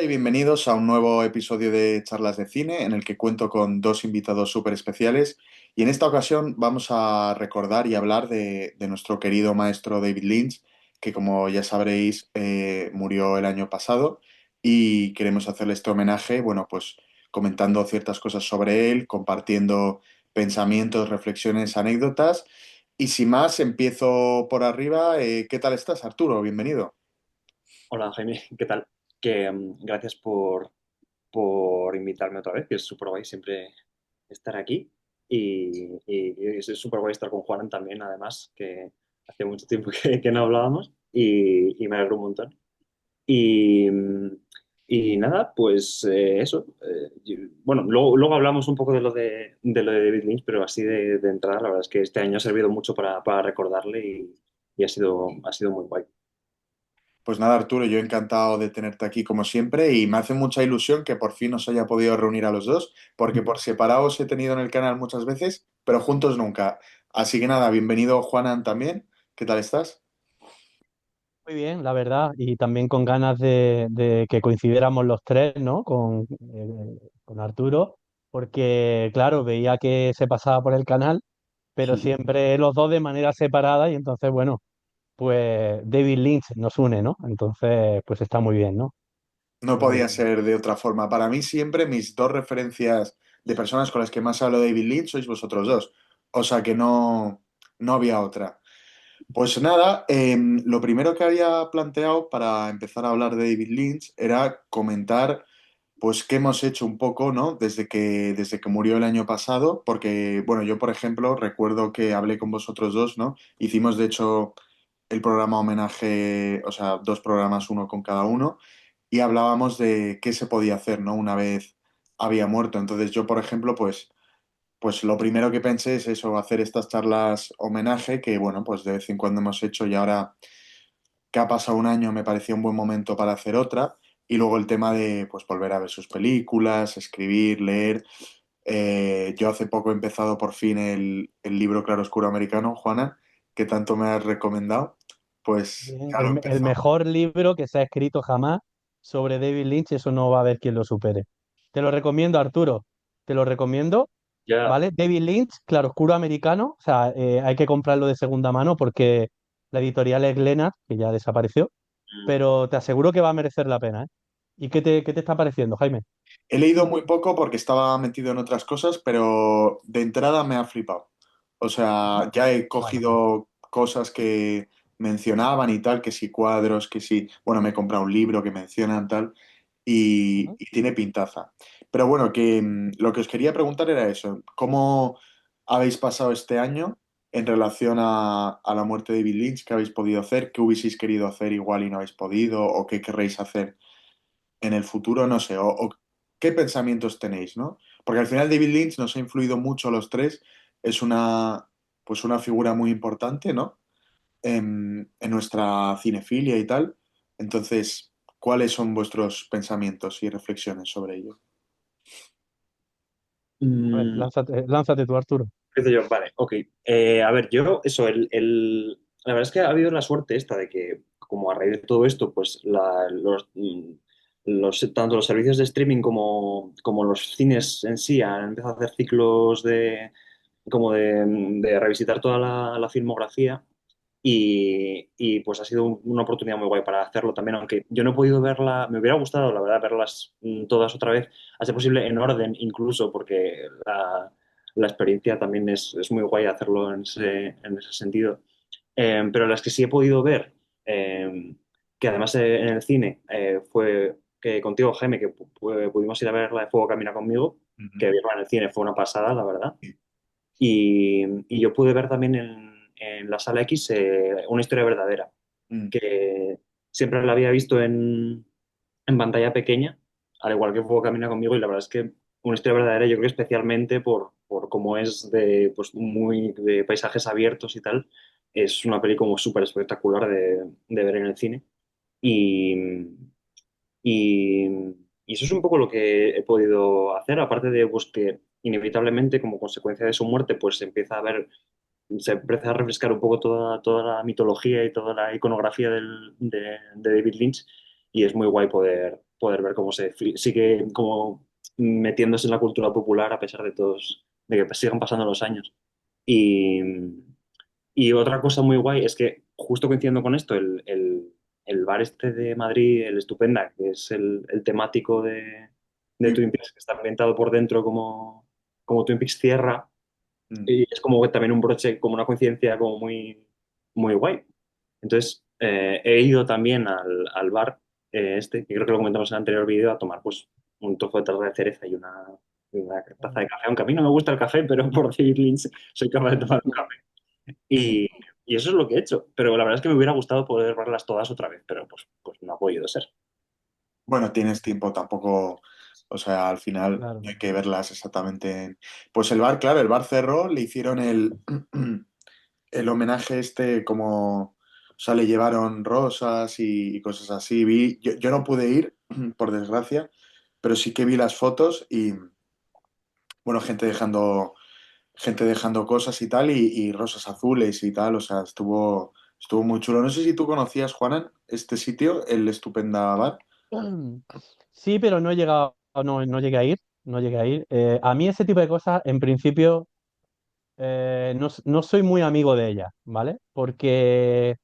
y bienvenidos a un nuevo episodio de Charlas de Cine en el que cuento con dos invitados súper especiales y en esta ocasión vamos a recordar y hablar de nuestro querido maestro David Lynch, que como ya sabréis murió el año pasado y queremos hacerle este homenaje, bueno, pues comentando ciertas cosas sobre él, compartiendo pensamientos, reflexiones, anécdotas y sin más empiezo por arriba. ¿Qué tal estás, Arturo? Bienvenido. Hola Jaime, ¿qué tal? Gracias por invitarme otra vez, que es súper guay siempre estar aquí. Y es súper guay estar con Juanan también, además, que hace mucho tiempo que no hablábamos y me alegro un montón. Y, mm, y nada, pues eso. Bueno, luego hablamos un poco de lo de David Lynch, pero así de entrada, la verdad es que este año ha servido mucho para recordarle y ha sido muy guay. Pues nada, Arturo, yo encantado de tenerte aquí como siempre y me hace mucha ilusión que por fin os haya podido reunir a los dos, porque por separado os he tenido en el canal muchas veces, pero juntos nunca. Así que nada, bienvenido Juanan también. ¿Qué tal estás? Muy bien, la verdad, y también con ganas de que coincidiéramos los tres, ¿no? Con Arturo, porque, claro, veía que se pasaba por el canal, pero siempre los dos de manera separada, y entonces, bueno, pues David Lynch nos une, ¿no? Entonces, pues está muy bien, ¿no? No Eh, podía ser de otra forma. Para mí siempre mis dos referencias de personas con las que más hablo de David Lynch sois vosotros dos. O sea que no había otra. Pues nada, lo primero que había planteado para empezar a hablar de David Lynch era comentar pues qué hemos hecho un poco, ¿no? Desde que murió el año pasado, porque, bueno, yo, por ejemplo, recuerdo que hablé con vosotros dos, ¿no? Hicimos, de hecho, el programa homenaje, o sea, dos programas, uno con cada uno, y hablábamos de qué se podía hacer, ¿no? Una vez había muerto. Entonces yo, por ejemplo, pues lo primero que pensé es eso, hacer estas charlas homenaje, que, bueno, pues de vez en cuando hemos hecho y ahora que ha pasado un año me parecía un buen momento para hacer otra. Y luego el tema de pues volver a ver sus películas, escribir, leer. Yo hace poco he empezado por fin el libro Claroscuro Americano, Juana, que tanto me has recomendado. Pues Bien, claro, he el empezado. mejor libro que se ha escrito jamás sobre David Lynch, eso no va a haber quien lo supere. Te lo recomiendo, Arturo, te lo recomiendo. Ya. ¿Vale? David Lynch, claroscuro americano, o sea, hay que comprarlo de segunda mano porque la editorial es Glénat, que ya desapareció, pero te aseguro que va a merecer la pena, ¿eh? ¿Y qué te está pareciendo, Jaime? He leído muy poco porque estaba metido en otras cosas, pero de entrada me ha flipado. O sea, ya he Bueno, cogido cosas que mencionaban y tal, que si cuadros, que si, bueno, me he comprado un libro que mencionan tal, ujú. y tiene pintaza. Pero bueno, que lo que os quería preguntar era eso, ¿cómo habéis pasado este año en relación a la muerte de David Lynch? ¿Qué habéis podido hacer? ¿Qué hubieseis querido hacer igual y no habéis podido? ¿O qué querréis hacer en el futuro? No sé, o qué pensamientos tenéis, ¿no? Porque al final David Lynch nos ha influido mucho a los tres, es pues una figura muy importante, ¿no? En nuestra cinefilia y tal. Entonces, ¿cuáles son vuestros pensamientos y reflexiones sobre ello? A ver, Mm, lánzate tú, Arturo. Empiezo yo, vale, ok. A ver, yo, eso, la verdad es que ha habido la suerte esta de que, como a raíz de todo esto, pues tanto los servicios de streaming como los cines en sí han empezado a hacer ciclos como de revisitar toda la filmografía y pues ha sido una oportunidad muy guay para hacerlo también, aunque yo no he podido verla, me hubiera gustado, la verdad, verlas todas otra vez, a ser posible en orden incluso, porque la experiencia también es muy guay hacerlo en ese sentido. Pero las que sí he podido ver, que además en el cine fue que contigo, Jaime, que pudimos ir a ver la de Fuego Camina conmigo, que Ujú. verla en el cine fue una pasada, la verdad. Y yo pude ver también en la sala X una historia verdadera, Mm. que siempre la había visto en pantalla pequeña, al igual que Fuego Camina conmigo, y la verdad es que una historia verdadera, yo creo que especialmente por cómo es pues, muy de paisajes abiertos y tal, es una peli como súper espectacular de ver en el cine. Y, y, y eso es un poco lo que he podido hacer, aparte de pues, que inevitablemente como consecuencia de su muerte, pues se empieza a refrescar un poco toda la mitología y toda la iconografía de David Lynch y es muy guay poder ver cómo sigue como metiéndose en la cultura popular a pesar de todos, de que sigan pasando los años. Y, y otra cosa muy guay es que, justo coincidiendo con esto, el bar este de Madrid, el Estupenda, que es el temático de Sí. Twin Peaks, que está ambientado por dentro como Twin Peaks Tierra, Mm. y es como que también un broche, como una coincidencia como muy guay. Entonces, he ido también al bar este, que creo que lo comentamos en el anterior vídeo, a tomar pues un trozo de tarta de cereza y una taza de café, aunque a mí no me gusta el café, pero por David Lynch soy capaz de tomar un café. Mm. Y eso es lo que he hecho, pero la verdad es que me hubiera gustado poder verlas todas otra vez, pero pues no ha podido ser. Bueno, tienes tiempo, tampoco, o sea, al final Claro. no hay que verlas exactamente Pues el bar, claro, el bar cerró, le hicieron el homenaje este como, o sea, le llevaron rosas y cosas así. Yo no pude ir, por desgracia, pero sí que vi las fotos y, bueno, gente dejando cosas y tal, y rosas azules y tal, o sea, estuvo muy chulo. No sé si tú conocías, Juanan, este sitio, el Estupenda Bar. Sí, pero no he llegado, no llegué a ir, no llegué a ir. A mí ese tipo de cosas, en principio, no soy muy amigo de ellas, ¿vale? Porque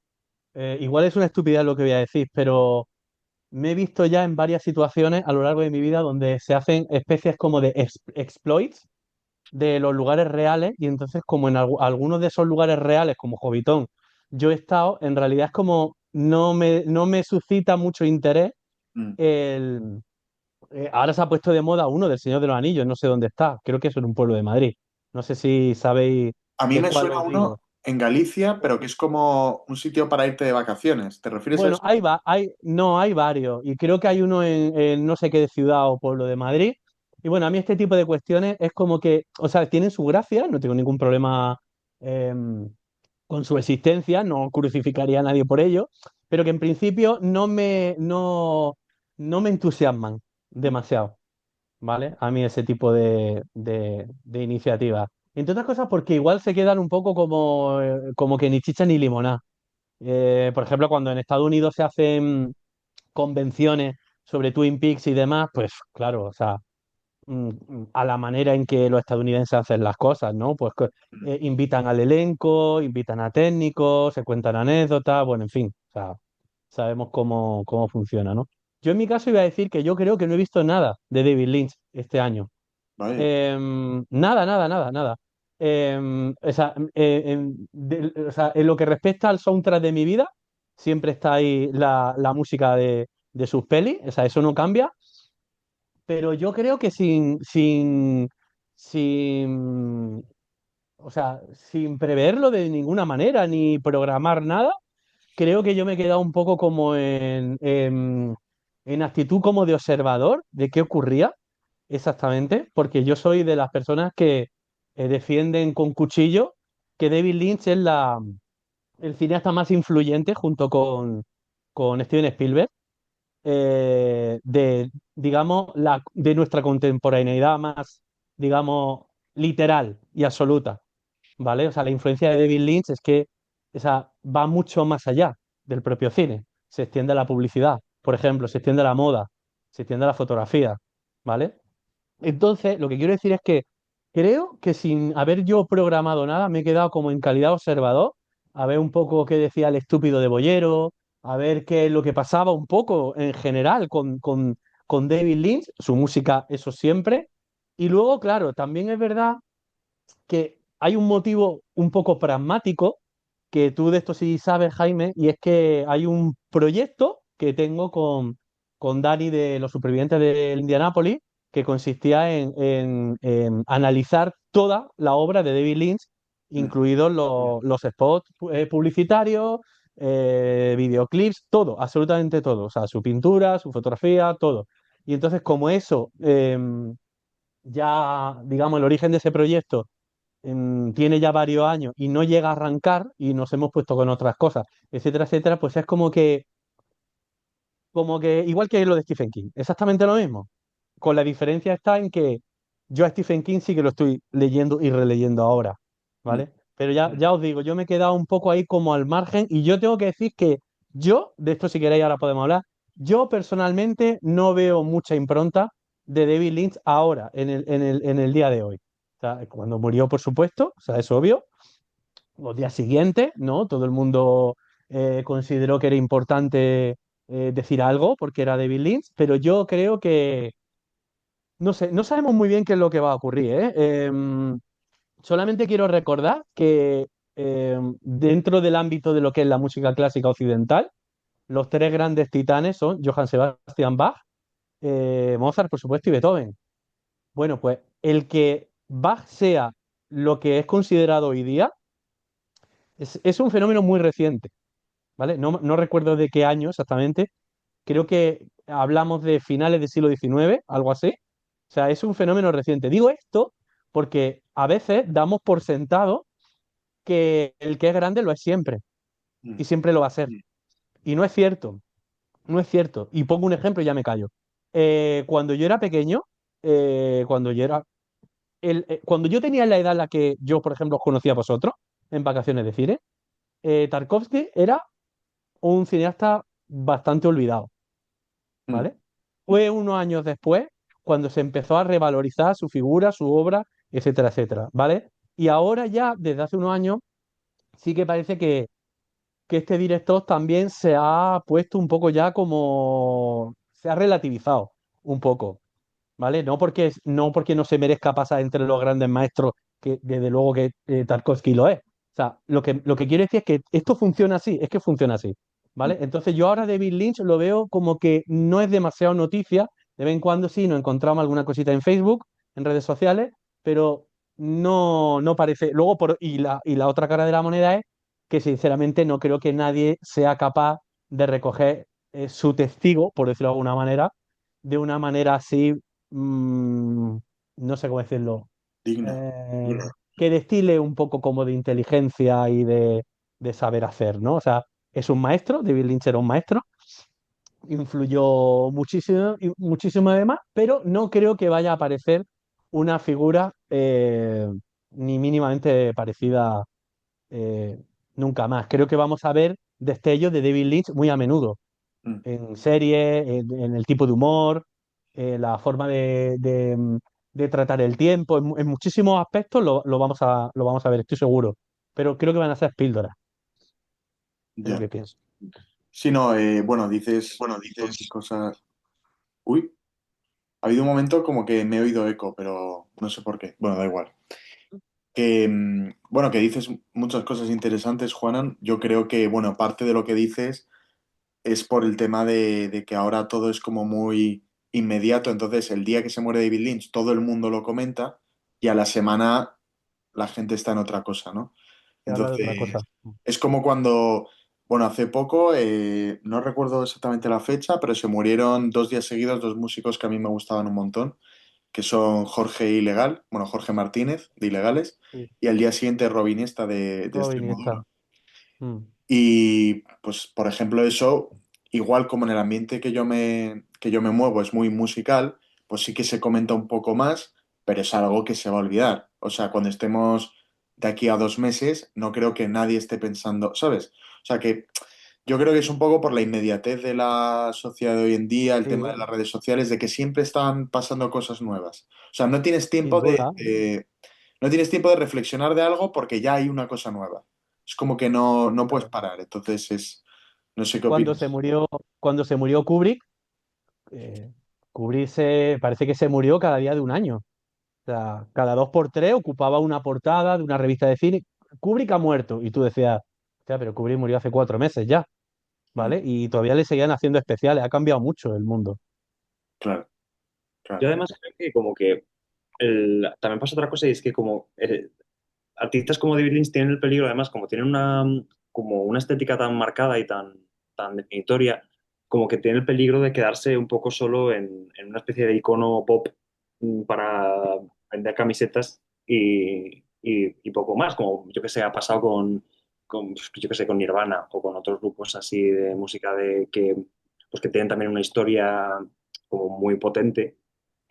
igual es una estupidez lo que voy a decir, pero me he visto ya en varias situaciones a lo largo de mi vida donde se hacen especies como de exploits de los lugares reales y entonces como en algunos de esos lugares reales, como Hobbiton, yo he estado, en realidad es como no me suscita mucho interés Mm. el... ahora se ha puesto de moda uno del Señor de los Anillos, no sé dónde está, creo que es en un pueblo de Madrid. No sé si sabéis A mí de me cuál suena os uno digo. en Galicia, pero que es como un sitio para irte de vacaciones. ¿Te refieres a Bueno, eso? no, hay varios, y creo que hay uno en no sé qué ciudad o pueblo de Madrid. Y bueno, a mí este tipo de cuestiones es como que, o sea, tienen su gracia, no tengo ningún problema con su existencia, no crucificaría a nadie por ello, pero que en principio no me entusiasman demasiado, ¿vale? A mí ese tipo de iniciativas. Entre otras cosas porque igual se quedan un poco como que ni chicha ni limonada. Por ejemplo, cuando en Estados Unidos se hacen convenciones sobre Twin Peaks y demás, pues claro, o sea, a la manera en que los estadounidenses hacen las cosas, ¿no? Pues invitan al elenco, invitan a técnicos, se cuentan anécdotas, bueno, en fin, o sea, sabemos cómo funciona, ¿no? Yo en mi caso iba a decir que yo creo que no he visto nada de David Lynch este año. Vaya. Nada, nada, nada, nada. O sea, en lo que respecta al soundtrack de mi vida, siempre está ahí la música de sus pelis, o sea, eso no cambia, pero yo creo que sin, o sea, sin preverlo de ninguna manera, ni programar nada, creo que yo me he quedado un poco como en actitud como de observador de qué ocurría exactamente, porque yo soy de las personas que defienden con cuchillo que David Lynch es el cineasta más influyente junto con Steven Spielberg digamos, de nuestra contemporaneidad más, digamos, literal y absoluta, ¿vale? O sea, la influencia de David Lynch es que, o sea, va mucho más allá del propio cine. Se extiende a la publicidad, por ejemplo, se extiende a la moda, se extiende a la fotografía, ¿vale? Entonces, lo que quiero decir es que creo que sin haber yo programado nada, me he quedado como en calidad observador, a ver un poco qué decía el estúpido de Boyero, a ver qué es lo que pasaba un poco en general con David Lynch, su música, eso siempre. Y luego, claro, también es verdad que hay un motivo un poco pragmático, que tú de esto sí sabes, Jaime, y es que hay un proyecto que tengo con Dani de Los Supervivientes del Indianápolis, que consistía en analizar toda la obra de David Lynch, Mm. incluidos los spots publicitarios, videoclips, todo, absolutamente todo, o sea, su pintura, su fotografía, todo. Y entonces, como eso, ya, digamos, el origen de ese proyecto tiene ya varios años y no llega a arrancar y nos hemos puesto con otras cosas, etcétera, etcétera, pues es como que igual que lo de Stephen King, exactamente lo mismo. Con la diferencia está en que yo a Stephen King sí que lo estoy leyendo y releyendo ahora, Mm. ¿vale? Pero ya os digo, yo me he quedado un poco ahí como al margen y yo tengo que decir que yo, de esto si queréis ahora podemos hablar, yo personalmente no veo mucha impronta de David Lynch ahora, en el día de hoy. O sea, cuando murió, por supuesto, o sea, es obvio. Los días siguientes, ¿no? Todo el mundo consideró que era importante decir algo porque era David Lynch, pero yo creo que, no sé, no sabemos muy bien qué es lo que va a ocurrir, ¿eh? Solamente quiero recordar que dentro del ámbito de lo que es la música clásica occidental, los tres grandes titanes son Johann Sebastian Bach, Mozart, por supuesto, y Beethoven. Bueno, pues el que Bach sea lo que es considerado hoy día es un fenómeno muy reciente, ¿vale? No recuerdo de qué año exactamente, creo que hablamos de finales del siglo XIX, algo así. O sea, es un fenómeno reciente. Digo esto porque a veces damos por sentado que el que es grande lo es siempre Mm, y siempre lo va a ser. Y no es cierto, no es cierto. Y pongo un ejemplo y ya me callo. Cuando yo era pequeño, cuando yo era cuando yo tenía la edad en la que yo, por ejemplo, os conocía a vosotros en vacaciones de cine, Tarkovsky era un cineasta bastante olvidado, mm, ¿vale? Fue unos años después cuando se empezó a revalorizar su figura, su obra, etcétera, etcétera, ¿vale? Y ahora ya, desde hace unos años, sí que parece que este director también se ha puesto un poco ya como... se ha relativizado un poco, ¿vale? No porque no se merezca pasar entre los grandes maestros, que desde luego que Tarkovsky lo es. O sea, lo que quiero decir es que esto funciona así, es que funciona así, mm. ¿vale? Entonces yo ahora David Lynch lo veo como que no es demasiado noticia, de vez en cuando sí nos encontramos alguna cosita en Facebook, en redes sociales, pero no parece. Luego, y la otra cara de la moneda es que sinceramente no creo que nadie sea capaz de recoger su testigo, por decirlo de alguna manera, de una manera así mm, no sé cómo decirlo, Digna. eh, que destile un poco como de inteligencia y de saber hacer, ¿no? O sea, es un maestro, David Lynch era un maestro, influyó muchísimo, y muchísimo además, pero no creo que vaya a aparecer una figura ni mínimamente parecida eh, nunca más. Creo que vamos a ver destellos de David Lynch muy a menudo Mm. en series, en el tipo de humor, la forma de tratar el tiempo, en muchísimos aspectos lo vamos a ver, estoy seguro. Pero creo que van a ser píldoras, es lo Ya. que pienso. Sí, no, bueno, dices un montón de cosas. Uy, ha habido un momento como que me he oído eco, pero no sé por qué. Bueno, da igual. Que, bueno, que dices muchas cosas interesantes, Juanan. Yo creo que, bueno, parte de lo que dices es por el tema de que ahora todo es como muy inmediato. Entonces, el día que se muere David Lynch, todo el mundo lo comenta y a la semana la gente está en otra cosa, ¿no? Se habla de otra cosa. Entonces, es como cuando, bueno, hace poco, no recuerdo exactamente la fecha, pero se murieron 2 días seguidos dos músicos que a mí me gustaban un montón, que son Jorge Ilegal, bueno, Jorge Martínez de Ilegales, Sí, y al día siguiente Robin Iniesta de Robin y esta. Extremoduro. Mm, Y pues, por ejemplo, eso, igual como en el ambiente que yo me muevo es muy musical, pues sí que se comenta un poco más, pero es algo que se va a olvidar. O sea, cuando estemos de aquí a 2 meses, no creo que nadie esté pensando, ¿sabes? O sea, que yo creo que es un poco por la inmediatez de la sociedad de hoy en día, el tema de sí, las redes sociales, de que siempre están pasando cosas nuevas. O sea, no tienes sin tiempo de, duda. no tienes tiempo de reflexionar de algo porque ya hay una cosa nueva. Es como que no puedes Claro. parar. Entonces no sé qué Cuando se opinas. murió, cuando se murió Kubrick, Kubrick parece que se murió cada día de un año. O sea, cada dos por tres ocupaba una portada de una revista de cine. Kubrick ha muerto. Y tú decías, "Hostia, pero Kubrick murió hace 4 meses ya, Mm, ¿vale? Y todavía le seguían haciendo especiales. Ha cambiado mucho el mundo. claro, Yo claro. además creo que como que también pasa otra cosa y es que como artistas como David Lynch tienen el peligro, además, como tienen como una estética tan marcada y tan definitoria, como que tienen el peligro de quedarse un poco solo en una especie de icono pop para vender camisetas y poco más, como yo que sé, ha pasado yo que sé, con Nirvana o con otros grupos así de música pues que tienen también una historia como muy potente.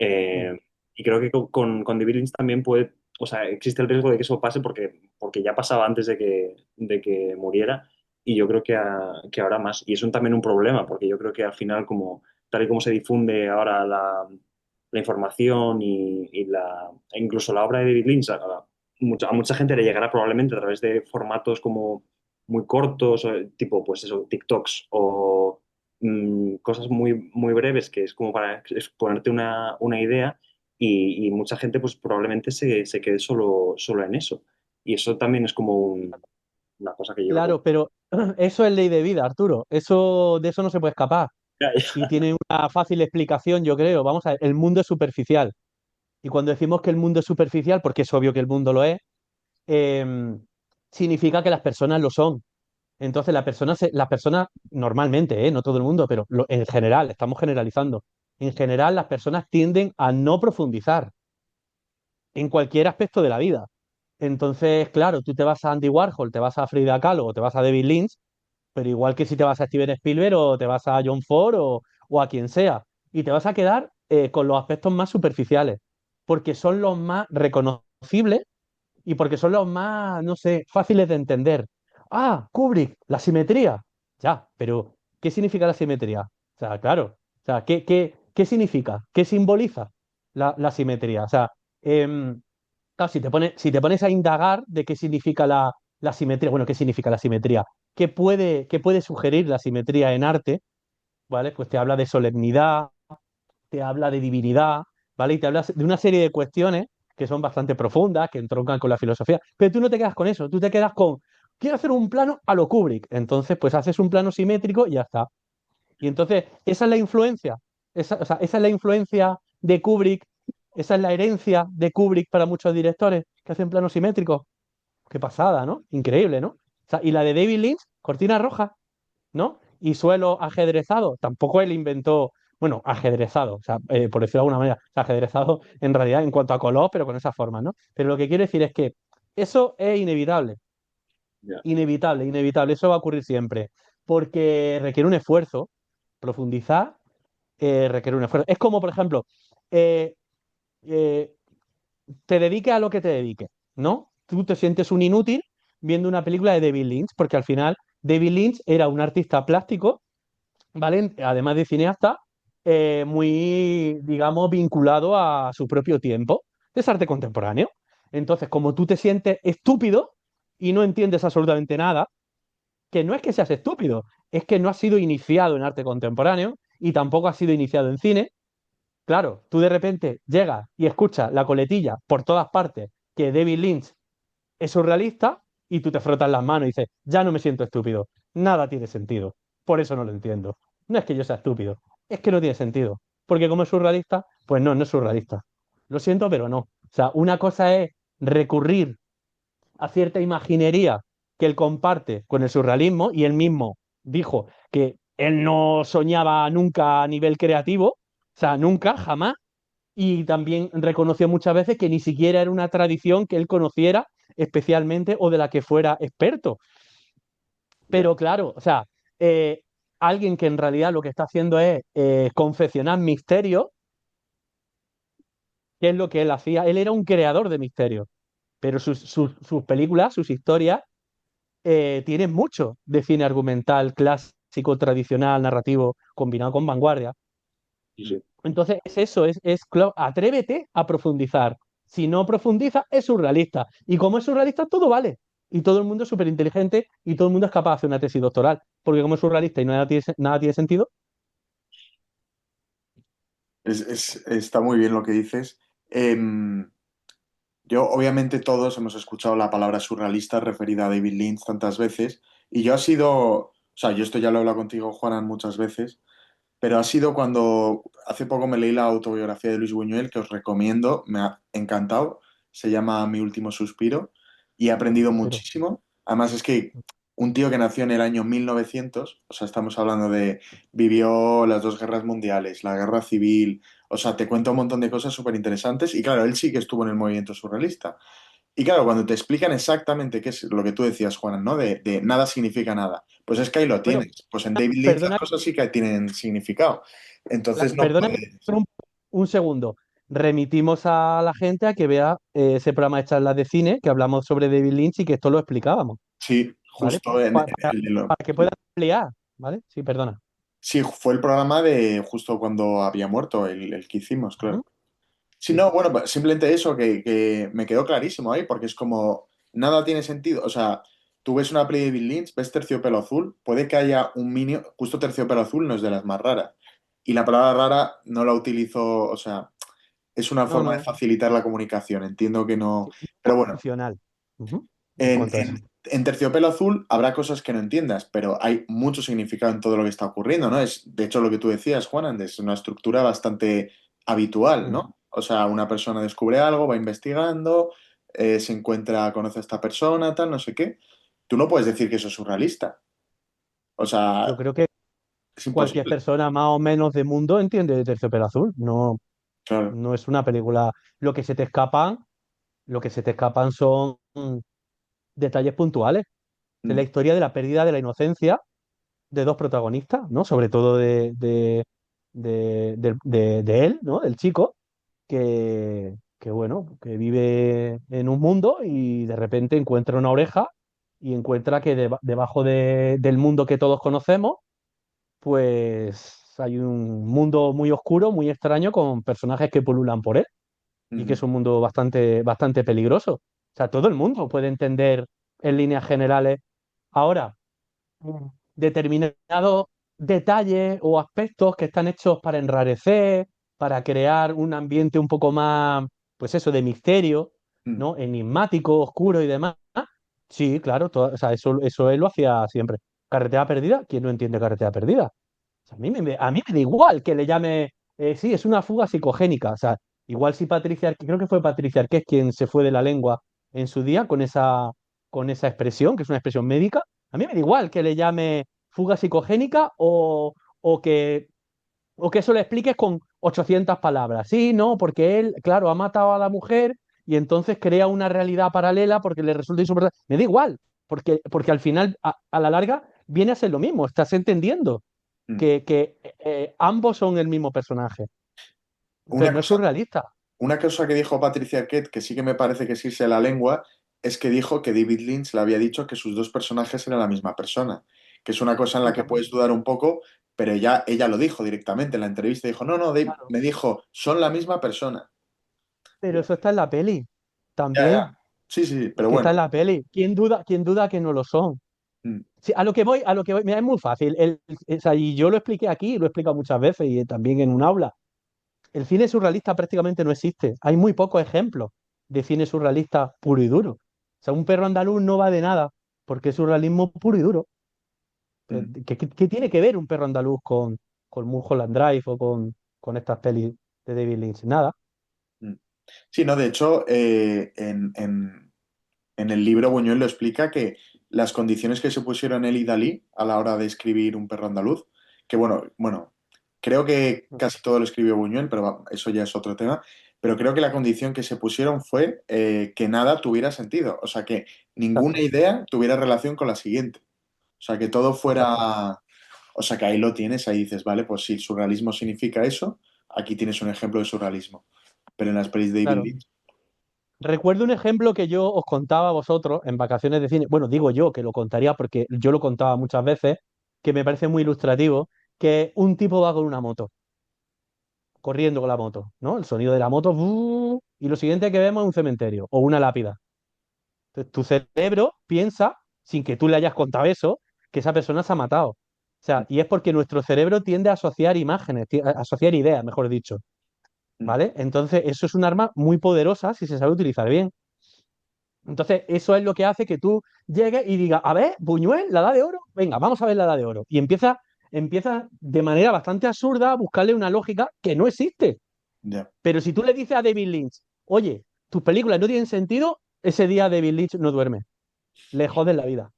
Mm. Eh, y creo que con David Lynch también puede, o sea, existe el riesgo de que eso pase porque ya pasaba antes de que muriera. y yo creo que ahora más. Y eso es también un problema, porque yo creo que al final, como tal y como se difunde ahora la información e incluso la obra de David Lynch, a mucha gente le llegará probablemente a través de formatos como muy cortos, tipo, pues eso, TikToks o cosas muy, muy breves, que es como para exponerte una idea, y mucha gente pues probablemente se quede solo en eso. Y eso también es como una cosa que yo creo Claro, pero eso es ley de vida, Arturo. Eso, de eso no se puede escapar. que... Y tiene una fácil explicación, yo creo. Vamos a ver, el mundo es superficial. Y cuando decimos que el mundo es superficial, porque es obvio que el mundo lo es, em, significa que las personas lo son. Entonces, las personas normalmente, no todo el mundo, pero en general, estamos generalizando. En general, las personas tienden a no profundizar en cualquier aspecto de la vida. Entonces, claro, tú te vas a Andy Warhol, te vas a Frida Kahlo o te vas a David Lynch, pero igual que si te vas a Steven Spielberg o te vas a John Ford o a quien sea, y te vas a quedar con los aspectos más superficiales, porque son los más reconocibles y porque son los más, no sé, fáciles de entender. Ah, Kubrick, la simetría. Ya, pero ¿qué significa la simetría? O sea, claro, o sea, ¿qué significa? ¿Qué simboliza la simetría? O sea, em, claro, si te pones a indagar de qué significa la simetría, bueno, ¿qué significa la simetría? ¿Qué puede sugerir la simetría en arte? ¿Vale? Pues te habla de solemnidad, te habla de divinidad, ¿vale? Y te habla de una serie de cuestiones que son bastante profundas, que entroncan con la filosofía, pero tú no te quedas con eso, tú te quedas con, quiero hacer un plano a lo Kubrick, entonces pues haces un plano simétrico y ya está. Y entonces esa es la influencia, o sea, esa es la influencia de Kubrick, esa es la herencia de Kubrick para muchos directores que hacen planos simétricos. Qué pasada, ¿no? Increíble, ¿no? O sea, y la de David Lynch, cortina roja, ¿no? Y suelo ajedrezado, tampoco él inventó, bueno, ajedrezado, o sea, por decirlo de alguna manera, o sea, ajedrezado en realidad en cuanto a color, pero con esa forma, ¿no? Pero lo que quiero decir es que eso es inevitable, Ya. inevitable, inevitable, eso va a ocurrir siempre, porque requiere un esfuerzo, profundizar requiere un esfuerzo. Es como, por ejemplo, eh, eh, te dediques a lo que te dediques, ¿no? Tú te sientes un inútil viendo una película de David Lynch, porque al final David Lynch era un artista plástico, ¿vale? Además de cineasta, muy, digamos, vinculado a su propio tiempo. Es arte contemporáneo. Entonces, como tú te sientes estúpido y no entiendes absolutamente nada, que no es que seas estúpido, es que no has sido iniciado en arte contemporáneo y tampoco has sido iniciado en cine. Claro, tú de repente llegas y escuchas la coletilla por todas partes que David Lynch es surrealista y tú te frotas las manos y dices, ya no me siento estúpido, nada tiene sentido, por eso no lo entiendo. No es que yo sea estúpido, es que no tiene sentido, porque como es surrealista, pues no, no es surrealista. Lo siento, pero no. O sea, una cosa es recurrir a cierta imaginería que él comparte con el surrealismo y él mismo dijo que él no soñaba nunca a nivel creativo, o sea, nunca, jamás, y también reconoció muchas veces que ni siquiera era una tradición que él conociera especialmente o de la que fuera experto. Ya. Pero claro, o sea, eh, alguien que en realidad lo que está haciendo es confeccionar misterios, que es lo que él hacía. Él era un creador de misterios, pero sus películas, sus historias, tienen mucho de cine argumental, clásico, tradicional, narrativo, combinado con vanguardia. Sí, sí. Entonces es eso, atrévete a profundizar. Si no profundiza, es surrealista. Y como es surrealista, todo vale. Y todo el mundo es súper inteligente y todo el mundo es capaz de hacer una tesis doctoral. Porque como es surrealista y nada tiene sentido, Está muy bien lo que dices. Em, yo, obviamente, todos hemos escuchado la palabra surrealista referida a David Lynch tantas veces, y yo ha sido, o sea, yo esto ya lo he hablado contigo, Juanan, muchas veces, pero ha sido cuando hace poco me leí la autobiografía de Luis Buñuel, que os recomiendo, me ha encantado, se llama Mi último suspiro, y he aprendido pero muchísimo. Además es que un tío que nació en el año 1900, o sea, estamos hablando de, vivió las dos guerras mundiales, la guerra civil, o sea, te cuenta un montón de cosas súper interesantes, y claro, él sí que estuvo en el movimiento surrealista. Y claro, cuando te explican exactamente qué es lo que tú decías, Juan, ¿no? De nada significa nada. Pues es que ahí lo bueno, tienes. Pues en David Lynch las perdona, cosas sí que tienen significado. Entonces no perdona puedes. un segundo. remitimos a la gente a que vea ese programa de charlas de cine que hablamos sobre David Lynch y que esto lo explicábamos, Sí, ¿vale? justo en Para que puedan ampliar, ¿vale? Sí, perdona. sí, fue el programa de justo cuando había muerto, el que hicimos, claro. Ujú. Sí, Sí. no, bueno, pues simplemente eso, que me quedó clarísimo ahí, porque es como, nada tiene sentido. O sea, tú ves una peli de Bill Lynch, ves Terciopelo Azul, puede que haya un mínimo, justo Terciopelo Azul no es de las más raras. Y la palabra rara no la utilizo, o sea, es una No, forma de no. facilitar la comunicación, entiendo que no. Sí, no Pero bueno, convencional. Ujú. En en, cuanto a eso. en Terciopelo Azul habrá cosas que no entiendas, pero hay mucho significado en todo lo que está ocurriendo, ¿no? Es, de hecho, lo que tú decías, Juan, antes, es una estructura bastante habitual, Mm. ¿no? O sea, una persona descubre algo, va investigando, se encuentra, conoce a esta persona, tal, no sé qué. Tú no puedes decir que eso es surrealista. O Yo sea, creo que es cualquier imposible. persona más o menos de mundo entiende de Terciopelo Azul. No, Claro. no es una película. Lo que se te escapan, lo que se te escapan son detalles puntuales de la Mm, historia de la pérdida de la inocencia de dos protagonistas, ¿no? Sobre todo de él, ¿no? Del chico, bueno, que vive en un mundo y de repente encuentra una oreja y encuentra que debajo del mundo que todos conocemos, pues hay un mundo muy oscuro, muy extraño, con personajes que pululan por él y que mm, es un mundo bastante, bastante peligroso. O sea, todo el mundo puede entender en líneas generales. Ahora, determinados detalles o aspectos que están hechos para enrarecer, para crear un ambiente un poco más, pues eso, de misterio, mm. ¿no? Enigmático, oscuro y demás. Sí, claro, o sea, eso él lo hacía siempre. Carretera perdida, ¿quién no entiende carretera perdida? O sea, a mí me da igual que le llame, sí, es una fuga psicogénica. O sea, igual si creo que fue Patricia Arqués quien se fue de la lengua en su día con esa expresión, que es una expresión médica. A mí me da igual que le llame fuga psicogénica o que, o que eso le expliques con 800 palabras. Sí, no, porque él, claro, ha matado a la mujer y entonces crea una realidad paralela porque le resulta insoportable. Me da igual, porque al final, a la larga, viene a ser lo mismo. Estás entendiendo Mm. que ambos son el mismo personaje. Entonces, Una no es cosa, surrealista. una cosa que dijo Patricia Arquette, que sí que me parece que sí se la lengua, es que dijo que David Lynch le había dicho que sus dos personajes eran la misma persona, que es una cosa en la que puedes dudar un poco, pero ella lo dijo directamente en la entrevista, dijo, no, no, Claro. me dijo, son la misma persona. Pero eso está en la peli Ya, ya. también. Sí, sí, Es pero que está en bueno. la peli. Quién duda que no lo son? Mm, Sí, a lo que voy, mira, es muy fácil. O sea, y yo lo expliqué aquí, lo he explicado muchas veces y también en un aula. El cine surrealista prácticamente no existe. Hay muy pocos ejemplos de cine surrealista puro y duro. O sea, un perro andaluz no va de nada, porque es surrealismo puro y duro. mm, ¿Qué tiene que ver un perro andaluz con Mulholland Drive o con estas pelis de David Lynch? Nada. mm. Sí, no, de hecho, en el libro Buñuel lo explica que las condiciones que se pusieron él y Dalí a la hora de escribir Un perro andaluz, que bueno, creo que casi todo lo escribió Buñuel, pero eso ya es otro tema, pero creo que la condición que se pusieron fue que nada tuviera sentido, o sea, que ninguna Exacto, idea tuviera relación con la siguiente, o sea, que todo exacto. fuera, o sea, que ahí lo tienes, ahí dices, vale, pues si el surrealismo significa eso, aquí tienes un ejemplo de surrealismo, pero en las pelis de David Claro. Lynch. Recuerdo un ejemplo que yo os contaba a vosotros en vacaciones de cine. Bueno, digo yo que lo contaría porque yo lo contaba muchas veces, que me parece muy ilustrativo, que un tipo va con una moto, corriendo con la moto, ¿no? El sonido de la moto, ¡bu! Y lo siguiente que vemos es un cementerio o una lápida. Entonces, tu cerebro piensa, sin que tú le hayas contado eso, que esa persona se ha matado. O sea, y es porque nuestro cerebro tiende a asociar imágenes, a asociar ideas, mejor dicho, Mm, ¿vale? Entonces, eso es un arma muy poderosa si se sabe utilizar bien. Entonces, eso es lo que hace que tú llegues y digas, a ver, Buñuel, la edad de oro, venga, vamos a ver la edad de oro. Y empieza de manera bastante absurda a buscarle una lógica que no existe. ya. Pero si tú le dices a David Lynch, oye, tus películas no tienen sentido, ese día David Lynch no duerme, le jodes la vida.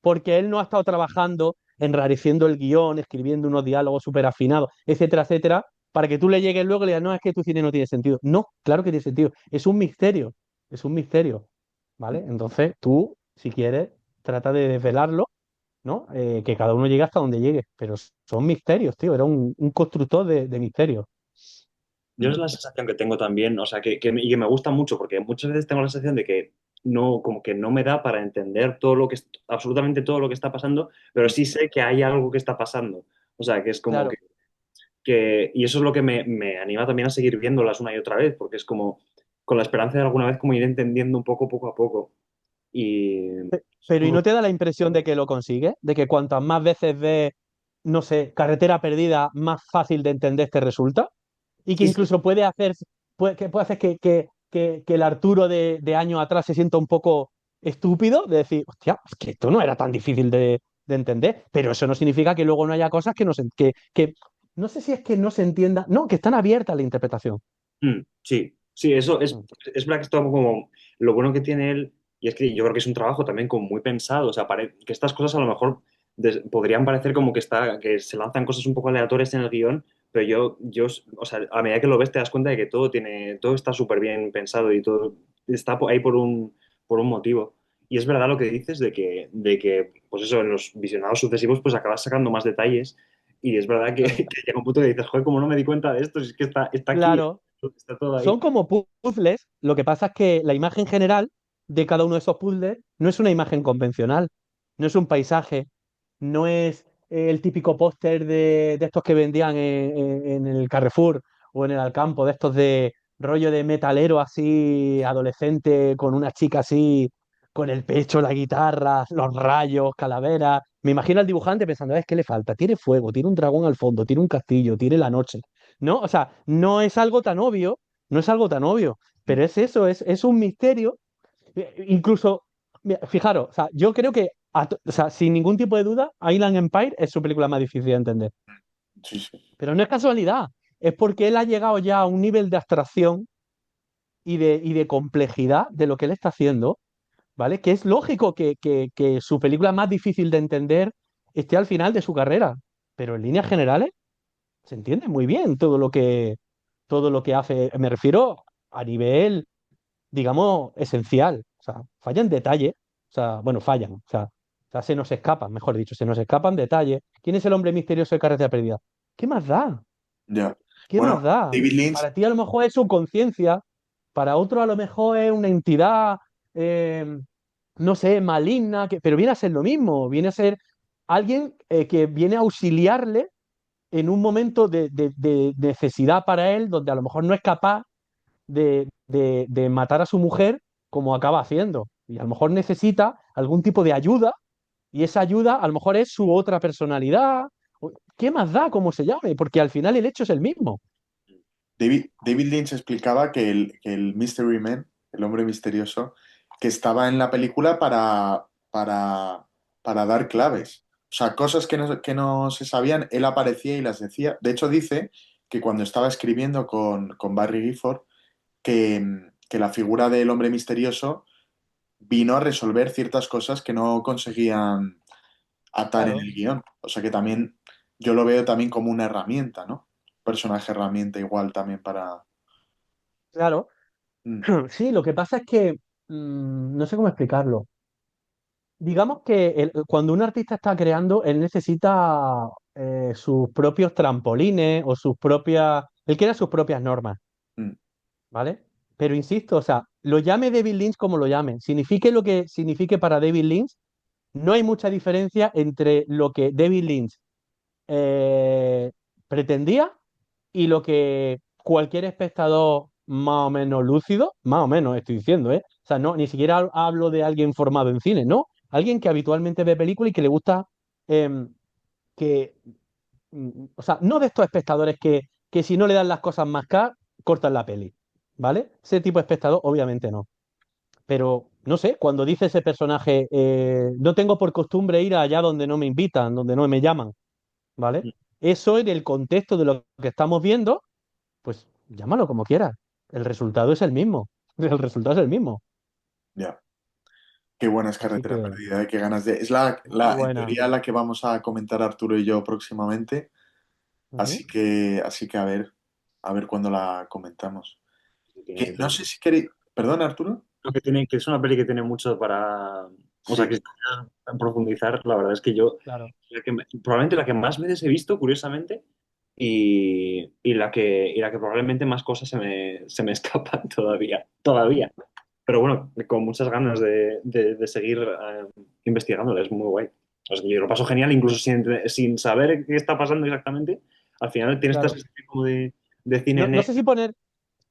Porque él no ha estado trabajando, enrareciendo el guión, escribiendo unos diálogos súper afinados, etcétera, etcétera, para que tú le llegues luego y le digas, no, es que tu cine no tiene sentido. No, claro que tiene sentido. Es un misterio, ¿vale? Entonces tú, si quieres, trata de desvelarlo, ¿no? Que cada uno llegue hasta donde llegue, pero son misterios, tío, era un constructor de misterios. Yo es la sensación que tengo también, o sea, y que me gusta mucho, porque muchas veces tengo la sensación de que no, como que no me da para entender todo lo que, absolutamente todo lo que está pasando, pero sí sé que hay algo que está pasando. O sea, que es como Claro. y eso es lo que me anima también a seguir viéndolas una y otra vez, porque es como, con la esperanza de alguna vez como ir entendiendo un poco a poco. Y Pero ¿y no te da la impresión de que lo consigue? De que cuantas más veces ves, no sé, carretera perdida, más fácil de entender te resulta. Y que sí, sí, incluso puede hacer que el Arturo de años atrás se sienta un poco estúpido, de decir, hostia, es que esto no era tan difícil de entender. Pero eso no significa que luego no haya cosas que no sé si es que no se entienda, no, que están abiertas a la interpretación. sí, sí, eso Mm. es verdad que está como lo bueno que tiene él, y es que yo creo que es un trabajo también como muy pensado, o sea, que estas cosas a lo mejor podrían parecer como que se lanzan cosas un poco aleatorias en el guión, pero o sea, a medida que lo ves te das cuenta de que todo está súper bien pensado y todo está ahí por un motivo. Y es verdad lo que dices pues eso, en los visionados sucesivos, pues acabas sacando más detalles. Y es verdad que, Claro. que llega un punto que dices, joder, ¿cómo no me di cuenta de esto? Si es que está aquí. Claro, Está todo son ahí. como puzzles, lo que pasa es que la imagen general de cada uno de esos puzzles no es una imagen convencional, no es un paisaje, no es el típico póster de estos que vendían en el Carrefour o en el Alcampo, de estos de rollo de metalero así, adolescente, con una chica así, con el pecho, la guitarra, los rayos, calaveras. Me imagino al dibujante pensando, ¿qué le falta? Tiene fuego, tiene un dragón al fondo, tiene un castillo, tiene la noche. ¿No? O sea, no es algo tan obvio, no es algo tan obvio, pero es eso, es un misterio. Incluso, mira, fijaros, o sea, yo creo que, o sea, sin ningún tipo de duda, Island Empire es su película más difícil de entender. Sí, sí. Pero no es casualidad, es porque él ha llegado ya a un nivel de abstracción y de complejidad de lo que él está haciendo, ¿vale? Que es lógico que su película más difícil de entender esté al final de su carrera, pero en líneas generales se entiende muy bien todo lo que hace. Me refiero a nivel, digamos, esencial. O sea, fallan detalles. O sea, bueno, fallan. O sea, se nos escapan, mejor dicho, se nos escapan detalles. ¿Quién es el hombre misterioso de Carretera Perdida? ¿Qué más da? Ya. ¿Qué más Bueno, da? David Lynch, Para ti a lo mejor es su conciencia, para otro a lo mejor es una entidad, eh, no sé, maligna, pero viene a ser lo mismo, viene a ser alguien que viene a auxiliarle en un momento de necesidad para él, donde a lo mejor no es capaz de matar a su mujer como acaba haciendo. Y a lo mejor necesita algún tipo de ayuda, y esa ayuda a lo mejor es su otra personalidad. ¿Qué más da cómo se llame? Porque al final el hecho es el mismo. David Lynch explicaba que el Mystery Man, el hombre misterioso, que estaba en la película para dar claves. O sea, cosas que no se sabían, él aparecía y las decía. De hecho, dice que cuando estaba escribiendo con Barry Gifford, que la figura del hombre misterioso vino a resolver ciertas cosas que no conseguían atar en Claro, el guión. O sea que también yo lo veo también como una herramienta, ¿no? Personaje herramienta igual también para... claro. Mm, Sí, lo que pasa es que no sé cómo explicarlo. Digamos que cuando un artista está creando, él necesita sus propios trampolines o sus propias. Él crea sus propias normas. mm, ¿Vale? Pero insisto, o sea, lo llame David Lynch como lo llame, signifique lo que signifique para David Lynch, no hay mucha diferencia entre lo que David Lynch eh, pretendía y lo que cualquier espectador más o menos lúcido, más o menos estoy diciendo, ¿eh? O sea, no, ni siquiera hablo de alguien formado en cine, no, alguien que habitualmente ve películas y que le gusta em, que, o sea, no de estos espectadores que si no le dan las cosas más caras, cortan la peli, ¿vale? Ese tipo de espectador, obviamente no. Pero, no sé, cuando dice ese personaje, no tengo por costumbre ir allá donde no me invitan, donde no me llaman, ¿vale? Eso en el contexto de lo que estamos viendo, pues llámalo como quieras. El resultado es el mismo. El resultado es el mismo. ya. Qué buena es Así Carretera que, Perdida, qué ganas de... Es muy en buena. teoría la que vamos a comentar Arturo y yo próximamente, Ujú. así que a ver cuándo la comentamos. No Tiene, sé si queréis... ¿Perdón, Arturo? que es una peli que tiene mucho para, o sea, Sí. que para profundizar. La verdad es que yo, Claro. probablemente la que más veces he visto, curiosamente, y la que probablemente más cosas se me escapan todavía. Pero bueno, con muchas ganas de seguir investigándola, es muy guay. O sea, yo lo paso genial, incluso sin saber qué está pasando exactamente. Al final tienes esta Claro. sensación como de cine No, no negro. sé si poner,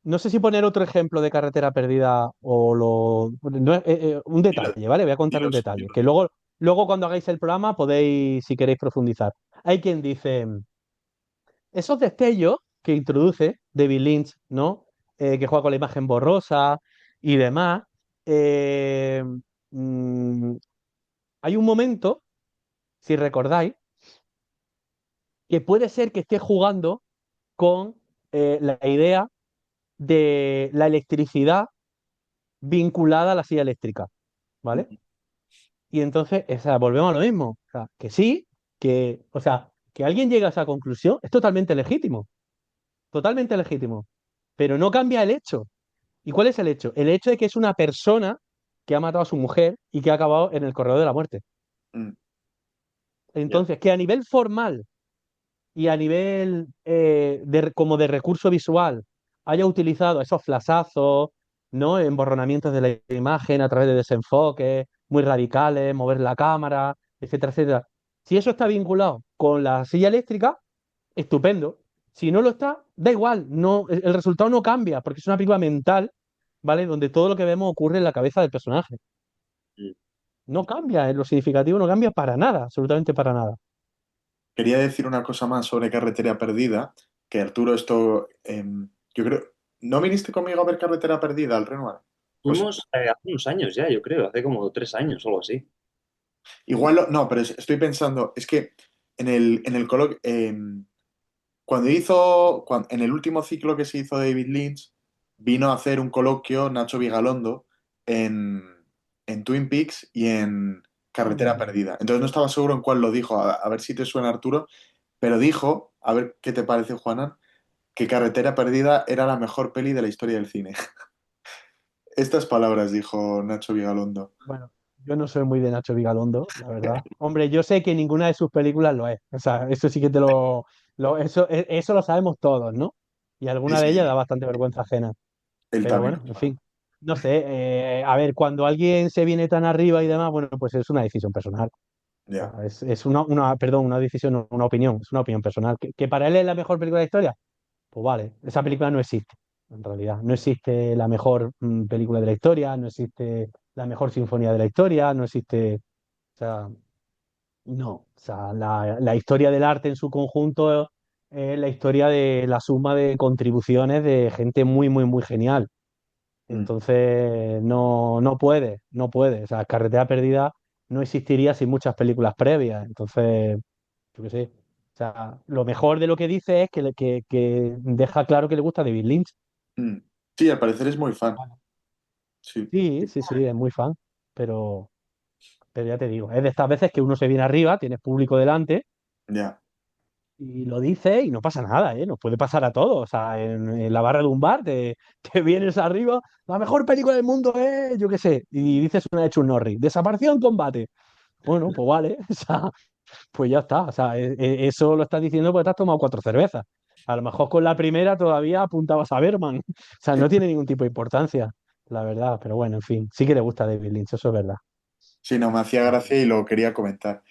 no sé si poner otro ejemplo de carretera perdida o no, un Dilo, detalle, ¿vale? Voy a contar un dilo, detalle, dilo. que luego cuando hagáis el programa podéis, si queréis, profundizar. Hay quien dice, esos destellos que introduce David Lynch, ¿no? Que juega con la imagen borrosa y demás. eh, mm, Hay un momento, si recordáis, que puede ser que esté jugando con la idea de la electricidad vinculada a la silla eléctrica, ¿vale? Y entonces, o sea, volvemos a lo mismo. O sea, que sí, o sea, que alguien llegue a esa conclusión es totalmente legítimo, pero no cambia el hecho. ¿Y cuál es el hecho? El hecho de que es una persona que ha matado a su mujer y que ha acabado en el corredor de la muerte. Mm, ya. Entonces, que a nivel formal y a nivel como de recurso visual haya utilizado esos flashazos, ¿no? Emborronamientos de la imagen a través de desenfoques muy radicales, mover la cámara, etcétera, etcétera. Si eso está vinculado con la silla eléctrica, estupendo. Si no lo está, da igual, no, el resultado no cambia, porque es una película mental, ¿vale? Donde todo lo que vemos ocurre en la cabeza del personaje. No cambia, en lo significativo no cambia para nada, absolutamente para nada. Quería decir una cosa más sobre Carretera Perdida, que Arturo, esto, yo creo, ¿no viniste conmigo a ver Carretera Perdida al Renoir? Pues Fuimos hace unos años ya, yo creo, hace como 3 años o algo así. igual, no, pero estoy pensando, es que en el coloquio, en el último ciclo que se hizo David Lynch, vino a hacer un coloquio Nacho Vigalondo en, en Twin Peaks y en Carretera Mm. Perdida. Entonces no estaba seguro en cuál lo dijo, a ver si te suena Arturo, pero dijo, a ver qué te parece, Juanan, que Carretera Perdida era la mejor peli de la historia del cine. Estas palabras dijo Nacho Vigalondo. Bueno, yo no soy muy de Nacho Vigalondo, la verdad. Hombre, yo sé que ninguna de sus películas lo es. O sea, eso sí que eso lo sabemos todos, ¿no? Y Sí, alguna de ellas da sí, bastante vergüenza ajena. él Pero también. bueno, en fin. No sé, a ver, cuando alguien se viene tan arriba y demás, bueno, pues es una decisión personal. O Ya. sea, es perdón, una decisión, no, una opinión, es una opinión personal. ¿Que para él es la mejor película de la historia? Pues vale, esa película no existe, en realidad. No existe la mejor película de la historia, no existe la mejor sinfonía de la historia, no existe, o sea, no. O sea, la historia del arte en su conjunto es la historia de la suma de contribuciones de gente muy, muy, muy genial. Mm, Entonces, no puede. O sea, Carretera Perdida no existiría sin muchas películas previas. Entonces, yo qué sé. O sea, lo mejor de lo que dice es que deja claro que le gusta David Lynch. mm. Sí, al parecer es muy fan. Vale. Sí, Sí, sí, sí, es muy fan, pero, pero ya te digo, es de estas veces que uno se viene arriba, tienes público delante ya. y lo dice y no pasa nada, ¿eh? Nos puede pasar a todos. O sea, en la barra de un bar te vienes arriba, la mejor película del mundo es, yo qué sé, y dices una de Chuck Norris, desapareció en combate. Bueno, pues vale, o sea, pues ya está. O sea, eso lo estás diciendo porque te has tomado 4 cervezas. A lo mejor con la primera todavía apuntabas a Berman. O sea, no tiene ningún tipo de importancia, la verdad. Pero bueno, en fin, sí que le gusta a David Lynch, eso es verdad. Sí, no, me hacía gracia y lo quería comentar.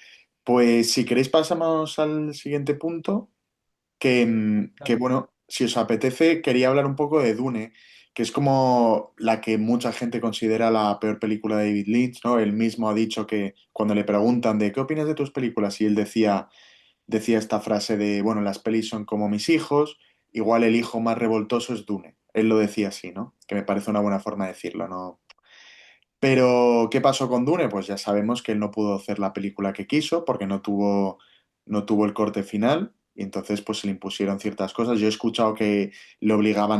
Pues si queréis pasamos al siguiente punto, que Claro. bueno, si os apetece, quería hablar un poco de Dune, que es como la que mucha gente considera la peor película de David Lynch, ¿no? Él mismo ha dicho que cuando le preguntan de qué opinas de tus películas, y él decía esta frase de, bueno, las pelis son como mis hijos, igual el hijo más revoltoso es Dune. Él lo decía así, ¿no? Que me parece una buena forma de decirlo, ¿no? Pero, ¿qué pasó con Dune? Pues ya sabemos que él no pudo hacer la película que quiso porque no tuvo el corte final y entonces pues se le impusieron ciertas cosas. Yo he escuchado que le obligaban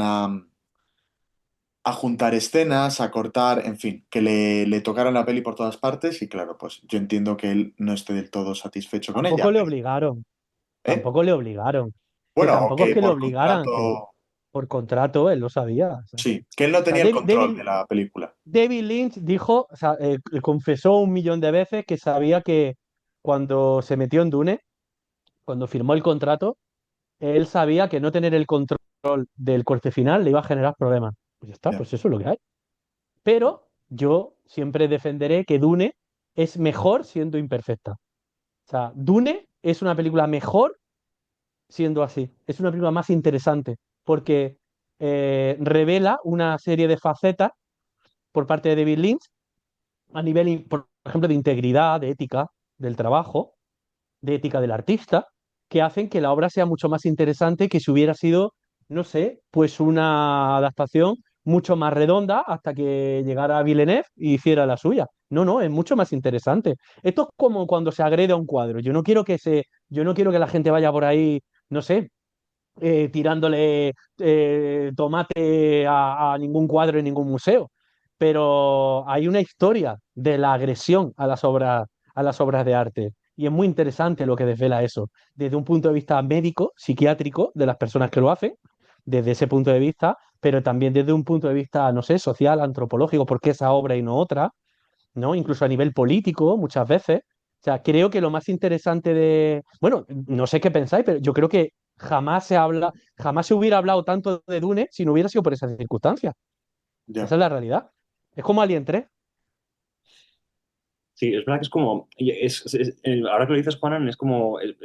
a juntar escenas, a cortar, en fin, que le tocaran la peli por todas partes y claro, pues yo entiendo que él no esté del todo satisfecho con ella. Tampoco le obligaron, ¿Eh? tampoco le obligaron. Que Bueno, o tampoco es que que le por obligaran, que contrato, por contrato él lo sabía. O sí, que él no sea, tenía el control de la película. David Lynch dijo, o sea, confesó 1 millón de veces que sabía que cuando se metió en Dune, cuando firmó el contrato, él sabía que no tener el control del corte final le iba a generar problemas. Pues ya está, ya, pues eso es lo que hay. Pero yo siempre defenderé que Dune es mejor siendo imperfecta. O sea, Dune es una película mejor siendo así. Es una película más interesante porque revela una serie de facetas por parte de David Lynch a nivel, por ejemplo, de integridad, de ética del trabajo, de ética del artista, que hacen que la obra sea mucho más interesante que si hubiera sido, no sé, pues una adaptación mucho más redonda hasta que llegara Villeneuve y hiciera la suya. No, no, es mucho más interesante. Esto es como cuando se agrede a un cuadro. Yo no quiero que la gente vaya por ahí, no sé, tirándole tomate a ningún cuadro en ningún museo. Pero hay una historia de la agresión a las obras de arte. Y es muy interesante lo que desvela eso, desde un punto de vista médico, psiquiátrico, de las personas que lo hacen, desde ese punto de vista, pero también desde un punto de vista, no sé, social, antropológico, por qué esa obra y no otra, ¿no? Incluso a nivel político, muchas veces. O sea, creo que lo más interesante de, bueno, no sé qué pensáis, pero yo creo que jamás se hubiera hablado tanto de Dune si no hubiera sido por esas circunstancias. ya. Esa es la realidad. Es como Alien 3. Sí, es verdad que es como, ahora que lo dices, Juanan, es como, el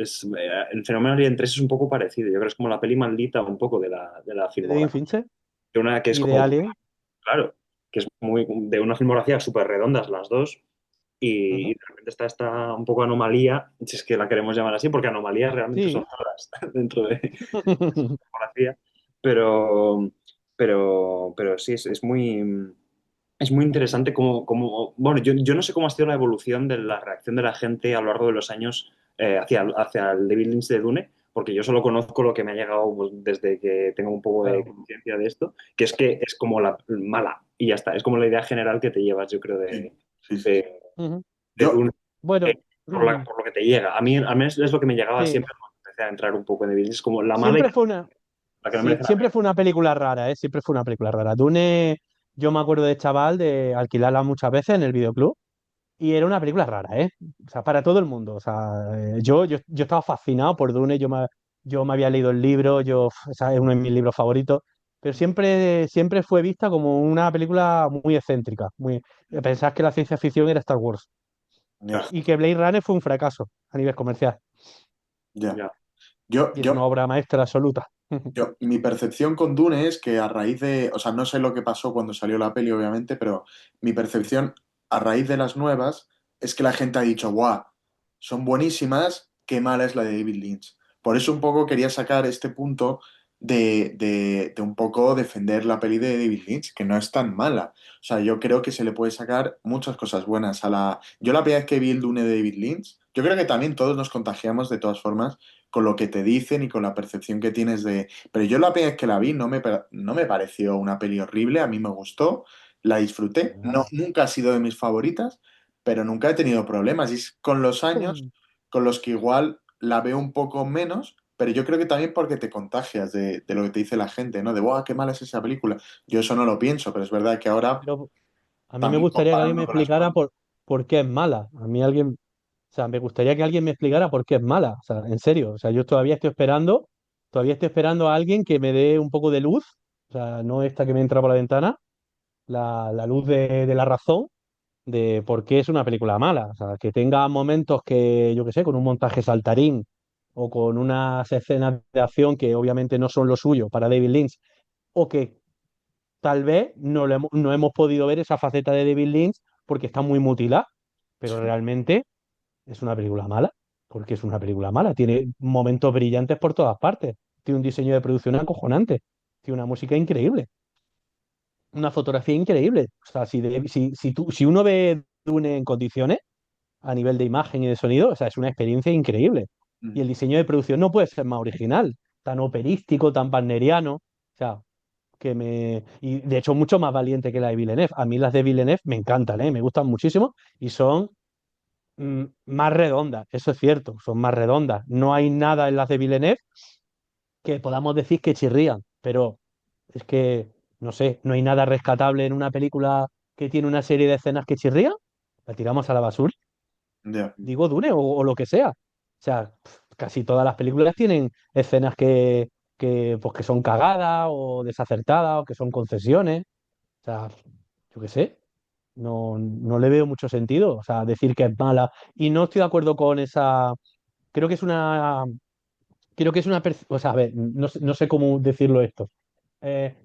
fenómeno Alien 3 es un poco parecido. Yo creo que es como la peli maldita un poco de la De David filmografía. Fincher De una que es y de como, Alien. claro, que es muy, de una filmografía súper redondas las dos, y Ujú. de repente está esta un poco anomalía, si es que la queremos llamar así, porque anomalías realmente son Sí. raras dentro de su filmografía, pero, pero sí, es muy interesante bueno, yo no sé cómo ha sido la evolución de la reacción de la gente a lo largo de los años hacia el David Lynch de Dune, porque yo solo conozco lo que me ha llegado pues, desde que tengo un poco de Claro. conciencia de esto, que es como la mala y ya está, es como la idea general que te llevas, yo creo, Sí, sí, sí, sí. de, Ujú. de Yo, Dune, Bueno, por lo que te llega. A mí al menos es lo que me llegaba sí. siempre cuando empecé a entrar un poco en David Lynch, es como la mala y Siempre fue una, la que no sí, merece la siempre pena. fue una película rara, ¿eh? Siempre fue una película rara. Dune, yo me acuerdo de chaval de alquilarla muchas veces en el videoclub. Y era una película rara, ¿eh? O sea, para todo el mundo. O sea, yo estaba fascinado por Dune, yo me había leído el libro, o sea, es uno de mis libros favoritos, pero siempre fue vista como una película muy excéntrica. Pensás que la ciencia ficción era Star Wars ya, y que Blade Runner fue un fracaso a nivel comercial ya. Ya. Yo, y es una yo, obra maestra absoluta. mi percepción con Dune es que a raíz de, o sea, no sé lo que pasó cuando salió la peli, obviamente, pero mi percepción a raíz de las nuevas es que la gente ha dicho, ¡guau! Son buenísimas, qué mala es la de David Lynch. Por eso un poco quería sacar este punto de un poco defender la peli de David Lynch, que no es tan mala. O sea, yo creo que se le puede sacar muchas cosas buenas a la... Yo la primera vez que vi el Dune de David Lynch, yo creo que también todos nos contagiamos de todas formas con lo que te dicen y con la percepción que tienes de... Pero yo la primera vez que la vi no me pareció una peli horrible, a mí me gustó, la disfruté, no, Nada. nunca ha sido de mis favoritas, pero nunca he tenido problemas y es con los años con los que igual la veo un poco menos, pero yo creo que también porque te contagias de lo que te dice la gente, ¿no? De, ¡guau, qué mala es esa película! Yo eso no lo pienso, pero es verdad que ahora Pero a mí me también gustaría que alguien me comparando con las explicara nuevas. por qué es mala. A mí alguien, o sea, me gustaría que alguien me explicara por qué es mala. O sea, en serio. O sea, yo todavía estoy esperando a alguien que me dé un poco de luz. O sea, no esta que me entra por la ventana, la luz de la razón de por qué es una película mala. O sea, que tenga momentos que, yo qué sé, con un montaje saltarín o con unas escenas de acción que obviamente no son lo suyo para David Lynch, o que tal vez no hemos podido ver esa faceta de David Lynch porque está muy mutilada, pero Sí, realmente es una película mala, porque es una película mala. Tiene momentos brillantes por todas partes. Tiene un diseño de producción acojonante. Tiene una música increíble. Una fotografía increíble. O sea, si uno ve Dune en condiciones, a nivel de imagen y de sonido, o sea, es una experiencia increíble. mm, Y el diseño de producción no puede ser más original, tan operístico, tan wagneriano. O sea, y de hecho mucho más valiente que la de Villeneuve. A mí las de Villeneuve me encantan, ¿eh? Me gustan muchísimo y son más redondas, eso es cierto, son más redondas. No hay nada en las de Villeneuve que podamos decir que chirrían, pero es que, no sé, no hay nada rescatable en una película que tiene una serie de escenas que chirrían, la tiramos a la basura, ya. digo Dune o lo que sea. O sea, casi todas las películas tienen escenas pues, que son cagadas o desacertadas o que son concesiones. O sea, yo qué sé, no le veo mucho sentido. O sea, decir que es mala. Y no estoy de acuerdo con esa. Creo que es una. Creo que es una. O sea, a ver, no sé cómo decirlo esto.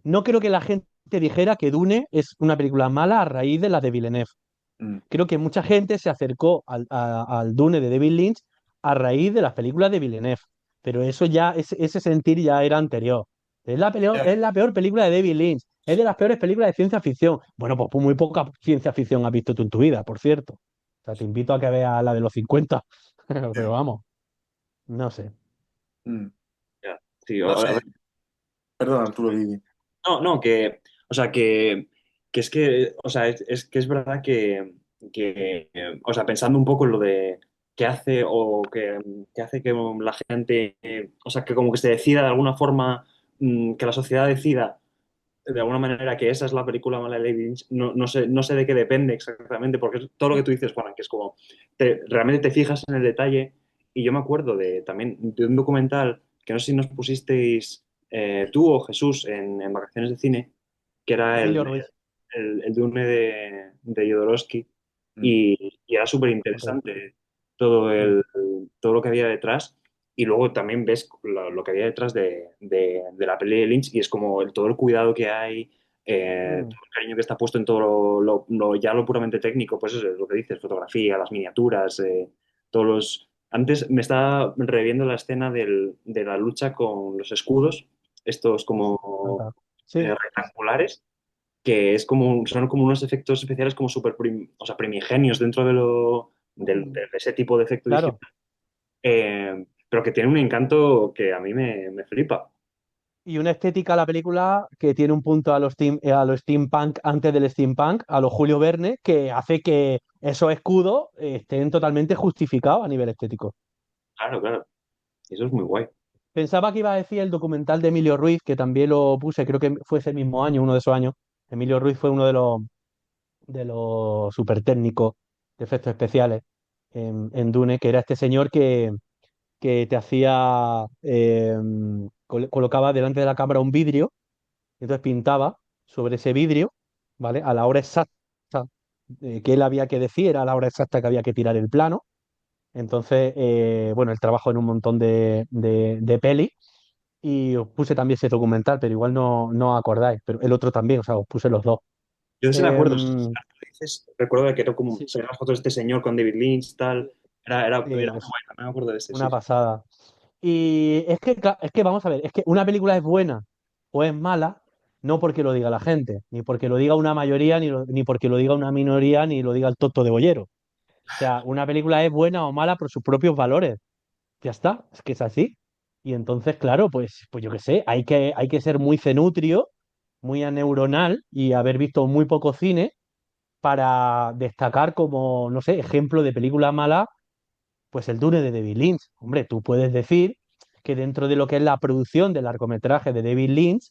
No creo que la gente dijera que Dune es una película mala a raíz de la de Villeneuve. Mm. Creo que mucha gente se acercó al Dune de David Lynch a raíz de las películas de Villeneuve, pero eso ya, ese sentir ya era anterior. Es la peor película de David Lynch, es de las peores películas de ciencia ficción. Bueno, pues muy poca ciencia ficción has visto tú en tu vida, por cierto. O sea, te invito a que veas la de los 50, pero vamos, no sé. Mm. Ya. Sí, No a sé, ver, perdón, Arturo, Didi. no, no, o sea, que es que, o sea, es que es verdad o sea, pensando un poco en lo de qué hace o qué hace que la gente, o sea, que como que se decida de alguna forma, que la sociedad decida de alguna manera que esa es la película mala de David Lynch, no sé de qué depende exactamente, porque es todo lo que tú dices, Juan, que es como, realmente te fijas en el detalle, y yo me acuerdo también de un documental que no sé si nos pusisteis tú o Jesús en vacaciones de cine, que era Emilio Ruiz, el Dune de Jodorowsky, Mm. y era súper ok. interesante todo, Mm, todo lo que había detrás. Y luego también ves lo que había detrás de la peli de Lynch y es como todo el cuidado que hay, mm, todo el cariño que está puesto en todo ya lo puramente técnico, pues eso es lo que dices, fotografía, las miniaturas, todos los... Antes me estaba reviendo la escena de la lucha con los escudos, estos uf, como anda. Sí, rectangulares, que es como, son como unos efectos especiales como súper o sea, primigenios dentro de ese tipo de efecto digital, claro. pero que tiene un encanto que a mí me flipa. Y una estética a la película que tiene un punto a lo steampunk antes del steampunk, a lo Julio Verne, que hace que esos escudos estén totalmente justificados a nivel estético. Claro, claro. Eso es muy guay. Pensaba que iba a decir el documental de Emilio Ruiz, que también lo puse, creo que fue ese mismo año, uno de esos años. Emilio Ruiz fue uno de los super técnicos de efectos especiales en Dune, que era este señor que te hacía, colocaba delante de la cámara un vidrio. Entonces pintaba sobre ese vidrio, ¿vale? A la hora exacta que él había que decir, era a la hora exacta que había que tirar el plano. Entonces, bueno, él trabajó en un montón de pelis y os puse también ese documental, pero igual no os acordáis, pero el otro también, o sea, os puse los dos. Yo sí me acuerdo. Em, Recuerdo que era como sí, salían las fotos de este señor con David Lynch, tal. Era muy es buena, no me acuerdo de ese, sí. una pasada. Y es que vamos a ver, es que una película es buena o es mala, no porque lo diga la gente, ni porque lo diga una mayoría, ni porque lo diga una minoría, ni lo diga el tonto de bollero. O sea, una película es buena o mala por sus propios valores. Ya está, es que es así. Y entonces, claro, pues yo qué sé, hay que ser muy cenutrio, muy aneuronal y haber visto muy poco cine para destacar como, no sé, ejemplo de película mala, pues el Dune de David Lynch. Hombre, tú puedes decir que dentro de lo que es la producción del largometraje de David Lynch,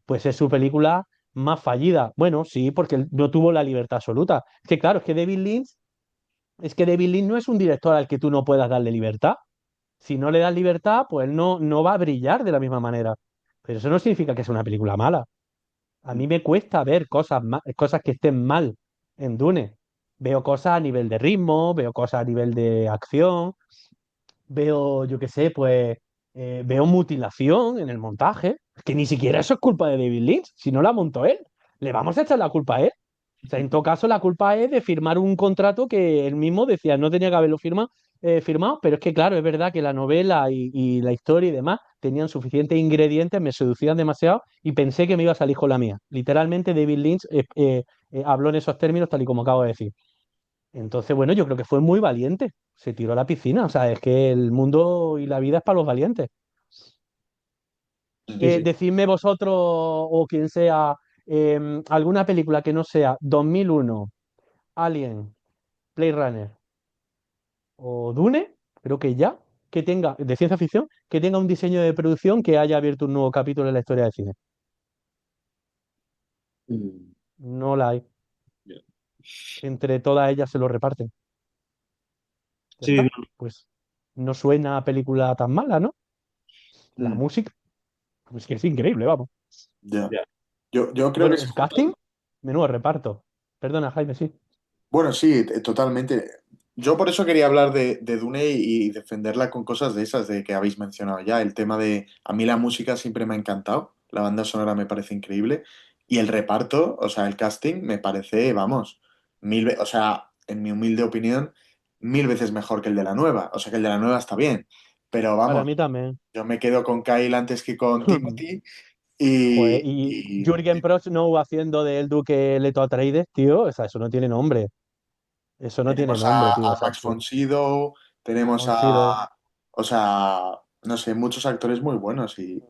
pues es su película más fallida. Bueno, sí, porque él no tuvo la libertad absoluta. Es que claro, es que David Lynch no es un director al que tú no puedas darle libertad. Si no le das libertad, pues no va a brillar de la misma manera. Pero eso no significa que sea una película mala. A mí me cuesta ver cosas que estén mal en Dune. Veo cosas a nivel de ritmo, veo cosas a nivel de acción, veo, yo qué sé, pues veo mutilación en el montaje. Es que ni siquiera eso es culpa de David Lynch, si no la montó él. Le vamos a echar la culpa a él. O sea, en todo caso, la culpa es de firmar un contrato que él mismo decía no tenía que haberlo firmado, pero es que, claro, es verdad que la novela y la historia y demás tenían suficientes ingredientes, me seducían demasiado y pensé que me iba a salir con la mía. Literalmente, David Lynch habló en esos términos, tal y como acabo de decir. Entonces, bueno, yo creo que fue muy valiente. Se tiró a la piscina. O sea, es que el mundo y la vida es para los valientes. Sí, sí. Decidme vosotros o quien sea alguna película que no sea 2001, Alien, Blade Runner o Dune, creo que ya, que tenga, de ciencia ficción, que tenga un diseño de producción que haya abierto un nuevo capítulo en la historia del cine. Mm, No la hay. ya. Entre todas ellas se lo reparten. Ya Sí, está. no, Pues. no suena a película tan mala, ¿no? La Mm, música, pues que es increíble, vamos. ya. Ya. Yo creo que Bueno, es el justo. casting, menudo reparto. Perdona, Jaime, sí. Bueno, sí, totalmente. Yo por eso quería hablar de Dune y defenderla con cosas de esas de que habéis mencionado ya. El tema de, a mí la música siempre me ha encantado, la banda sonora me parece increíble y el reparto, o sea, el casting me parece, vamos, o sea, en mi humilde opinión, 1000 veces mejor que el de la nueva. O sea, que el de la nueva está bien, pero Para vamos, mí también. yo me quedo con Kyle antes que con Timothy Joder, y, y y Jürgen Prost no haciendo de el Duque Leto Atreides, tío, o sea, eso no tiene nombre. Eso no tiene tenemos nombre, tío. O a sea, Max von Sydow, tenemos Von Sydow. o sea, no sé, muchos actores muy buenos y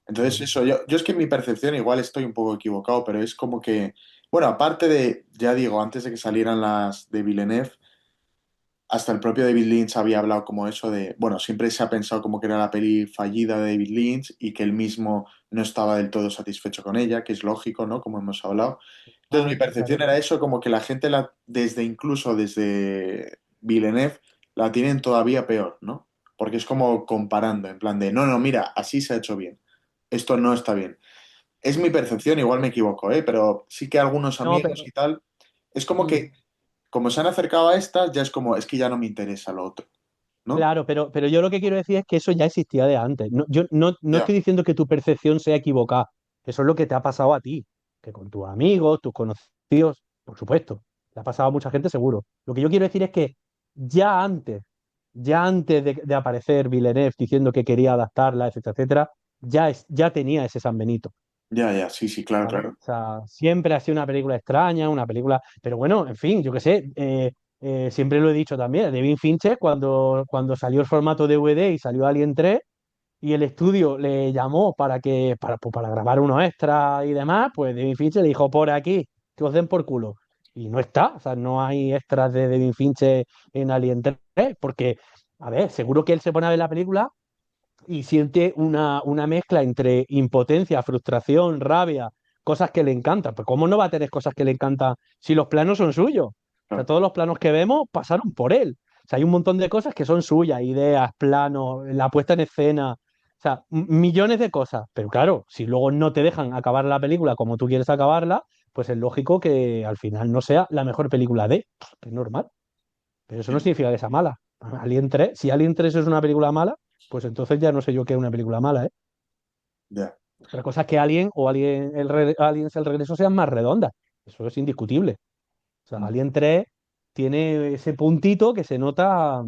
entonces Sí. eso, yo es que en mi percepción igual estoy un poco equivocado, pero es como que, bueno, aparte de, ya digo, antes de que salieran las de Villeneuve, hasta el propio David Lynch había hablado como eso de, bueno, siempre se ha pensado como que era la peli fallida de David Lynch y que él mismo no estaba del todo satisfecho con ella, que es lógico, ¿no? Como hemos hablado. Entonces mi Ah, percepción claro. era eso, como que la gente desde incluso desde Villeneuve la tienen todavía peor, ¿no? Porque es como comparando, en plan de, no, no, mira, así se ha hecho bien, esto no está bien. Es mi percepción, igual me equivoco, ¿eh? Pero sí que algunos No, amigos pero. y tal, es como mm, que como se han acercado a estas, ya es como, es que ya no me interesa lo otro, ¿no? Claro, pero yo lo que quiero decir es que eso ya existía de antes. Yo no Ya, estoy diciendo que tu percepción sea equivocada. Eso es lo que te ha pasado a ti. Que con tus amigos, tus conocidos, por supuesto. Le ha pasado a mucha gente seguro. Lo que yo quiero decir es que ya antes, ya antes de aparecer Villeneuve diciendo que quería adaptarla, etcétera, etcétera, ya tenía ese San Benito. ya, sí, sí, claro, ¿Vale? claro. O sea, siempre ha sido una película extraña, una película, pero bueno, en fin, yo qué sé, siempre lo he dicho también, David Fincher cuando salió el formato DVD y salió Alien 3 y el estudio le llamó pues, para grabar unos extras y demás, pues David Fincher le dijo por aquí, que os den por culo. Y no está, o sea, no hay extras de David Fincher en Alien 3, porque, a ver, seguro que él se pone a ver la película y siente una mezcla entre impotencia, frustración, rabia, cosas que le encantan. Pues ¿cómo no va a tener cosas que le encantan si los planos son suyos? O sea, Claro. todos los planos que vemos pasaron por él. O sea, hay un montón de cosas que son suyas, ideas, planos, la puesta en escena, o sea, millones de cosas. Pero claro, si luego no te dejan acabar la película como tú quieres acabarla, pues es lógico que al final no sea la mejor película que es normal. Pero eso no Sí, significa que sea mala. Alien 3, si Alien 3 es una película mala, pues entonces ya no sé yo qué es una película mala, ¿eh? ya. Otra cosa es que Alien o Aliens el regreso sean más redondas. Eso es indiscutible. O sea, Mm. Alien 3 tiene ese puntito que se nota,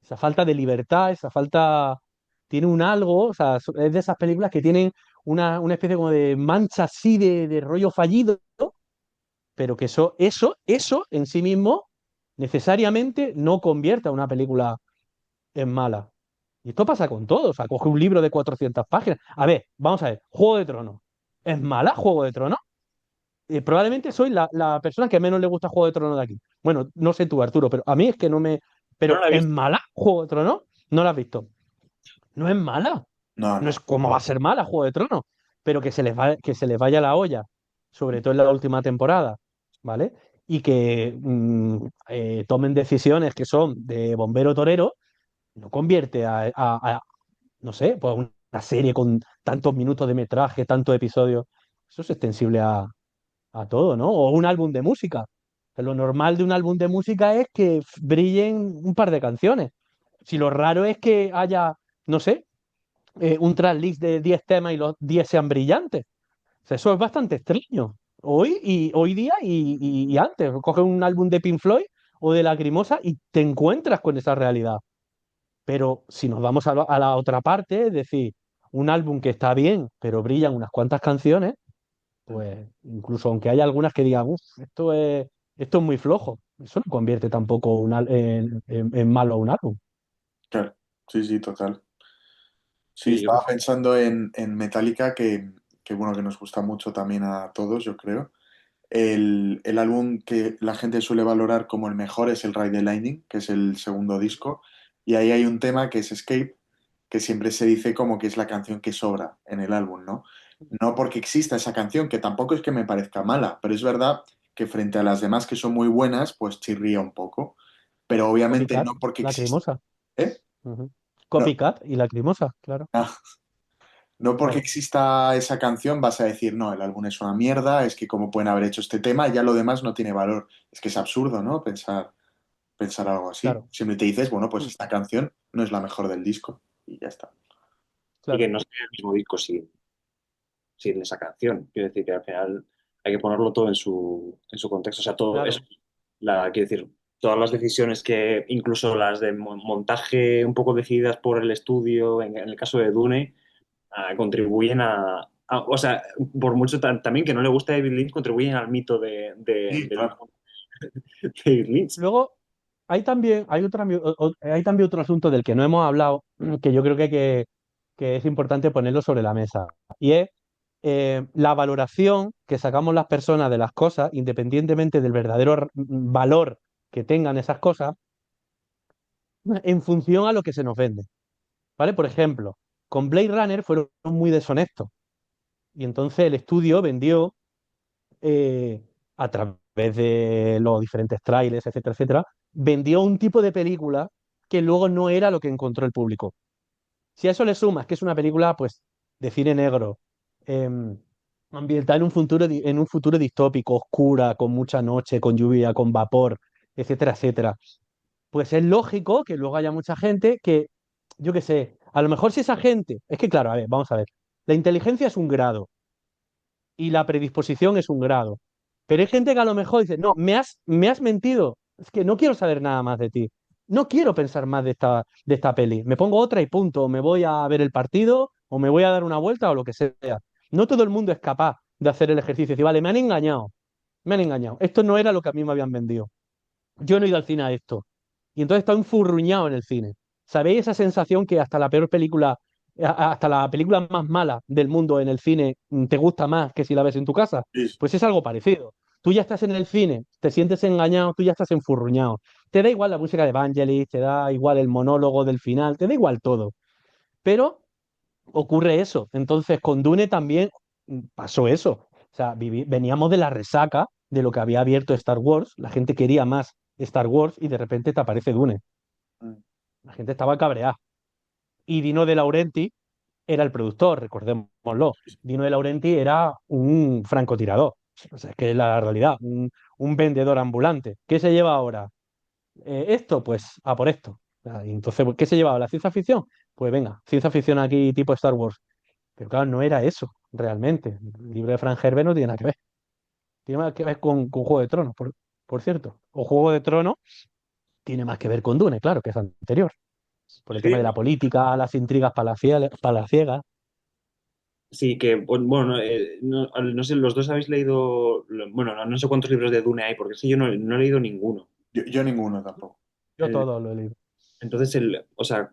esa falta de libertad, esa falta, tiene un algo, o sea, es de esas películas que tienen una especie como de mancha así de rollo fallido, pero que eso en sí mismo necesariamente no convierte a una película en mala. Y esto pasa con todo. O sea, coge un libro de 400 páginas. A ver, vamos a ver. Juego de Tronos. ¿Es mala Juego de Tronos? Probablemente soy la persona que menos le gusta Juego de Tronos de aquí. Bueno, no sé tú, Arturo, pero a mí es que no me. Yo no Pero la he ¿es visto. mala Juego de Tronos? No la has visto. No es mala. No, No es no. como va a ser mala Juego de Tronos. Pero que se les vaya la olla, sobre todo en la última temporada, ¿vale? Y que tomen decisiones que son de bombero torero, no convierte no sé, pues una serie con tantos minutos de metraje, tantos episodios, eso es extensible a todo, ¿no? O un álbum de música. Que lo normal de un álbum de música es que brillen un par de canciones. Si lo raro es que haya, no sé, un tracklist de 10 temas y los 10 sean brillantes. O sea, eso es bastante extraño. Hoy día y antes. Coges un álbum de Pink Floyd o de Lacrimosa y te encuentras con esa realidad. Pero si nos vamos a la otra parte, es decir, un álbum que está bien, pero brillan unas cuantas canciones, pues incluso aunque haya algunas que digan, uff, esto es muy flojo, eso no convierte tampoco en malo un álbum. Claro. Sí, sí, total. Sí, Sí, yo estaba pensando en Metallica, que bueno, que nos gusta mucho también a todos, yo creo. El álbum que la gente suele valorar como el mejor es el Ride the Lightning, que es el segundo disco. Y ahí hay un tema que es Escape, que siempre se dice como que es la canción que sobra en el álbum, ¿no? No porque exista esa canción, que tampoco es que me parezca mala, pero es verdad que frente a las demás que son muy buenas, pues chirría un poco. pero obviamente Copycat, no porque exista. Lacrimosa. ¿Eh? Ujú. No, Copycat y Lacrimosa, claro. no porque Claro, exista esa canción vas a decir, no, el álbum es una mierda, es que cómo pueden haber hecho este tema y ya lo demás no tiene valor. Es que es absurdo, ¿no? Pensar algo así. claro, Siempre te dices, bueno, pues mm, esta canción no es la mejor del disco y ya está. Y que claro, no sería el mismo disco sin esa canción. Quiero decir que al final hay que ponerlo todo en su contexto. O sea, todo eso. claro. Quiero decir, todas las decisiones que, incluso las de montaje un poco decididas por el estudio, en el caso de Dune, contribuyen o sea, por mucho también que no le guste a David Lynch, contribuyen al mito Sí, del claro. David Lynch. Luego, hay también otro asunto del que no hemos hablado, que yo creo que es importante ponerlo sobre la mesa. Y es la valoración que sacamos las personas de las cosas, independientemente del verdadero valor que tengan esas cosas, en función a lo que se nos vende. ¿Vale? Por ejemplo, con Blade Runner fueron muy deshonestos. Y entonces el estudio vendió eh, a través de los diferentes trailers, etcétera, etcétera, vendió un tipo de película que luego no era lo que encontró el público. Si a eso le sumas que es una película, pues, de cine negro, em, ambientada en un futuro distópico, oscura, con mucha noche, con lluvia, con vapor, etcétera, etcétera, pues es lógico que luego haya mucha gente que, yo qué sé, a lo mejor si esa gente, es que claro, a ver, vamos a ver, la inteligencia es un grado y la predisposición es un grado. Pero hay gente que a lo mejor dice, no, me has mentido, es que no quiero saber nada más de ti. No quiero pensar más de esta peli. Me pongo otra y punto. O me voy a ver el partido, o me voy a dar una vuelta, o lo que sea. No todo el mundo es capaz de hacer el ejercicio y decir, vale, me han engañado, me han engañado. Esto no era lo que a mí me habían vendido. Yo no he ido al cine a esto. Y entonces está enfurruñado en el cine. ¿Sabéis esa sensación que hasta la peor película, hasta la película más mala del mundo en el cine te gusta más que si la ves en tu casa? Sí, sí. Pues es algo parecido. Tú ya estás en el cine, te sientes engañado, tú ya estás enfurruñado. Te da igual la música de Vangelis, te da igual el monólogo del final, te da igual todo. Pero ocurre eso. Entonces, con Dune también pasó eso. O sea, veníamos de la resaca de lo que había abierto Star Wars. La gente quería más Star Wars y de repente te aparece Dune. Mm. La gente estaba cabreada. Y Dino De Laurenti era el productor, recordémoslo. Dino De Laurenti era un francotirador. O sea, es que es la realidad, un vendedor ambulante. ¿Qué se lleva ahora? Esto, pues a por esto. Y entonces, ¿qué se llevaba? ¿La ciencia ficción? Pues venga, ciencia ficción aquí tipo Star Wars. Pero claro, no era eso, realmente. El libro de Frank Herbert no tiene nada que ver. Tiene más que ver con Juego de Tronos, por cierto. O Juego de Tronos tiene más que ver con Dune, claro, que es anterior. Por el tema Sí, de la política, las intrigas palaciegas. Sí, que bueno, no sé, los dos habéis leído, bueno, no sé cuántos libros de Dune hay, porque sí, yo no he leído ninguno. yo ninguno tampoco. Yo todo lo he leído. Entonces, o sea,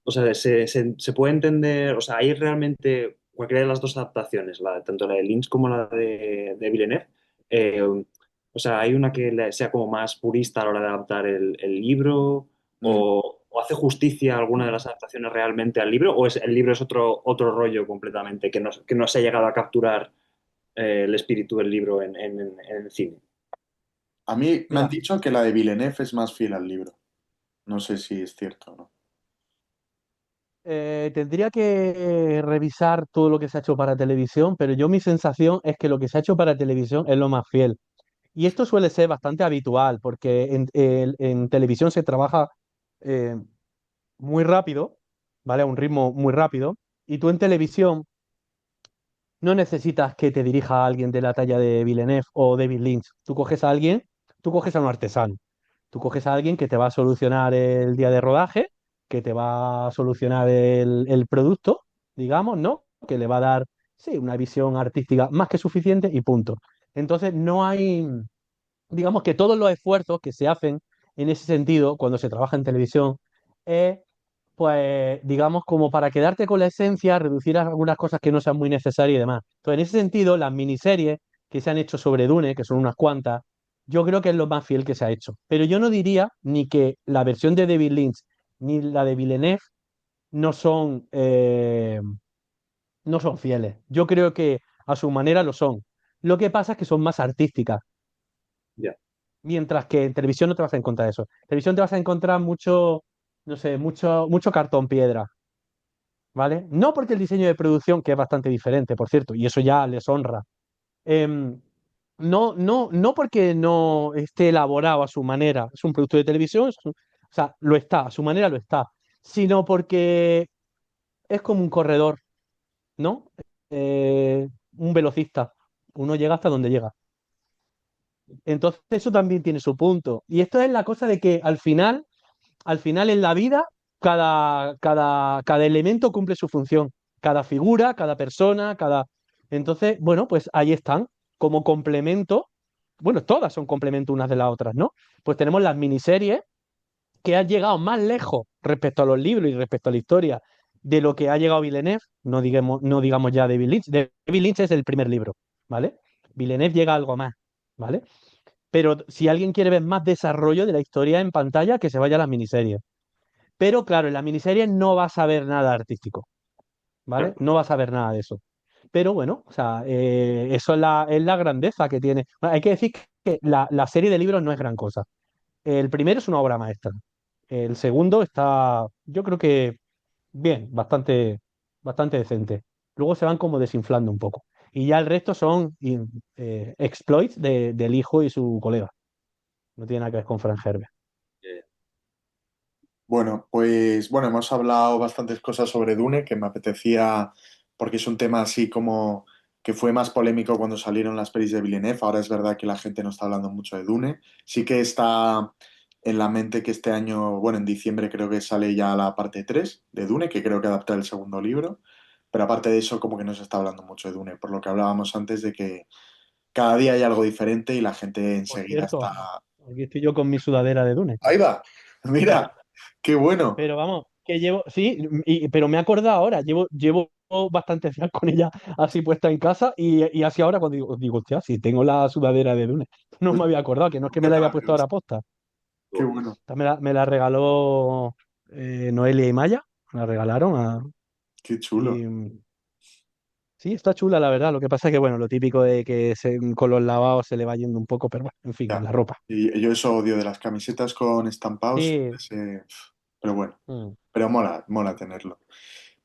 o sea, se puede entender, o sea, hay realmente cualquiera de las dos adaptaciones, tanto la de Lynch como la de Villeneuve, o sea, hay una que sea como más purista a la hora de adaptar el libro, Mm. o hace justicia a alguna de las adaptaciones realmente al libro, o el libro es otro rollo completamente, que no se ha llegado a capturar el espíritu del libro en el cine. A mí me han Mira, dicho que la de Villeneuve es más fiel al libro. No sé si es cierto o no. tendría que revisar todo lo que se ha hecho para televisión, pero yo mi sensación es que lo que se ha hecho para televisión es lo más fiel. Y esto suele ser bastante habitual, porque en televisión se trabaja eh, muy rápido, ¿vale? A un ritmo muy rápido. Y tú en televisión no necesitas que te dirija a alguien de la talla de Villeneuve o David Lynch. Tú coges a un artesano. Tú coges a alguien que te va a solucionar el día de rodaje, que te va a solucionar el producto, digamos, ¿no? Que le va a dar, sí, una visión artística más que suficiente y punto. Entonces, no hay, digamos que todos los esfuerzos que se hacen en ese sentido cuando se trabaja en televisión es, pues, digamos, como para quedarte con la esencia, reducir algunas cosas que no sean muy necesarias y demás. Entonces, en ese sentido, las miniseries que se han hecho sobre Dune, que son unas cuantas, yo creo que es lo más fiel que se ha hecho. Pero yo no diría ni que la versión de David Lynch ni la de Villeneuve no son, no son fieles. Yo creo que a su manera lo son. Lo que pasa es que son más artísticas. Ya. Mientras que en televisión no te vas a encontrar eso. En televisión te vas a encontrar mucho, no sé, mucho cartón piedra, ¿vale? No porque el diseño de producción, que es bastante diferente, por cierto, y eso ya les honra. em, no porque no esté elaborado a su manera, es un producto de televisión, o sea, lo está, a su manera lo está, sino porque es como un corredor, ¿no? Un velocista. Uno llega hasta donde llega. Entonces, eso también tiene su punto. Y esto es la cosa de que al final en la vida, cada elemento cumple su función. Cada figura, cada persona, cada. Entonces, bueno, pues ahí están, como complemento. Bueno, todas son complemento unas de las otras, ¿no? Pues tenemos las miniseries que han llegado más lejos respecto a los libros y respecto a la historia de lo que ha llegado Villeneuve, no digamos ya David Lynch. David Lynch es el primer libro, ¿vale? Villeneuve llega a algo más, ¿vale? Pero si alguien quiere ver más desarrollo de la historia en pantalla, que se vaya a las miniseries. Pero claro, en las miniseries no vas a ver nada artístico, ¿vale? No vas a ver nada de eso. Pero bueno, o sea, eso es la grandeza que tiene. Bueno, hay que decir que la serie de libros no es gran cosa. El primero es una obra maestra. El segundo está, yo creo que bien, bastante decente. Luego se van como desinflando un poco. Y ya el resto son exploits del hijo y su colega. No tiene nada que ver con Frank Herbert. Bueno, pues bueno, hemos hablado bastantes cosas sobre Dune que me apetecía, porque es un tema así como que fue más polémico cuando salieron las pelis de Villeneuve. Ahora es verdad que la gente no está hablando mucho de Dune. Sí que está en la mente que este año, bueno, en diciembre creo que sale ya la parte 3 de Dune, que creo que adapta el segundo libro. Pero aparte de eso, como que no se está hablando mucho de Dune, por lo que hablábamos antes de que cada día hay algo diferente y la gente Por enseguida cierto, está... aquí estoy yo con mi sudadera de Dune. Ahí va, mira, qué bueno. Pero vamos, que llevo, sí, pero me he acordado ahora, llevo bastantes días con ella así puesta en casa y así ahora cuando digo, hostia, si tengo la sudadera de Dune, no me había acordado, que no es que ¿Qué me la haya tal te puesto ahora gusta? posta. Qué bueno, Esta me la regaló Noelia y Maya, me la regalaron qué chulo. y sí, está chula la verdad, lo que pasa es que bueno, lo típico de que con los lavados se le va yendo un poco, pero bueno, en fin, Ya. la ropa. Y yo eso odio de las camisetas con estampados, Sí, pero bueno, mm, pero mola, mola tenerlo.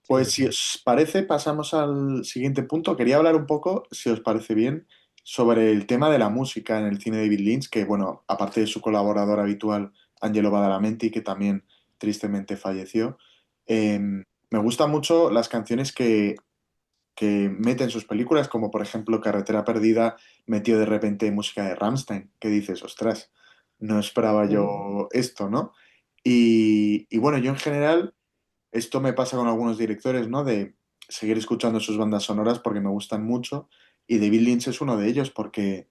Pues sí, si sí. os parece, pasamos al siguiente punto. Quería hablar un poco, si os parece bien, sobre el tema de la música en el cine de David Lynch, que bueno, aparte de su colaborador habitual, Angelo Badalamenti, que también tristemente falleció, me gustan mucho las canciones que mete en sus películas, como por ejemplo Carretera Perdida metió de repente música de Rammstein, que dices, ostras, no esperaba Mm. yo esto, ¿no? Y bueno, yo en general, esto me pasa con algunos directores, ¿no? De seguir escuchando sus bandas sonoras porque me gustan mucho, y David Lynch es uno de ellos porque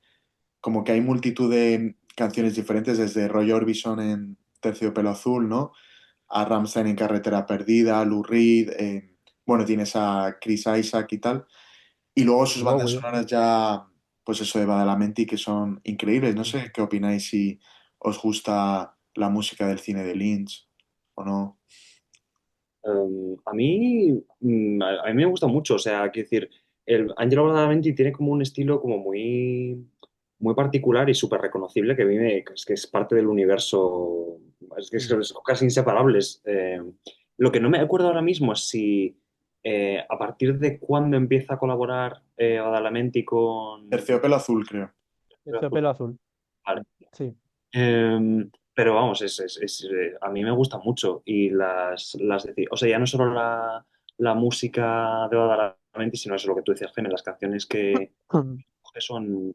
como que hay multitud de canciones diferentes, desde Roy Orbison en Terciopelo Azul, ¿no? A Rammstein en Carretera Perdida, a Lou Reed, bueno, tienes a Chris Isaac y tal. Y luego sus David bandas Bowie. sonoras ya, pues eso de Badalamenti, que son increíbles. No Mm. sé qué opináis si os gusta la música del cine de Lynch o no. A mí, a mí me gusta mucho, o sea, quiero decir, el Angelo Badalamenti tiene como un estilo como muy, muy particular y súper reconocible que viene, que es parte del universo, Mm. es casi inseparables. Lo que no me acuerdo ahora mismo es si a partir de cuándo empieza a colaborar Badalamenti con... Terciopelo Azul, creo. Ese pelo azul. Vale. Sí. Pero vamos, a mí me gusta mucho y o sea, ya no solo la música de Badalamenti, sino eso lo que tú decías, Jaime, las canciones que son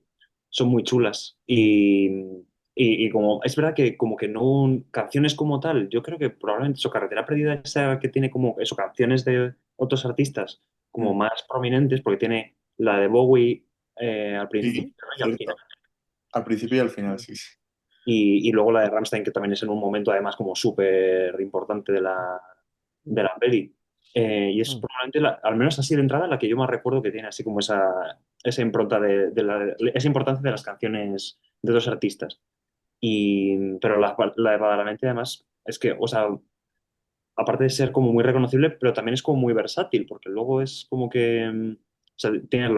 muy chulas y como es verdad que como que no canciones como tal, yo creo que probablemente su carretera perdida esa que tiene como eso, canciones de otros artistas como Mm. más prominentes, porque tiene la de Bowie al Sí, principio y al final. cierto. Al principio y al final, Mm. sí, sí. Y luego la de Rammstein, que también es en un momento además como súper importante de la peli. Y es Mm. probablemente, al menos así de entrada, la que yo más recuerdo que tiene así como esa impronta esa importancia de las canciones de dos artistas. Pero la de Badalamenti además es que, o sea, aparte de ser como muy reconocible, pero también es como muy versátil, porque luego es como que, o sea, tienes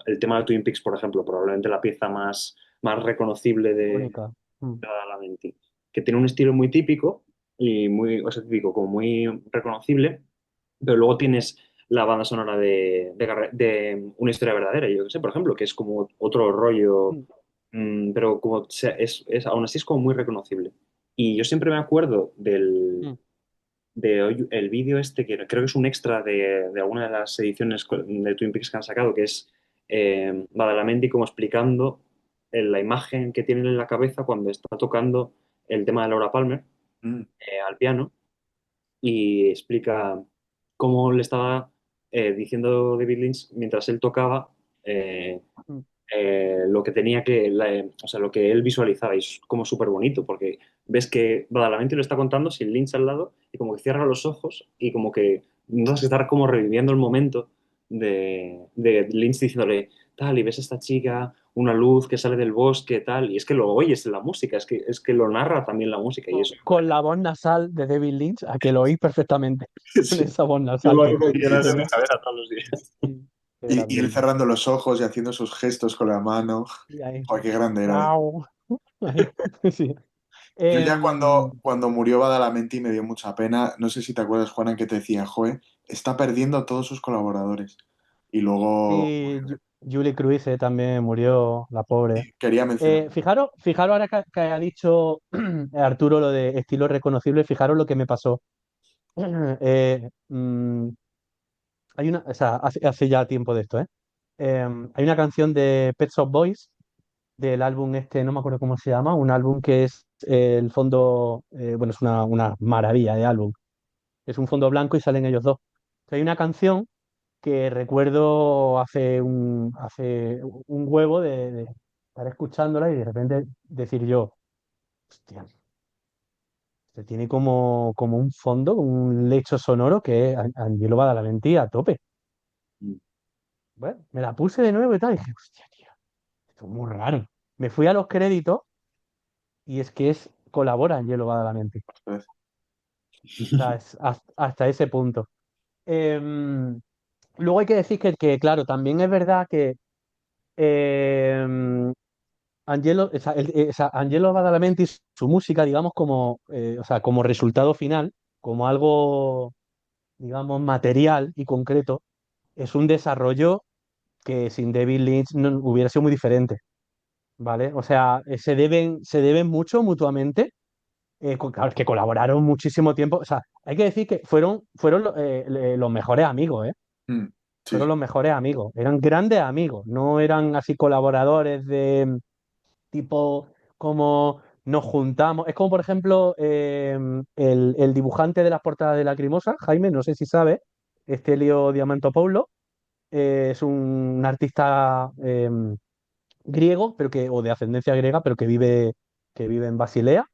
el tema de Twin Peaks, por ejemplo, probablemente la pieza más más reconocible única. Mm, de Badalamenti, que tiene un estilo muy típico y muy, o sea, típico, como muy reconocible, pero luego tienes la banda sonora de Una historia verdadera, yo que sé, por ejemplo, que es como otro rollo, mm, pero como aún así es como muy reconocible. Y yo siempre me acuerdo mm, el vídeo este, que creo que es un extra de alguna de las ediciones de Twin Peaks que han sacado, que es Badalamenti como explicando la imagen que tiene en la cabeza cuando está tocando el tema de Laura Palmer Mm. al piano y explica cómo le estaba diciendo David Lynch mientras él tocaba eh, mm. lo que tenía o sea, lo que él visualizaba y es como súper bonito porque ves que Badalamenti lo está contando sin Lynch al lado y como que cierra los ojos y como que no sé, estar como reviviendo el momento de Lynch diciéndole tal y ves a esta chica, una luz que sale del bosque, tal, y es que lo oyes en la música, es que lo narra también la música y eso me Con parece. la voz nasal de David Lynch, a que lo oí perfectamente, con Sí, esa voz yo nasal lo que, oigo y llorar que en mi tiene. cabeza todos los días. Sí, qué Y él grandísimo. cerrando los ojos y haciendo sus gestos con la mano. Y ahí, Joder, qué grande era. ¡guau! Ahí, sí. Yo ya Em, cuando murió Badalamenti me dio mucha pena. No sé si te acuerdas, Juana, que te decía, Joe, está perdiendo a todos sus colaboradores. Y luego y Julie Cruise también murió, la pobre. quería mencionar. Fijaros ahora que ha dicho Arturo lo de estilo reconocible, fijaros lo que me pasó. Eh, mm, o sea, hace ya tiempo de esto, ¿eh? Hay una canción de Pet Shop Boys del álbum este, no me acuerdo cómo se llama, un álbum que es el fondo, bueno, es una maravilla de álbum. Es un fondo blanco y salen ellos dos. Hay una canción que recuerdo hace un huevo de estar escuchándola y de repente decir yo, hostia, se tiene como un fondo, un lecho sonoro que es Angelo Badalamenti a tope. Bueno, me la puse de nuevo y tal, y dije, hostia, tío, esto es muy raro. Me fui a los créditos y es que colabora Angelo Badalamenti. Pues, O sea, es hasta ese punto. Em, Luego hay que decir que, claro, también es verdad que em, Angelo Badalamenti, su música, digamos, o sea, como resultado final, como algo, digamos, material y concreto, es un desarrollo que sin David Lynch no, hubiera sido muy diferente, ¿vale? O sea, se deben mucho mutuamente, claro, es que colaboraron muchísimo tiempo, o sea, hay que decir que fueron los mejores amigos, ¿eh? mm, Fueron sí, los mejores amigos, eran grandes amigos, no eran así colaboradores de tipo como nos juntamos. Es como, por ejemplo, el dibujante de las portadas de Lacrimosa, Jaime, no sé si sabe, Estelio Diamantopoulos, es un artista griego, o de ascendencia griega, pero que vive en Basilea,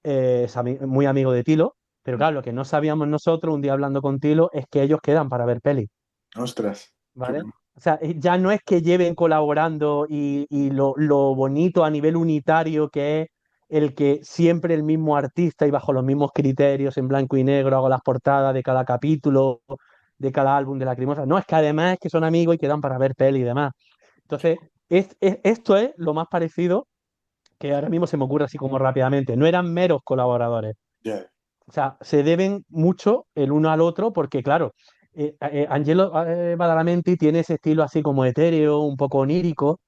es muy amigo de Tilo. Pero claro, lo que no sabíamos nosotros un día hablando con Tilo es que ellos quedan para ver peli. ostras. ¿Vale? O sea, ya no es que lleven colaborando y lo bonito a nivel unitario que es el que siempre el mismo artista y bajo los mismos criterios en blanco y negro hago las portadas de cada capítulo, de cada álbum de Lacrimosa. No, es que además es que son amigos y quedan para ver peli y demás. Entonces, esto es lo más parecido que ahora mismo se me ocurre así como rápidamente. No eran meros colaboradores, Ya, o sea, se deben mucho el uno al otro porque, claro, Angelo Badalamenti tiene ese estilo así como etéreo, un poco onírico,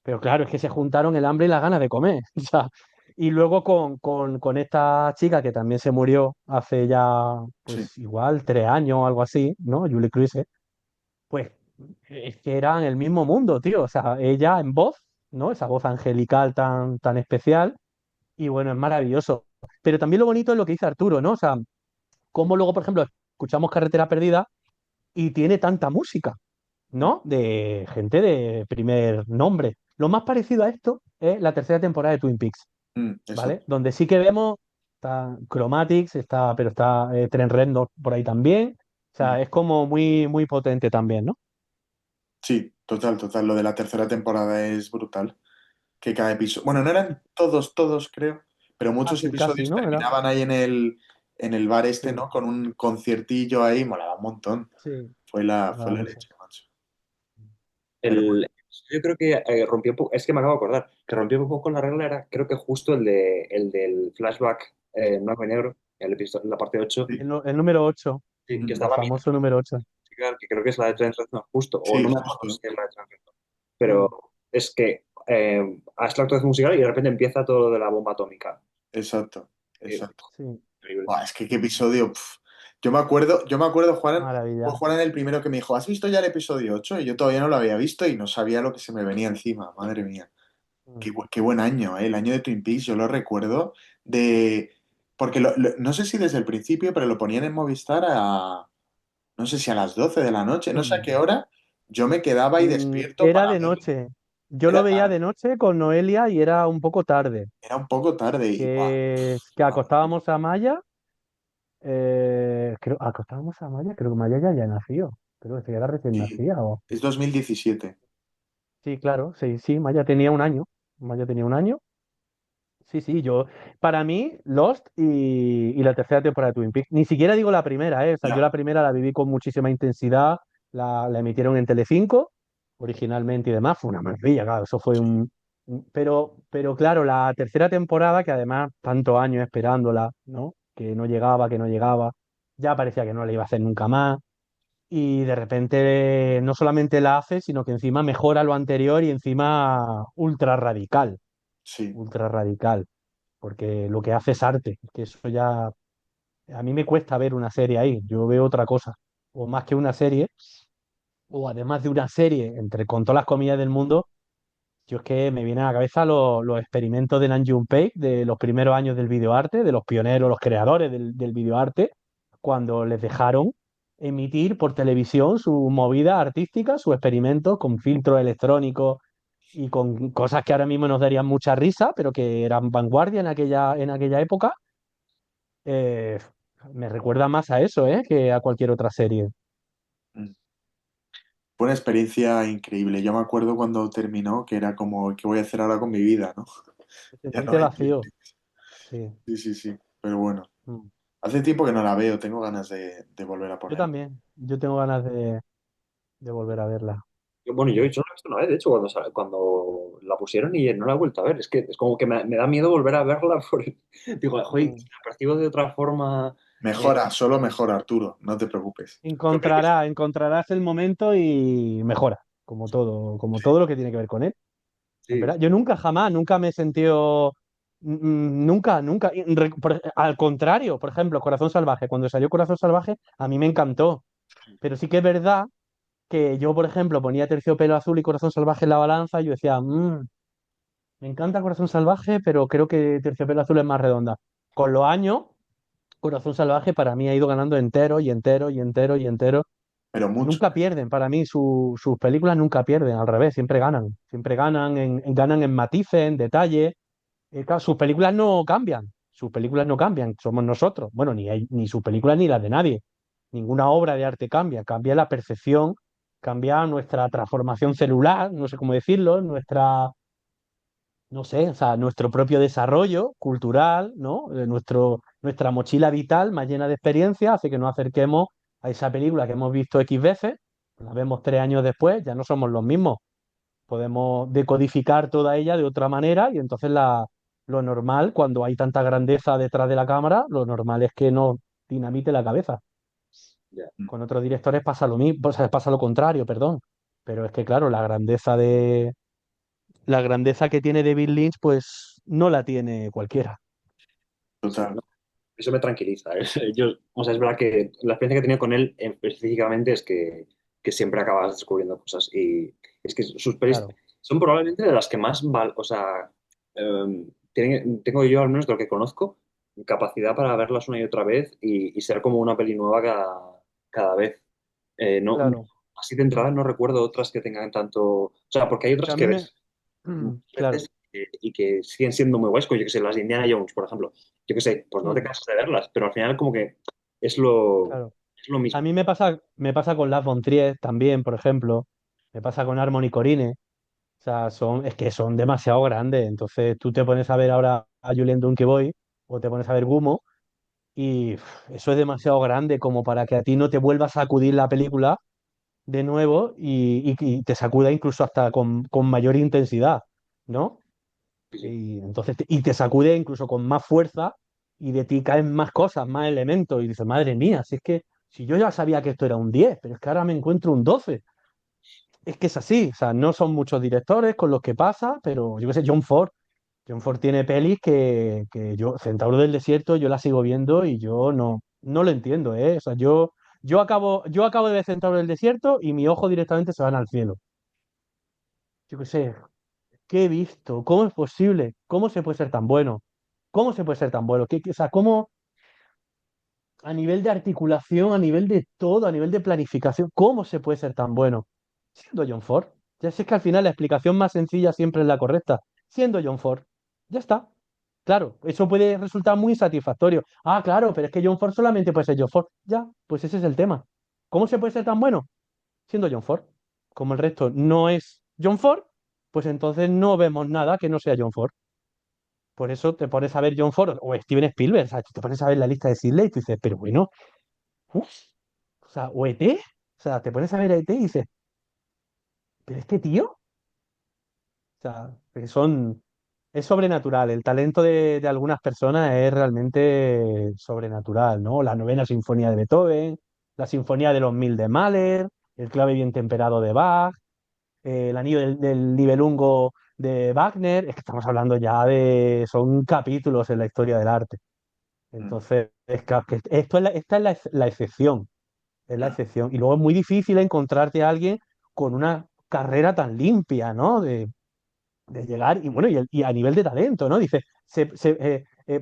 pero claro, es que se juntaron el hambre y las ganas de comer. O sea, y luego con esta chica que también se murió hace ya, sí. pues igual 3 años o algo así, ¿no? Julie Cruise, pues es que eran el mismo mundo, tío. O sea, ella en voz, ¿no? Esa voz angelical tan especial, y bueno, es maravilloso. Pero también lo bonito es lo que dice Arturo, ¿no? O sea, cómo luego, por ejemplo, escuchamos Carretera Perdida y tiene tanta música, ¿no? De gente de primer nombre. Lo más parecido a esto es la tercera temporada de Twin Peaks, Eso. ¿vale? Donde sí que vemos, está Chromatics, pero está Trent Reznor por ahí también. O Mm. sea, es como muy, muy potente también, ¿no? Sí, total, total. Lo de la tercera temporada es brutal. Que cada episodio. Bueno, no eran todos, creo, pero muchos Casi, casi, episodios ¿no? Era, terminaban ahí en el bar este, sí, ¿no? Con un conciertillo ahí, molaba un montón. sí, Fue la nada mucho. leche, macho. Pero El bueno. Yo creo que rompió un poco, es que me acabo de acordar, que rompió un poco la regla era, creo que justo el del flashback en blanco y negro, la parte 8 Sí, El número 8, sí, que está el la mina famoso número 8. musical, que creo que es la de Trent Reznor justo, o sí, no me acuerdo justo. si es la de Trent Reznor, pero es que es la actuación musical y de repente empieza todo lo de la bomba atómica. Exacto, Eh, exacto. Sí, Increíble. Buah, es que qué episodio. Yo me acuerdo, Juan, fue maravilla. Juan el primero que me dijo, ¿has visto ya el episodio 8? Y yo todavía no lo había visto y no sabía lo que se me venía encima, madre mía. Mm. Qué buen año, ¿eh? El año de Twin Peaks, yo lo recuerdo de... Porque no sé si desde el principio, pero lo ponían en Movistar no sé si a las 12 de la noche, no sé a qué hora, yo me quedaba ahí despierto Era para de verlo. noche. Yo lo Era veía tarde, de noche con Noelia y era un poco tarde. era un poco tarde y ¡buah! Que acostábamos a Maya. Acostábamos a Maya, creo que Maya ya nació. Creo que era recién Sí, nacida. es 2017. Sí, claro, sí, sí, Maya tenía un año. Maya tenía un año. Sí, sí, para mí, Lost y la tercera temporada de Twin Peaks, ni siquiera digo la primera, ¿eh? O sea, yo Ya, la primera la viví con muchísima intensidad, la emitieron en Telecinco originalmente y demás, fue una maravilla, claro, eso fue sí, pero claro, la tercera temporada, que además tantos años esperándola, ¿no? Que no llegaba, ya parecía que no la iba a hacer nunca más, y de repente no solamente la hace, sino que encima mejora lo anterior y encima sí, ultra radical porque lo que hace es arte, que eso ya, a mí me cuesta ver una serie ahí, yo veo otra cosa, o más que una serie, o además de una serie, con todas las comillas del mundo, yo es que me vienen a la cabeza los experimentos de Nam June-paik de los primeros años del videoarte, de los pioneros, los creadores del videoarte, cuando les dejaron emitir por televisión su movida artística, sus experimentos con filtros electrónicos y con cosas que ahora mismo nos darían mucha risa, pero que eran vanguardia en aquella época. eh, Me recuerda más a eso, que a cualquier otra serie. mm. Fue una experiencia increíble. Yo me acuerdo cuando terminó que era como, ¿qué voy a hacer ahora con mi vida, no? Se Ya no siente hay Twin vacío, Peaks. sí. Sí, sí, sí. Pero bueno, Mm. hace tiempo que no la veo, tengo ganas de volver a Yo ponerla. también, yo tengo ganas de volver a verla. Bueno, yo Mm. la he visto una vez, de hecho, cuando la pusieron y no la he vuelto a ver. Es que es como que me da miedo volver a verla. Digo, joder, Mm. si la percibo de otra forma. eh, Mejora, solo mejora, Arturo, no te preocupes. Encontrarás el momento y mejora, como todo lo que tiene que ver con él. Es Sí, verdad. Yo nunca, jamás, nunca me he sentido, nunca, nunca. Al contrario, por ejemplo, Corazón Salvaje, cuando salió Corazón Salvaje, a mí me encantó. Pero sí que es verdad que yo, por ejemplo, ponía Terciopelo Azul y Corazón Salvaje en la balanza y yo decía, me encanta Corazón Salvaje, pero creo que Terciopelo Azul es más redonda. Con los años, Corazón Salvaje para mí ha ido ganando entero y entero y entero y entero. Pero mucho. Nunca pierden, para mí sus películas nunca pierden, al revés, siempre ganan ganan en matices, en detalle. Claro, sus películas no cambian, sus películas no cambian, somos nosotros. Bueno, ni sus películas ni las de nadie. Ninguna obra de arte cambia, cambia la percepción, cambia nuestra transformación celular, no sé cómo decirlo, no sé, o sea, nuestro propio desarrollo cultural, ¿no? Nuestra mochila vital más llena de experiencia hace que nos acerquemos a esa película que hemos visto X veces, la vemos 3 años después, ya no somos los mismos. Podemos decodificar toda ella de otra manera y entonces lo normal, cuando hay tanta grandeza detrás de la cámara, lo normal es que no dinamite la cabeza. ya. Con otros directores pasa lo mismo, o sea, pasa lo contrario, perdón. Pero es que, claro, la grandeza que tiene David Lynch, pues no la tiene cualquiera. Sí, Total, no, eso me tranquiliza. O sea, es verdad que la experiencia que he tenido con él específicamente es que siempre acabas descubriendo cosas. Y es que sus pelis Claro, son probablemente de las que más, o sea, tengo yo, al menos de lo que conozco, capacidad para verlas una y otra vez y ser como una peli nueva cada vez. claro. Así de entrada no recuerdo otras que tengan tanto. O sea, porque hay Que otras a que mí me... ves muchas Claro, veces y que siguen siendo muy guays, como yo que sé, las de Indiana Jones, por ejemplo. Yo que sé, pues no te mm, cansas de verlas, pero al final como que es lo, claro. es lo A mismo. mí me pasa con Lars von Trier también, por ejemplo. Me pasa con Harmony Corine. O sea, es que son demasiado grandes. Entonces tú te pones a ver ahora a Julien Donkey o te pones a ver Gumo y eso es demasiado grande como para que a ti no te vuelva a sacudir la película de nuevo y te sacuda incluso hasta con mayor intensidad, ¿no? Sí, sí. Y entonces y te sacude incluso con más fuerza y de ti caen más cosas, más elementos y dices, madre mía, si es que si yo ya sabía que esto era un 10 pero es que ahora me encuentro un 12. Es que es así, o sea, no son muchos directores con los que pasa, pero yo qué sé, John Ford tiene pelis que yo, Centauro del Desierto, yo la sigo viendo y yo no lo entiendo, ¿eh? O sea, yo acabo de ver Centauro del Desierto y mis ojos directamente se van al cielo. Yo qué sé, ¿qué he visto? ¿Cómo es posible? ¿Cómo se puede ser tan bueno? ¿Cómo se puede ser tan bueno? O sea, ¿cómo a nivel de articulación, a nivel de todo, a nivel de planificación, cómo se puede ser tan bueno? Siendo John Ford. Ya sé que al final la explicación más sencilla siempre es la correcta. Siendo John Ford. Ya está. Claro, eso puede resultar muy satisfactorio. Ah, claro, pero es que John Ford solamente puede ser John Ford. Ya, pues ese es el tema. ¿Cómo se puede ser tan bueno? Siendo John Ford. Como el resto no es John Ford, pues entonces no vemos nada que no sea John Ford. Por eso te pones a ver John Ford o Steven Spielberg, o sea, tú te pones a ver la lista de Sidley y tú dices, pero bueno, uf, o sea, o ET, o sea, te pones a ver a ET y dices, pero este tío, o sea, es sobrenatural, el talento de algunas personas es realmente sobrenatural, ¿no? La novena sinfonía de Beethoven, la sinfonía de los mil de Mahler, el clave bien temperado de Bach, el anillo del Nibelungo de Wagner, es que estamos hablando ya son capítulos en la historia del arte. Mm, Entonces, es claro, que esta es la excepción, es la ya. excepción. Y luego es muy difícil encontrarte a alguien con una carrera tan limpia, ¿no? De llegar, y bueno, y a nivel de talento, ¿no? Dice,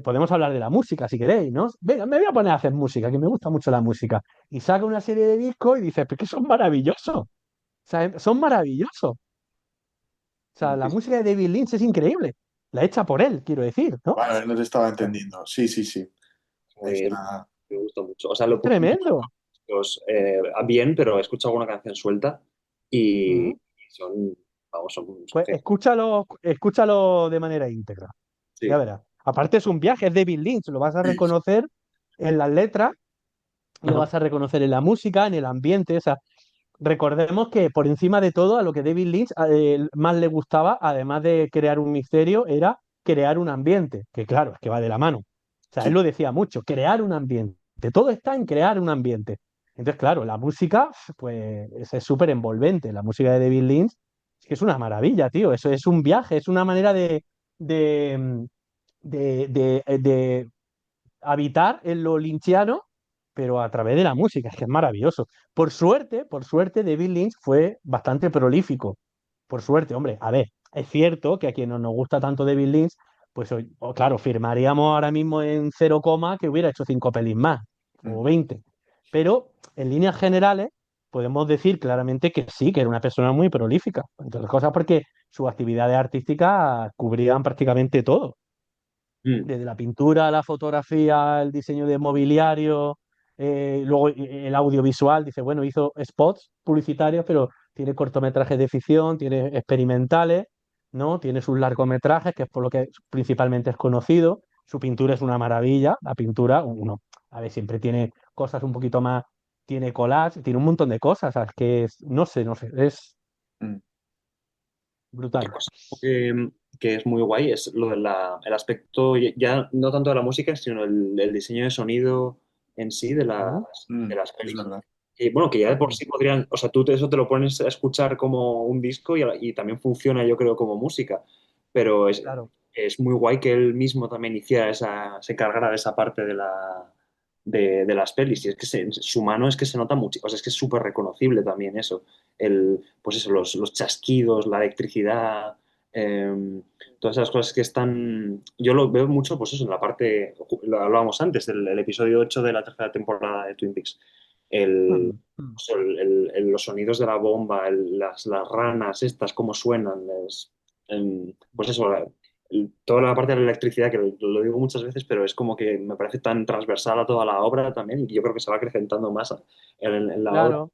podemos hablar de la música si queréis, ¿no? Venga, me voy a poner a hacer música, que me gusta mucho la música. Y saca una serie de discos y dice, pero que son maravillosos, o sea, son maravillosos. O sea, la Sí, sí. música de David Lynch es increíble. La hecha por él, quiero decir, ¿no? O Vale, no te estaba sea, entendiendo. Sí, sí, sí. Muy- Está. me gusta mucho. O sea, es lo poco tremendo. bien, pero he escuchado alguna canción suelta Mm. y son, vamos, son Pues geniales. escúchalo de manera íntegra. Ya Sí. verás. Aparte es un viaje, es David Lynch, lo vas a Sí, sí. reconocer en las letras, lo Ajá. vas a reconocer en la música, en el ambiente. O sea, recordemos que por encima de todo, a lo que David Lynch más le gustaba, además de crear un misterio, era crear un ambiente, que claro, es que va de la mano. O sea, él Sí. lo decía mucho, crear un ambiente. Todo está en crear un ambiente. Entonces, claro, la música, pues, es súper envolvente. La música de David Lynch es que es una maravilla, tío. Eso es un viaje, es una manera de, de habitar en lo lynchiano, pero a través de la música, es que es maravilloso. Por suerte, David Lynch fue bastante prolífico. Por suerte, hombre, a ver, es cierto que a quien no nos gusta tanto David Lynch, pues claro, firmaríamos ahora mismo en cero coma que hubiera hecho 5 pelis más, Mm, o 20. Pero en líneas generales, podemos decir claramente que sí, que era una persona muy prolífica. Entre otras cosas porque sus actividades artísticas cubrían prácticamente todo Mm. desde la pintura, la fotografía, el diseño de mobiliario, luego el audiovisual, dice, bueno, hizo spots publicitarios, pero tiene cortometrajes de ficción, tiene experimentales, ¿no? Tiene sus largometrajes, que es por lo que principalmente es conocido. Su pintura es una maravilla, la pintura, uno, a ver, siempre tiene cosas un poquito más, tiene collage, tiene un montón de cosas, o sea, es que no sé, es mm. Otra brutal. cosa que es muy guay es lo del aspecto, ya no tanto de la música, sino el diseño de sonido en sí Ujú, de las Es pelis. verdad. Y bueno, que ya de por ujú. sí podrían, o sea, eso te lo pones a escuchar como un disco y también funciona, yo creo, como música, pero Claro. es muy guay que él mismo también hiciera se cargara de esa parte de las pelis. Y es que su mano es que se nota mucho, o sea, es que es súper reconocible también eso. Pues eso, los chasquidos, la electricidad, todas esas cosas que están. Yo lo veo mucho, pues eso, en la parte, lo hablábamos antes, del el episodio 8 de la tercera temporada de Twin Peaks. El, Ujú, ujú. pues los sonidos de la bomba, las ranas, estas, cómo suenan, pues eso, toda la parte de la electricidad, que lo digo muchas veces, pero es como que me parece tan transversal a toda la obra también, y yo creo que se va acrecentando más en la obra. Claro.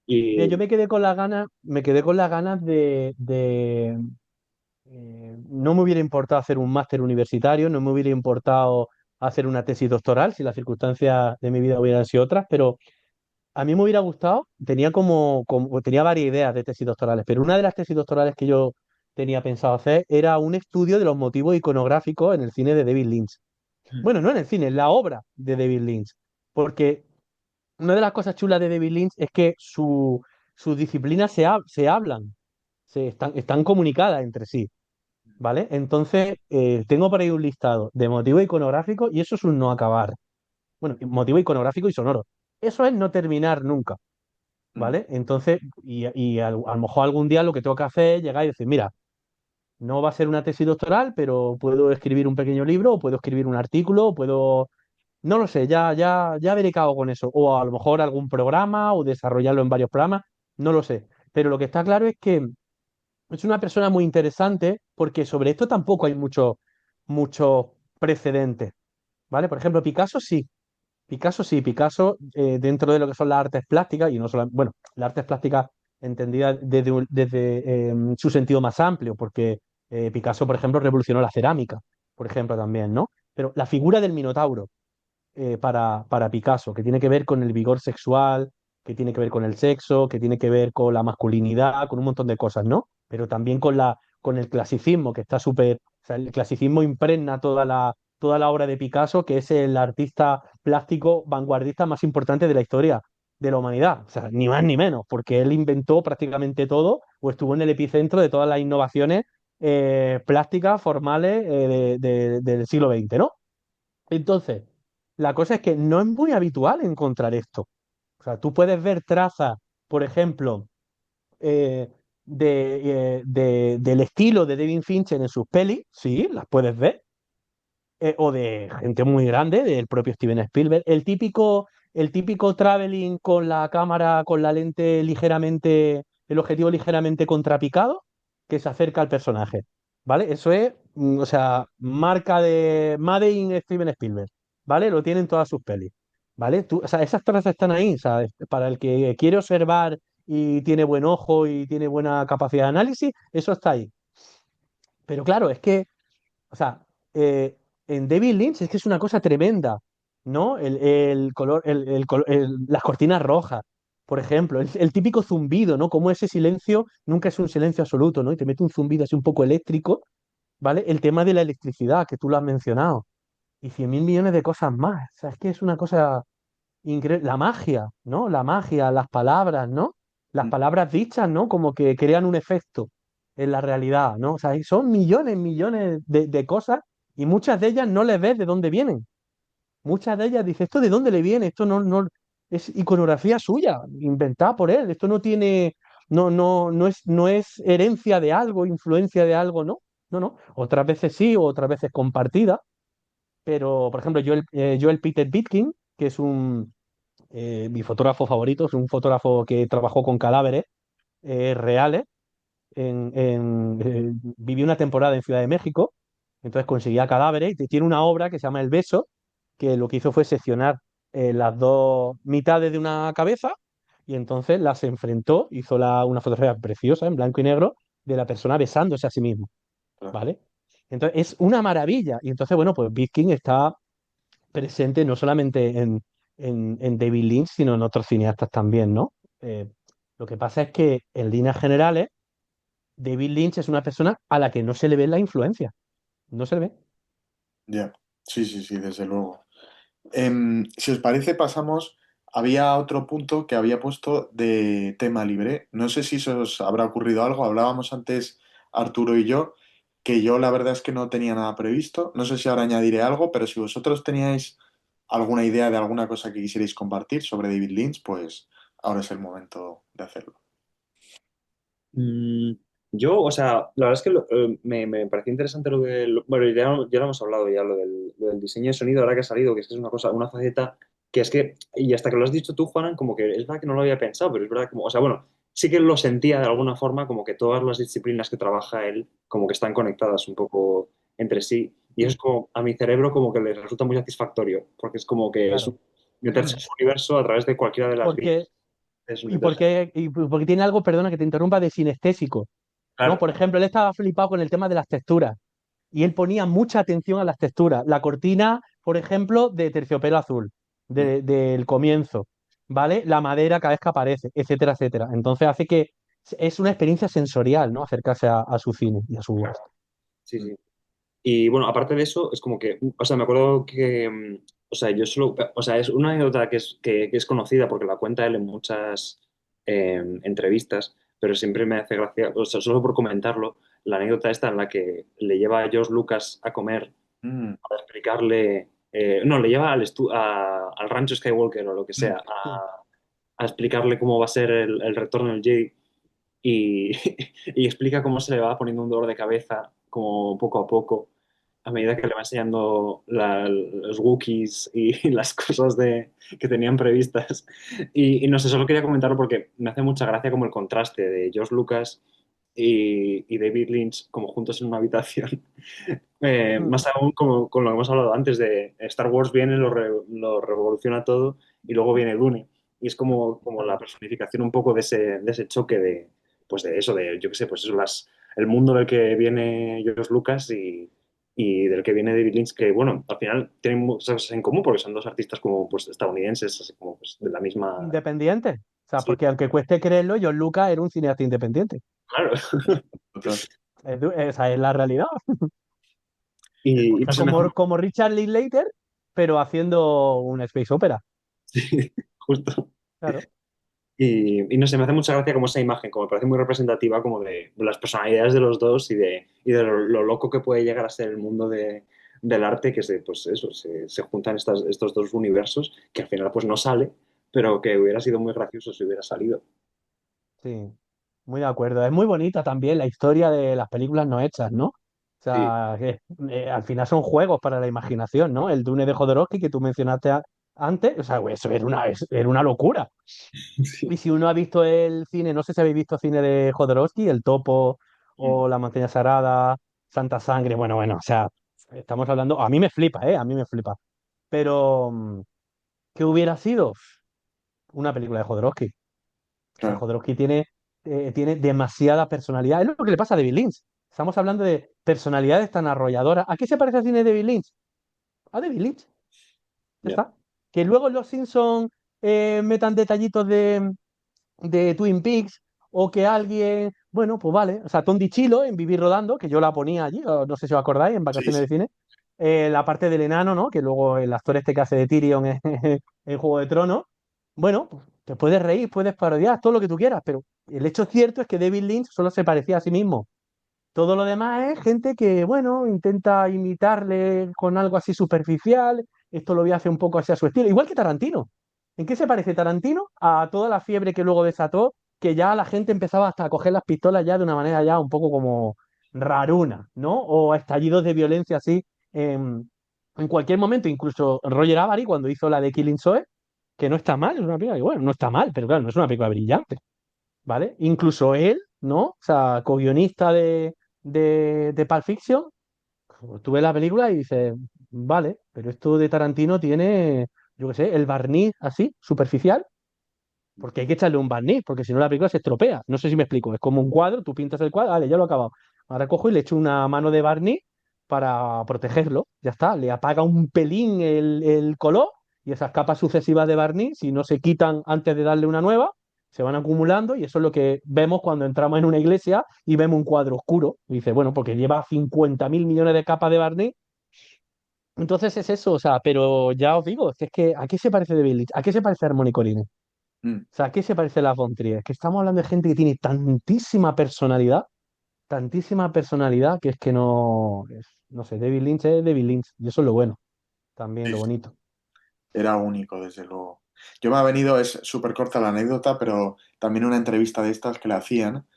Mira, yo Y me quedé con las ganas no me hubiera importado hacer un máster universitario, no me hubiera importado hacer una tesis doctoral si las circunstancias de mi vida hubieran sido otras, pero a mí me hubiera gustado, tenía varias ideas de tesis doctorales, pero una de las tesis doctorales que yo tenía pensado hacer era un estudio de los motivos iconográficos en el cine de David Lynch. Bueno, no en el cine, en la obra de David Lynch. Porque una de las cosas chulas de David Lynch es que sus disciplinas se hablan, están comunicadas entre sí, ¿vale? Entonces, tengo por ahí un listado de motivos iconográficos y eso es un no acabar. Bueno, motivo iconográfico y sonoro. Eso es no terminar nunca, Mm, ¿vale? Entonces, a lo mejor algún día lo que tengo que hacer es llegar y decir, mira, no va a ser una tesis doctoral, pero puedo escribir un pequeño libro, o puedo escribir un artículo, o puedo, no lo sé, ya veré qué hago con eso. O a lo mejor algún programa, o desarrollarlo en varios programas, no lo sé. Pero lo que está claro es que es una persona muy interesante porque sobre esto tampoco hay muchos precedentes, ¿vale? Por ejemplo, Picasso sí, Picasso dentro de lo que son las artes plásticas, y no solo, bueno, las artes plásticas entendidas desde su sentido más amplio, porque Picasso, por ejemplo, revolucionó la cerámica, por ejemplo, también, ¿no? Pero la figura del Minotauro para Picasso, que tiene que ver con el vigor sexual, que tiene que ver con el sexo, que tiene que ver con la masculinidad, con un montón de cosas, ¿no? Pero también con el clasicismo, que está súper, o sea, el clasicismo impregna toda la obra de Picasso, que es el artista plástico vanguardista más importante de la historia de la humanidad. O sea, ni más ni menos, porque él inventó prácticamente todo o estuvo en el epicentro de todas las innovaciones plásticas formales del siglo XX, ¿no? Entonces, la cosa es que no es muy habitual encontrar esto. O sea, tú puedes ver trazas, por ejemplo, eh, del estilo de David Fincher en sus pelis, sí, las puedes ver, o de gente muy grande, del propio Steven Spielberg. El típico traveling con la cámara, con la lente ligeramente, el objetivo ligeramente contrapicado, que se acerca al personaje. ¿Vale? Eso es, o sea, marca de Made in Steven Spielberg. ¿Vale? Lo tienen todas sus pelis. ¿Vale? O sea, esas trazas están ahí, ¿sabes? Para el que quiere observar y tiene buen ojo y tiene buena capacidad de análisis, eso está ahí. Pero claro, es que o sea, en David Lynch es que es una cosa tremenda, ¿no? El color, las cortinas rojas, por ejemplo, el típico zumbido, ¿no? Como ese silencio nunca es un silencio absoluto, ¿no? Y te mete un zumbido así un poco eléctrico, ¿vale? El tema de la electricidad, que tú lo has mencionado, y 100.000 millones de cosas más. O sea, es que es una cosa increíble. La magia, ¿no? La magia, las palabras, ¿no? Las mm. palabras dichas, ¿no? Como que crean un efecto en la realidad, ¿no? O sea, y son millones, millones de cosas y muchas de ellas no les ves de dónde vienen. Muchas de ellas dices, ¿esto de dónde le viene? Esto no es iconografía suya, inventada por él. Esto no tiene, no es herencia de algo, influencia de algo, ¿no? No, no. Otras veces sí, otras veces compartida. Pero, por ejemplo, Joel Peter Bitkin, que es mi fotógrafo favorito, es un fotógrafo que trabajó con cadáveres reales. Vivió una temporada en Ciudad de México, entonces conseguía cadáveres y tiene una obra que se llama El Beso, que lo que hizo fue seccionar las dos mitades de una cabeza y entonces las enfrentó, hizo una fotografía preciosa en blanco y negro de la persona besándose a sí mismo, Claro. ¿vale? Entonces es una maravilla. Y entonces, bueno, pues Bitkin está presente no solamente en David Lynch, sino en otros cineastas también, ¿no? Eh, lo que pasa es que en líneas generales, David Lynch es una persona a la que no se le ve la influencia, no se le ve. Ya, sí, sí, sí, desde luego. Si os parece, pasamos. Había otro punto que había puesto de tema libre. No sé si se os habrá ocurrido algo. Hablábamos antes, Arturo y yo, que yo la verdad es que no tenía nada previsto. No sé si ahora añadiré algo, pero si vosotros teníais alguna idea de alguna cosa que quisierais compartir sobre David Lynch, pues ahora es el momento de hacerlo. Mm, yo, o sea, la verdad es que me pareció interesante lo del. Bueno, ya lo hemos hablado ya, lo del diseño de sonido, ahora que ha salido, que es una cosa, una faceta que es que, y hasta que lo has dicho tú, Juanan, como que es verdad que no lo había pensado, pero es verdad como, o sea, bueno, sí que lo sentía de alguna forma, como que todas las disciplinas que trabaja él, como que están conectadas un poco entre sí, y eso es como, a mi cerebro como que le resulta muy satisfactorio, porque es como que es Claro. meterse en su universo a través de cualquiera de las vías, Porque, es muy y interesante. porque tiene algo, perdona que te interrumpa, de sinestésico, ¿no? Claro. Por ejemplo, él estaba flipado con el tema de las texturas y él ponía mucha atención a las texturas. La cortina, por ejemplo, de Terciopelo Azul, del comienzo. ¿vale? La madera cada vez que aparece, etcétera, etcétera. Entonces hace que es una experiencia sensorial, ¿no? Acercarse a su cine y a su arte. Sí, sí. Y bueno, aparte de eso, es como que, o sea, me acuerdo que, o sea, yo solo, o sea, es una anécdota que es conocida porque la cuenta él en muchas entrevistas, pero siempre me hace gracia, o sea, solo por comentarlo, la anécdota esta en la que le lleva a George Lucas a comer Mm, para explicarle, no, le lleva al rancho Skywalker o lo que mm, sea, Sí. a explicarle cómo va a ser el retorno del Jedi y, y explica cómo se le va poniendo un dolor de cabeza, como poco a poco, a medida que le va enseñando los Wookiees y las cosas que tenían previstas. Y no sé, solo quería comentarlo porque me hace mucha gracia como el contraste de George Lucas y David Lynch como juntos en una habitación. Mm. Más aún como con lo que hemos hablado antes de Star Wars viene, lo revoluciona todo y luego viene Dune. Y es como la Claro. personificación un poco de ese choque de, pues de eso, de, yo qué sé, pues eso, el mundo del que viene George Lucas y del que viene David Lynch, que bueno, al final tienen muchas cosas en común porque son dos artistas como pues estadounidenses, así como pues, de la misma... Independiente. O sea, Sí, porque aunque cueste creerlo, John Lucas era un cineasta independiente. claro. total. Esa es la realidad. Y O no sea, se me hace... como Richard Linklater, pero haciendo una space opera. Sí, justo. Claro. Y no sé, me hace mucha gracia como esa imagen, como me parece muy representativa como de las personalidades de los dos y de lo loco que puede llegar a ser el mundo del arte, que pues eso, se juntan estos dos universos, que al final pues no sale, pero que hubiera sido muy gracioso si hubiera salido. Sí, muy de acuerdo. Es muy bonita también la historia de las películas no hechas, ¿no? O Sí, sea, que al final son juegos para la imaginación, ¿no? El Dune de Jodorowsky que tú mencionaste antes, o sea, güey, eso era una locura. Y sí. si uno ha visto el cine, no sé si habéis visto cine de Jodorowsky, El Topo Mm, o La Montaña Sagrada, Santa Sangre, bueno, o sea, estamos hablando, a mí me flipa, ¿eh? A mí me flipa. Pero, ¿qué hubiera sido? Una película de Jodorowsky. O sea, claro. Jodorowsky tiene demasiada personalidad. Es lo que le pasa a David Lynch. Estamos hablando de personalidades tan arrolladoras. ¿A qué se parece el cine de David Lynch? A David Lynch. Ya ya. está. Que luego los Simpsons metan detallitos de Twin Peaks o que alguien, bueno, pues vale. O sea, Tom DiCillo en Vivir Rodando, que yo la ponía allí, o no sé si os acordáis, en Sí, Vacaciones sí. de Cine. La parte del enano, ¿no? Que luego el actor este que hace de Tyrion en Juego de Tronos. Bueno, pues, te puedes reír, puedes parodiar, todo lo que tú quieras, pero el hecho cierto es que David Lynch solo se parecía a sí mismo. Todo lo demás es gente que, bueno, intenta imitarle con algo así superficial. Esto lo voy a hacer un poco así a su estilo. Igual que Tarantino. ¿En qué se parece Tarantino a toda la fiebre que luego desató? Que ya la gente empezaba hasta a coger las pistolas ya de una manera ya un poco como raruna, ¿no? O a estallidos de violencia así en cualquier momento. Incluso Roger Avary cuando hizo la de Killing Zoe, que no está mal, es una película que, bueno, no está mal, pero claro, no es una película brillante. ¿Vale? Incluso él, ¿no? O sea, co-guionista de Pulp Fiction, pues tú ves la película y dices, vale, pero esto de Tarantino tiene, yo qué sé, el barniz así, superficial, porque hay que echarle un barniz, porque si no la película se estropea. No sé si me explico, es como un cuadro, tú pintas el cuadro, vale, ya lo he acabado. Ahora cojo y le echo una mano de barniz para protegerlo, ya está, le apaga un pelín el color y esas capas sucesivas de barniz, si no se quitan antes de darle una nueva, se van acumulando y eso es lo que vemos cuando entramos en una iglesia y vemos un cuadro oscuro. Y dice, bueno, porque lleva 50.000 millones de capas de barniz. Entonces es eso, o sea, pero ya os digo, es que ¿a qué se parece de Lynch? ¿A qué se parece Harmony Corine? O Mm, sea, ¿a qué se parece la Von Trier? Que estamos hablando de gente que tiene tantísima personalidad, que es que no, no sé, David Lynch es David Lynch, y eso es lo bueno, también sí, lo sí. bonito. Era único, desde luego. Yo me ha venido, es súper corta la anécdota, pero también una entrevista de estas que le hacían,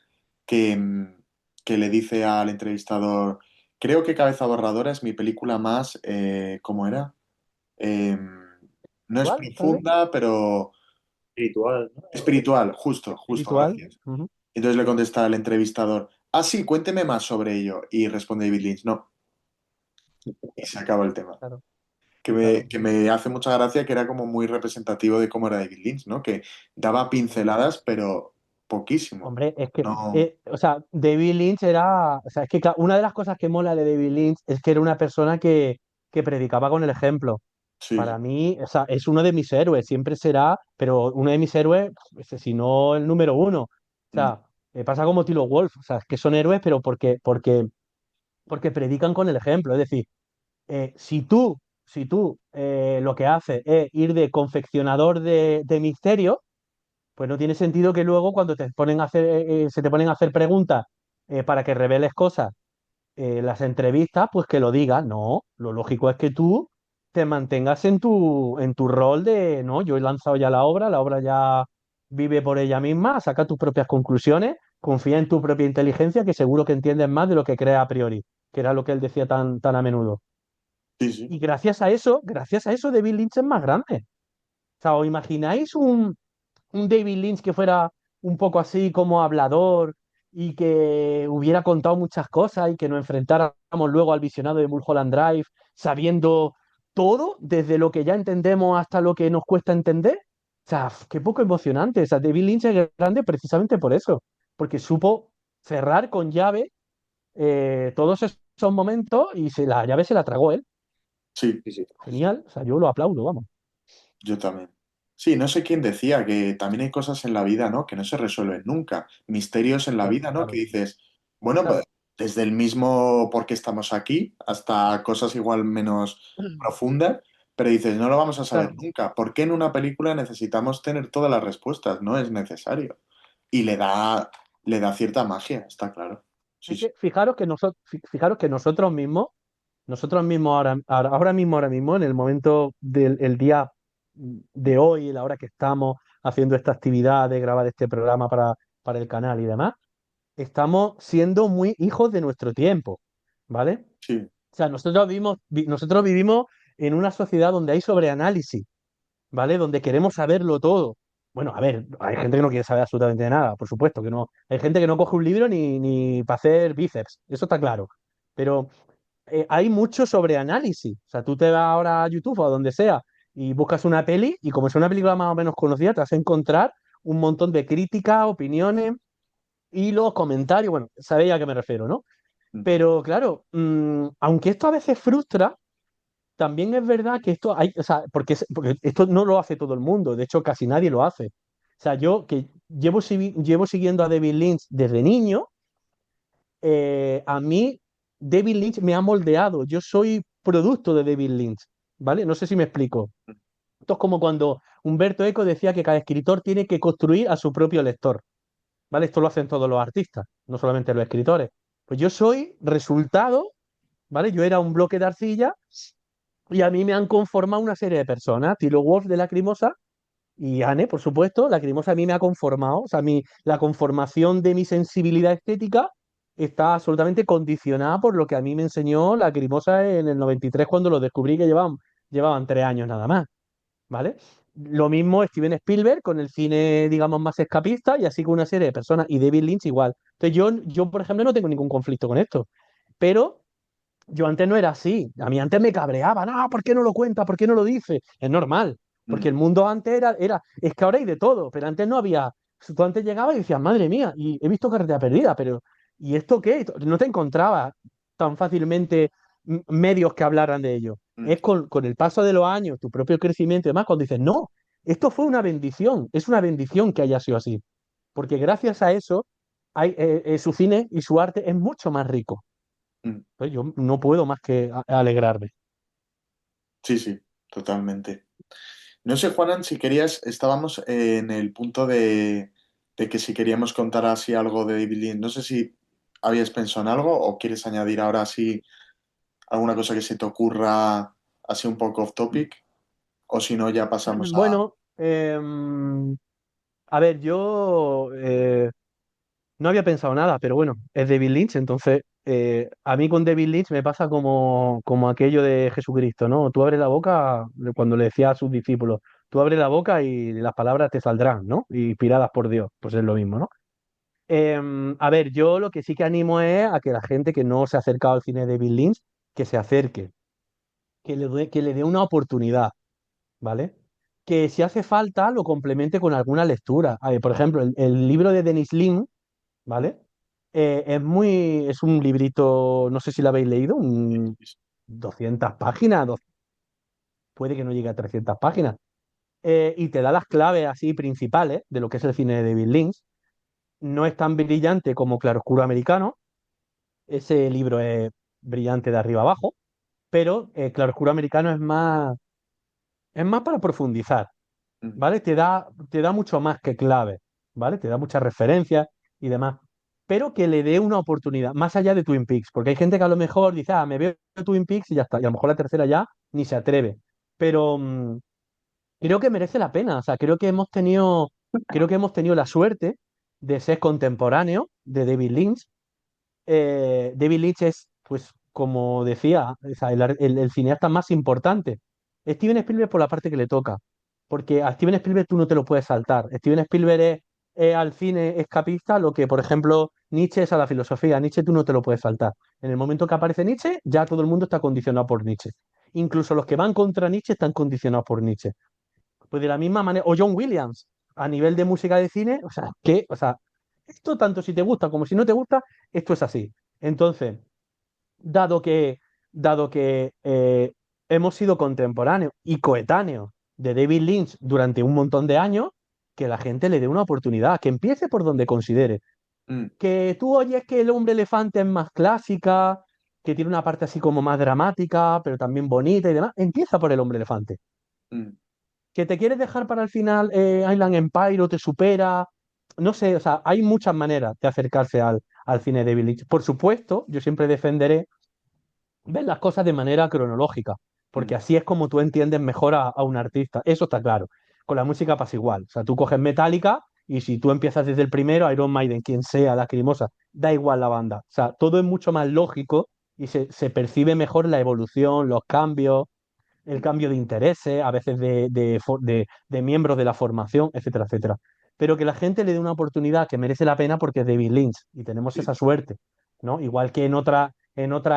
que, que le dice al entrevistador, creo que Cabeza Borradora es mi película más, ¿cómo era? Eh, no es ¿Cuál? Tal vez. profunda, pero Espiritual, ¿no? Algo así. espiritual, justo, justo, Espiritual. gracias. Ujú. Entonces le contesta el entrevistador, ah, sí, cuénteme más sobre ello. Y responde David Lynch, no, y se acaba el tema. Claro, Que me, claro. que me hace mucha gracia que era como muy representativo de cómo era David Lynch, ¿no? Que daba Sí. pinceladas, pero poquísimo. Hombre, es que, No, o sea, David Lynch era, o sea, es que claro, una de las cosas que mola de David Lynch es que era una persona que predicaba con el ejemplo. Sí, Para mí, o sea, es uno de mis héroes, siempre será, pero uno de mis héroes, pues, si no el número uno. O mm, sea, pasa como Tilo Wolf, o sea, es que son héroes, pero porque predican con el ejemplo. Es decir, si tú lo que haces es ir de confeccionador de misterios, pues no tiene sentido que luego cuando se te ponen a hacer preguntas para que reveles cosas las entrevistas, pues que lo digas. No, lo lógico es que tú te mantengas en tu rol de, no, yo he lanzado ya la obra ya vive por ella misma, saca tus propias conclusiones, confía en tu propia inteligencia, que seguro que entiendes más de lo que crees a priori, que era lo que él decía tan a menudo. sí, sí, Y gracias a eso, David Lynch es más grande. O sea, ¿os imagináis un David Lynch que fuera un poco así como hablador y que hubiera contado muchas cosas y que nos enfrentáramos luego al visionado de Mulholland Drive sabiendo todo, desde lo que ya entendemos hasta lo que nos cuesta entender? O sea, qué poco emocionante. O sea, David Lynch es grande precisamente por eso, porque supo cerrar con llave todos esos momentos y la llave se la tragó él. sí, Sí, sí. Genial, o sea, yo lo aplaudo, vamos. yo también. Sí, no sé quién decía que también hay cosas en la vida, ¿no? Que no se resuelven nunca. Misterios en la vida, ¿no? Que Claro, dices, bueno, pues claro. desde el mismo por qué estamos aquí hasta cosas igual menos profundas, pero dices, no lo vamos a saber Claro. nunca. ¿Por qué en una película necesitamos tener todas las respuestas? No es necesario. Y le da cierta magia, está claro. Sí, Es sí, que fijaros que nosotros mismos ahora mismo, en el momento del día de hoy, la hora que estamos haciendo esta actividad de grabar este programa para el canal y demás, estamos siendo muy hijos de nuestro tiempo, ¿vale? sí, O sea, nosotros vivimos en una sociedad donde hay sobreanálisis, ¿vale? Donde queremos saberlo todo. Bueno, a ver, hay gente que no quiere saber absolutamente nada, por supuesto que no. Hay gente que no coge un libro ni para hacer bíceps, eso está claro. Pero hay mucho sobreanálisis. O sea, tú te vas ahora a YouTube o a donde sea y buscas una peli y como es una película más o menos conocida, te vas a encontrar un montón de críticas, opiniones y los comentarios. Bueno, sabéis a qué me refiero, ¿no? mm, Pero claro, aunque esto a veces frustra, también es verdad que esto hay, o sea, porque esto no lo hace todo el mundo, de hecho casi nadie lo hace. O sea, yo que llevo siguiendo a David Lynch desde niño, a mí David Lynch me ha moldeado, yo soy producto de David Lynch, ¿vale? No sé si me explico. Esto es como cuando Humberto Eco decía que cada escritor tiene que construir a su propio lector, ¿vale? Esto lo hacen todos los artistas, no solamente los escritores. Pues yo soy resultado, ¿vale? Yo era un bloque de arcilla y a mí me han conformado una serie de personas. Tilo Wolf de Lacrimosa y Anne, por supuesto. Lacrimosa a mí me ha conformado. O sea, la conformación de mi sensibilidad estética está absolutamente condicionada por lo que a mí me enseñó Lacrimosa en el 93 cuando lo descubrí que llevaban 3 años nada más. ¿Vale? Lo mismo Steven Spielberg con el cine, digamos, más escapista y así con una serie de personas. Y David Lynch igual. Entonces yo, por ejemplo, no tengo ningún conflicto con esto. Pero yo antes no era así. A mí antes me cabreaba. No, ¿por qué no lo cuenta? ¿Por qué no lo dice? Es normal. Porque mm, el mundo antes es que ahora hay de todo, pero antes no había. Tú antes llegabas y decías, madre mía, y he visto carretera perdida, pero ¿y esto qué? No te encontrabas tan fácilmente medios que hablaran de ello. mm, Es con el paso de los años, tu propio crecimiento y demás, cuando dices, no, esto fue una bendición, es una bendición que haya sido así. Porque gracias a eso, su cine y su arte es mucho más rico. mm. Pues yo no puedo más que alegrarme. Sí, sí, totalmente. No sé, Juanan, si querías, estábamos en el punto de que si queríamos contar así algo de David Lynch. No sé si habías pensado en algo o quieres añadir ahora así alguna cosa que se te ocurra así un poco off topic, o si no, ya pasamos a... Bueno, a ver, yo no había pensado nada, pero bueno, es David Lynch, entonces a mí con David Lynch me pasa como aquello de Jesucristo, ¿no? Tú abres la boca, cuando le decía a sus discípulos, tú abres la boca y las palabras te saldrán, ¿no? Inspiradas por Dios, pues es lo mismo, ¿no? A ver, yo lo que sí que animo es a que la gente que no se ha acercado al cine de David Lynch, que se acerque, que le dé una oportunidad. ¿Vale? Que si hace falta lo complemente con alguna lectura. A ver, por ejemplo, el libro de Denis Lim, ¿vale? Es un librito, no sé si lo habéis leído, 200 páginas, puede que no llegue a 300 páginas, y te da las claves así principales de lo que es el cine de David Lynch. No es tan brillante como Claroscuro Americano, ese libro es brillante de arriba abajo, pero Claroscuro Americano es más para profundizar, Mm, ¿vale? Te da mucho más que clave, ¿vale? Te da muchas referencias y demás, pero que le dé una oportunidad, más allá de Twin Peaks, porque hay gente que a lo mejor dice, me veo Twin Peaks y ya está, y a lo mejor la tercera ya ni se atreve, pero creo que merece la pena, o sea, creo que hemos tenido la suerte de ser contemporáneos de David Lynch. David Lynch es, pues, como decía, o sea, el cineasta más importante. Steven Spielberg por la parte que le toca, porque a Steven Spielberg tú no te lo puedes saltar. Steven Spielberg es al cine escapista lo que, por ejemplo, Nietzsche es a la filosofía. Nietzsche tú no te lo puedes saltar. En el momento que aparece Nietzsche, ya todo el mundo está condicionado por Nietzsche. Incluso los que van contra Nietzsche están condicionados por Nietzsche. Pues de la misma manera, o John Williams, a nivel de música de cine, o sea, esto tanto si te gusta como si no te gusta, esto es así. Entonces, dado que, dado que hemos sido contemporáneos y coetáneos de David Lynch durante un montón de años, que la gente le dé una oportunidad, que empiece por donde considere. mm, Que tú oyes que el hombre elefante es más clásica, que tiene una parte así como más dramática, pero también bonita y demás, empieza por el hombre elefante. mm. Que te quieres dejar para el final Island Empire o te supera, no sé, o sea, hay muchas maneras de acercarse al cine de David Lynch. Por supuesto, yo siempre defenderé ver las cosas de manera cronológica, Mm, porque así es como tú entiendes mejor a un artista, eso está claro. Con la música pasa igual, o sea, tú coges Metallica y si tú empiezas desde el primero, Iron Maiden, quien sea, Lacrimosa, da igual la banda, o sea, todo es mucho más lógico y se percibe mejor la evolución, los cambios, el cambio de intereses, a veces de miembros de la formación, etcétera, etcétera. Pero que la gente le dé una oportunidad que merece la pena porque es David Lynch y tenemos sí. esa suerte, ¿no? Igual que en otra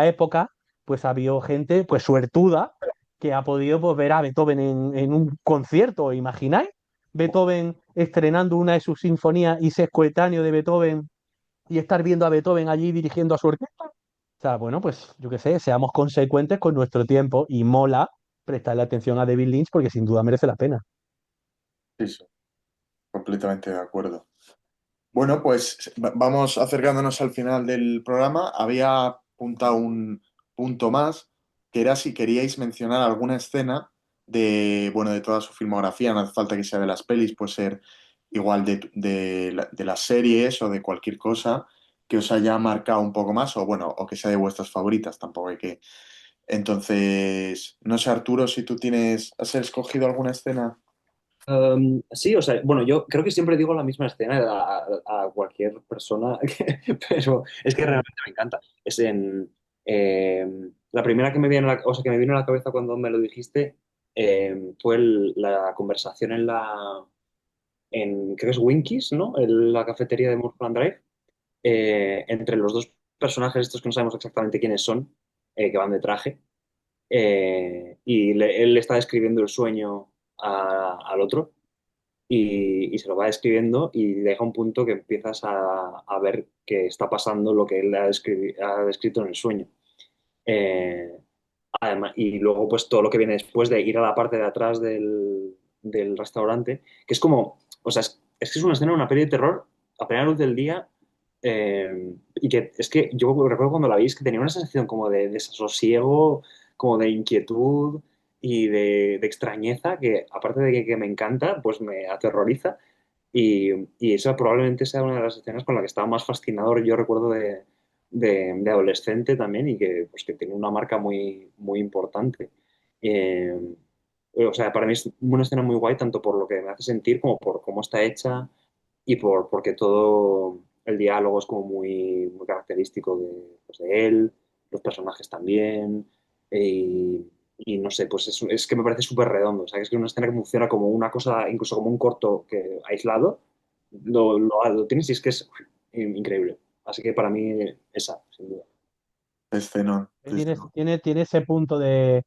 época, pues había gente pues suertuda que ha podido pues, ver a Beethoven en un concierto, ¿imagináis? Beethoven estrenando una de sus sinfonías y ser coetáneo de Beethoven y estar viendo a Beethoven allí dirigiendo a su orquesta. O sea, bueno, pues yo qué sé, seamos consecuentes con nuestro tiempo y mola prestarle atención a David Lynch porque sin duda merece la pena. Sí, sí, completamente de acuerdo. Bueno, pues vamos acercándonos al final del programa. Había apuntado un punto más, que era si queríais mencionar alguna escena de, bueno, de toda su filmografía, no hace falta que sea de las pelis, puede ser igual de las series o de cualquier cosa que os haya marcado un poco más, o bueno, o que sea de vuestras favoritas, tampoco hay que... Entonces, no sé, Arturo, si tú has escogido alguna escena. Sí, o sea, bueno, yo creo que siempre digo la misma escena a cualquier persona, pero es que realmente me encanta. Es la primera que me viene a la, o sea, que me vino a la cabeza cuando me lo dijiste fue la conversación creo que es Winkies, ¿no? La cafetería de Mulholland Drive, entre los dos personajes estos que no sabemos exactamente quiénes son, que van de traje, y él le está describiendo el sueño al otro y se lo va describiendo y deja un punto que empiezas a ver que está pasando lo que él ha descrito en el sueño. Eh, Además, y luego pues todo lo que viene después de ir a la parte de atrás del restaurante, que es como, o sea, es que es una escena de una peli de terror a plena luz del día, y que es que yo recuerdo cuando la vi es que tenía una sensación como de desasosiego, como de inquietud y de extrañeza que aparte de que me encanta, pues me aterroriza y esa probablemente sea una de las escenas con la que estaba más fascinado, yo recuerdo de adolescente también y que, pues, que tiene una marca muy, muy importante. Eh, o sea, para mí es una escena muy guay tanto por lo que me hace sentir como por cómo está hecha y porque todo el diálogo es como muy, muy característico pues, de él, los personajes también. Y no sé, pues es que me parece súper redondo. O sea, es que una escena que funciona como una cosa, incluso como un corto que aislado, lo tienes y es que es increíble. Así que para mí esa, sin duda. Escenón. Sí, sí. Tiene ese punto de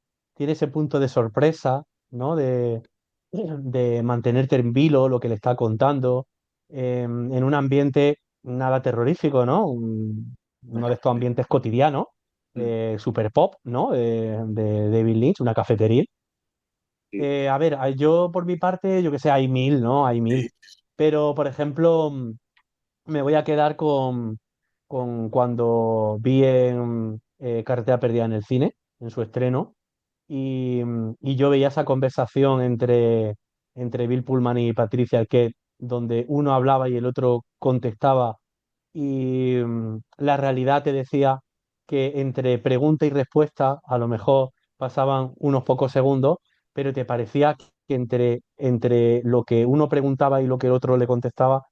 sorpresa, ¿no? De mantenerte en vilo lo que le está contando, en un ambiente nada terrorífico, ¿no? Una Uno de estos cafetería. ambientes cotidianos, Mm, super pop, ¿no? De David Lynch, una cafetería. Sí, A ver, yo por mi parte, yo que sé, hay mil, ¿no? Hay mil. sí, Pero, por ejemplo, me voy a quedar con cuando vi en Carretera Perdida en el cine, en su estreno, y yo veía esa conversación entre Bill Pullman y Patricia Arquette, donde uno hablaba y el otro contestaba, y la realidad te decía que entre pregunta y respuesta a lo mejor pasaban unos pocos segundos, pero te parecía que entre lo que uno preguntaba y lo que el otro le contestaba,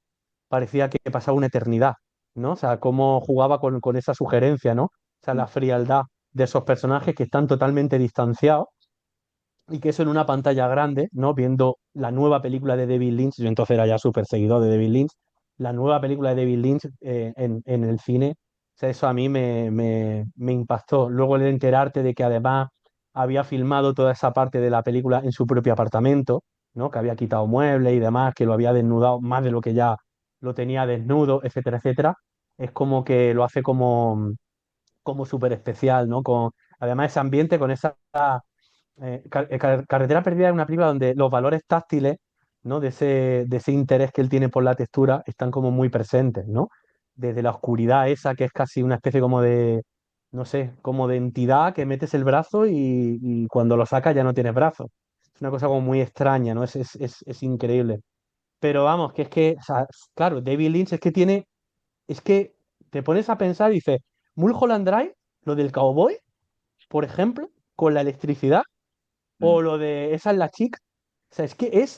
parecía que pasaba una eternidad, ¿no? O sea, cómo jugaba con esa sugerencia, ¿no? O sea, la frialdad de esos personajes que están totalmente distanciados y que eso en una pantalla grande, ¿no? Viendo la nueva película de David Lynch, yo entonces era ya súper seguidor de David Lynch, la nueva película de David Lynch en el cine, o sea, eso a mí me impactó. Luego el enterarte de que además había filmado toda esa parte de la película en su propio apartamento, ¿no? Que había quitado muebles y demás, que lo había desnudado más de lo que ya lo tenía desnudo, etcétera, etcétera, es como que lo hace como súper especial, ¿no? Con, además ese ambiente, con esa Carretera Perdida es una película donde los valores táctiles, ¿no? De ese interés que él tiene por la textura están como muy presentes, ¿no? Desde la oscuridad esa, que es casi una especie como de, no sé, como de entidad que metes el brazo y cuando lo sacas ya no tienes brazo. Es una cosa como muy extraña, ¿no? Es increíble. Pero vamos, o sea, claro, David Lynch es que te pones a pensar y dices, Mulholland Drive, lo del cowboy, por ejemplo, con la electricidad mm, o lo de esa es la chica. O sea,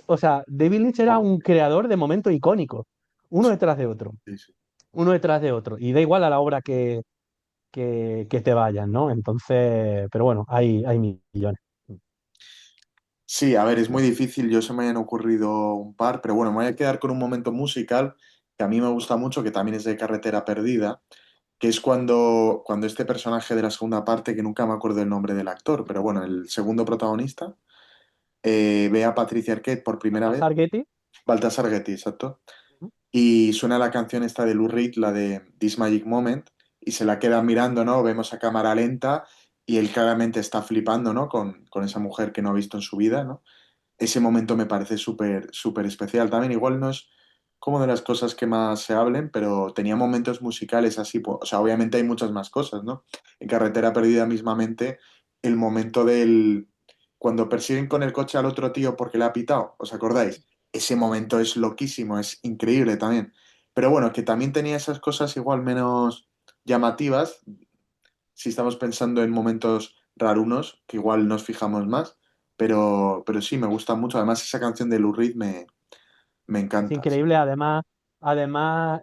o sea, David Lynch era oh, un creador de momentos icónicos, uno detrás de otro, sí, sí. uno detrás de otro. Y da igual a la obra que te vayan, ¿no? Entonces, pero bueno, hay millones. Sí, a ver, es muy difícil, yo se me han ocurrido un par, pero bueno, me voy a quedar con un momento musical que a mí me gusta mucho, que también es de Carretera Perdida, que es cuando este personaje de la segunda parte, que nunca me acuerdo el nombre del actor, pero bueno, el segundo protagonista, ve a Patricia Arquette por primera vez, Baltasar Getty. Baltasar Getty, exacto, y suena la canción esta de Lou Reed, la de This Magic Moment, y se la queda mirando, ¿no? Vemos a cámara lenta y él claramente está flipando, ¿no? Con esa mujer que no ha visto en su vida, ¿no? Ese momento me parece súper, súper especial. También igual no es como de las cosas que más se hablen, pero tenía momentos musicales así, o sea, obviamente hay muchas más cosas, ¿no? En Carretera Perdida mismamente, el momento del... cuando persiguen con el coche al otro tío porque le ha pitado, ¿os acordáis? Ese momento es loquísimo, es increíble también. Pero bueno, que también tenía esas cosas igual menos llamativas, si estamos pensando en momentos rarunos, que igual nos fijamos más, pero sí, me gusta mucho. Además, esa canción de Lou Reed me Es encanta. increíble, además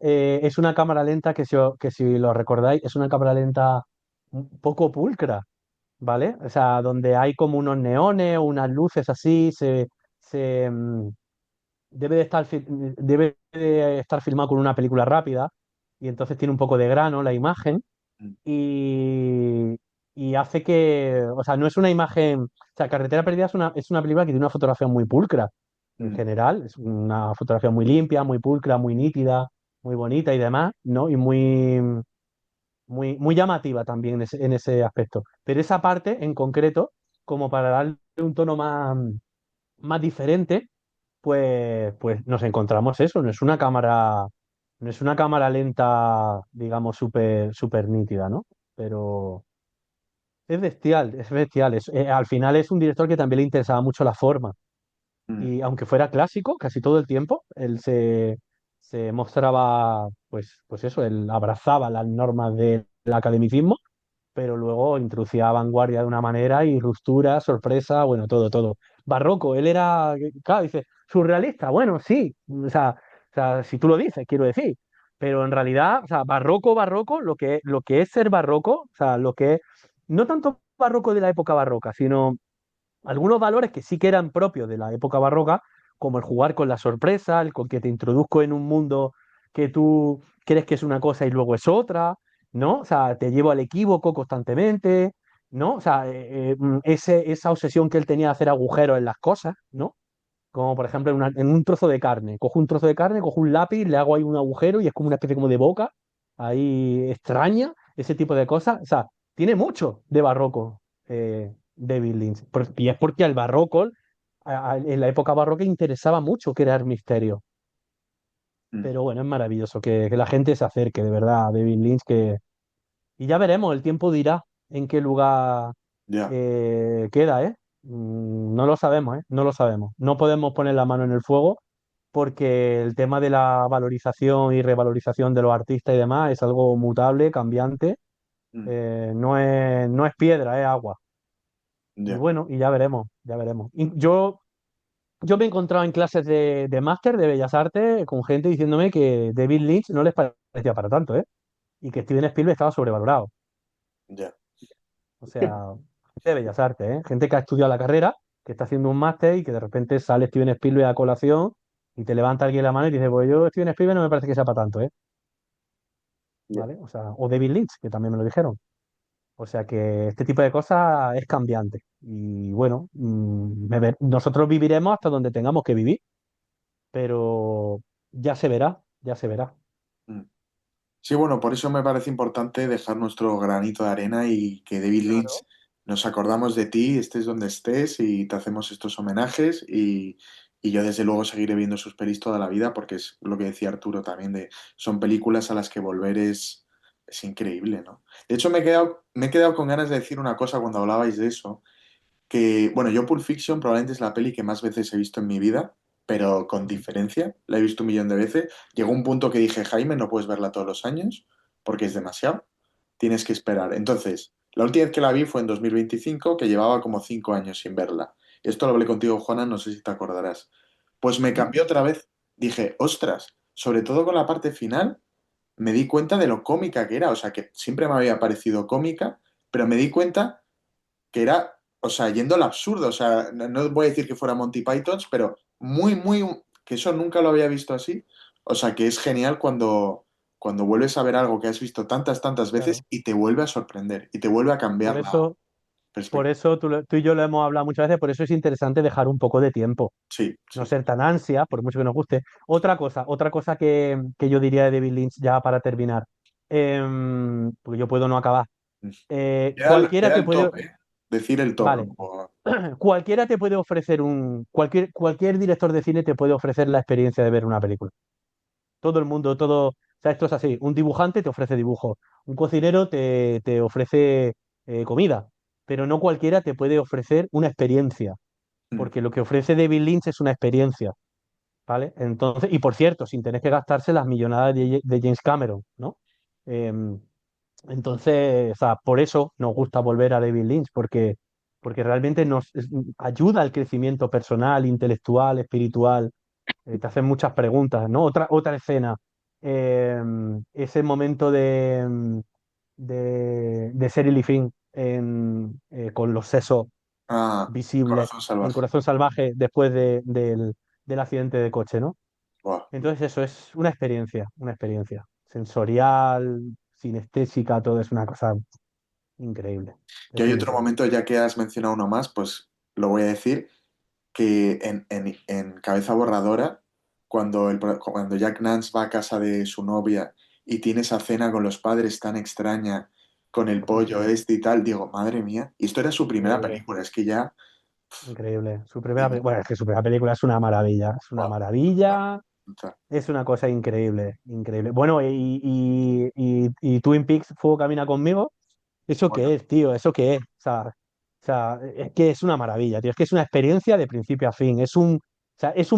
es una cámara lenta que si lo recordáis, es una cámara lenta un poco pulcra, ¿vale? O sea, donde hay como unos neones o unas luces así, se, mm, debe de estar filmado con una película rápida y entonces tiene un poco de grano la imagen y, y hace o sea, no es una imagen, o sea, Carretera Perdida es una película que tiene una fotografía muy pulcra en Mm, general, es una fotografía muy limpia, muy pulcra, muy nítida, muy bonita y demás, ¿no? Y muy llamativa también en ese aspecto. Pero esa parte en concreto, como para darle un tono más diferente, pues nos encontramos eso, no es una cámara lenta, digamos, súper nítida, ¿no? Pero es bestial, es bestial. Al final es un director que también le interesaba mucho la forma. mm, Y aunque fuera clásico, casi todo el tiempo, él se mostraba, pues eso, él abrazaba las normas del academicismo, pero luego introducía vanguardia de una manera y ruptura, sorpresa, bueno, todo, todo. Barroco, él era, claro, dice, surrealista, bueno, sí, o sea, si tú lo dices, quiero decir, pero en realidad, o sea, barroco, barroco, lo que es ser barroco, o sea, lo que es, no tanto barroco de la época barroca, sino algunos valores que sí que eran propios de la época barroca, como el jugar con la sorpresa, el con que te introduzco en un mundo que tú crees que es una cosa y luego es otra, ¿no? O sea, te llevo al equívoco constantemente, ¿no? O sea, esa obsesión que él tenía de hacer agujeros en las cosas, ¿no? Como por ejemplo en un trozo de carne. Cojo un trozo de carne, cojo un lápiz, le hago ahí un agujero y es como una especie como de boca ahí extraña, ese tipo de cosas. O sea, tiene mucho de barroco David Lynch. Y es porque al barroco en la época barroca interesaba mucho crear misterio. Mm. Pero bueno, es maravilloso que la gente se acerque, de verdad, a David Lynch, y ya veremos, el tiempo dirá en qué lugar Ya. queda, ¿eh? No lo sabemos, ¿eh? No lo sabemos. No podemos poner la mano en el fuego porque el tema de la valorización y revalorización de los artistas y demás es algo mutable, cambiante. Mm. No es piedra, es agua. Y Ya. bueno, y ya veremos, ya veremos. Y yo me he encontrado en clases de máster de Bellas Artes con gente diciéndome que David Lynch no les parecía para tanto, ¿eh? Y que Steven Spielberg estaba sobrevalorado. Ya. O sea, gente de Bellas Artes, ¿eh? Gente que ha estudiado la carrera, que está haciendo un máster y que de repente sale Steven Spielberg a colación y te levanta alguien la mano y dice, pues yo Steven Spielberg no me parece que sea para tanto, ¿eh? Ya. ¿Vale? O sea, o David Lynch, que también me lo dijeron. O sea que este tipo de cosas es cambiante. Y bueno, nosotros viviremos hasta donde tengamos que vivir, pero ya se verá, ya se verá. Mm. Sí, bueno, por eso me parece importante dejar nuestro granito de arena y que David Lynch Claro. nos acordamos de ti, estés donde estés y te hacemos estos homenajes y yo desde luego seguiré viendo sus pelis toda la vida porque es lo que decía Arturo también de son películas a las que volver es increíble, ¿no? De hecho, me he quedado con ganas de decir una cosa cuando hablabais de eso que, bueno, yo Pulp Fiction probablemente es la peli que más veces he visto en mi vida, pero con Ujú. diferencia, la he visto un millón de veces. Llegó un punto que dije, Jaime, no puedes verla todos los años porque es demasiado, tienes que esperar. Entonces, la última vez que la vi fue en 2025, que llevaba como 5 años sin verla. Esto lo hablé contigo, Juana, no sé si te acordarás. Pues me Ujú. cambió otra vez. Dije, ostras, sobre todo con la parte final, me di cuenta de lo cómica que era. O sea, que siempre me había parecido cómica, pero me di cuenta que era, o sea, yendo al absurdo, o sea, no voy a decir que fuera Monty Python, pero que eso nunca lo había visto así. O sea, que es genial cuando vuelves a ver algo que has visto tantas veces Claro. y te vuelve a sorprender y te vuelve a Por cambiar la eso, por perspectiva. eso tú y yo lo hemos hablado muchas veces, por eso es interesante dejar un poco de tiempo, Sí, no sí. ser tan ansia, por mucho que nos guste. Otra cosa que yo diría de David Lynch ya para terminar, porque yo puedo no acabar. Cualquiera Queda te el puede, top, ¿eh? Decir el top. vale, cualquiera te puede ofrecer cualquier director de cine te puede ofrecer la experiencia de ver una película. Todo el mundo, todo, o sea, esto es así. Un dibujante te ofrece dibujo, un cocinero te ofrece comida, pero no cualquiera te puede ofrecer una experiencia, Mm. porque lo que ofrece David Lynch es una experiencia, ¿vale? Entonces, y por cierto, sin tener que gastarse las millonadas de James Cameron, ¿no? Em, entonces, o sea, por eso nos gusta volver a David Lynch, porque realmente ayuda al crecimiento personal, intelectual, espiritual. Te hacen muchas preguntas, ¿no? Otra escena, ese momento de Sheryl Finn con los sesos Ah, visibles Corazón en Salvaje. Corazón Salvaje después del accidente de coche, ¿no? Buah. Entonces eso es una experiencia sensorial, sinestésica, todo es una cosa increíble, Yo es hay otro increíble. momento, ya que has mencionado uno más, pues lo voy a decir, que en Cabeza Borradora, cuando Jack Nance va a casa de su novia y tiene esa cena con los padres tan extraña, con el pollo Increíble, este y tal, digo, madre mía, y esto era su primera increíble, película, es que ya... increíble. digo, Bueno, es que su primera película es una "Buah, maravilla, brutal". es una cosa increíble, increíble. Bueno, y Twin Peaks, Fuego Camina Conmigo, ¿eso Bueno, qué es, tío? ¿Eso qué es? O sea, es que es una maravilla, tío. Es que es una experiencia de principio a fin. ¿Es un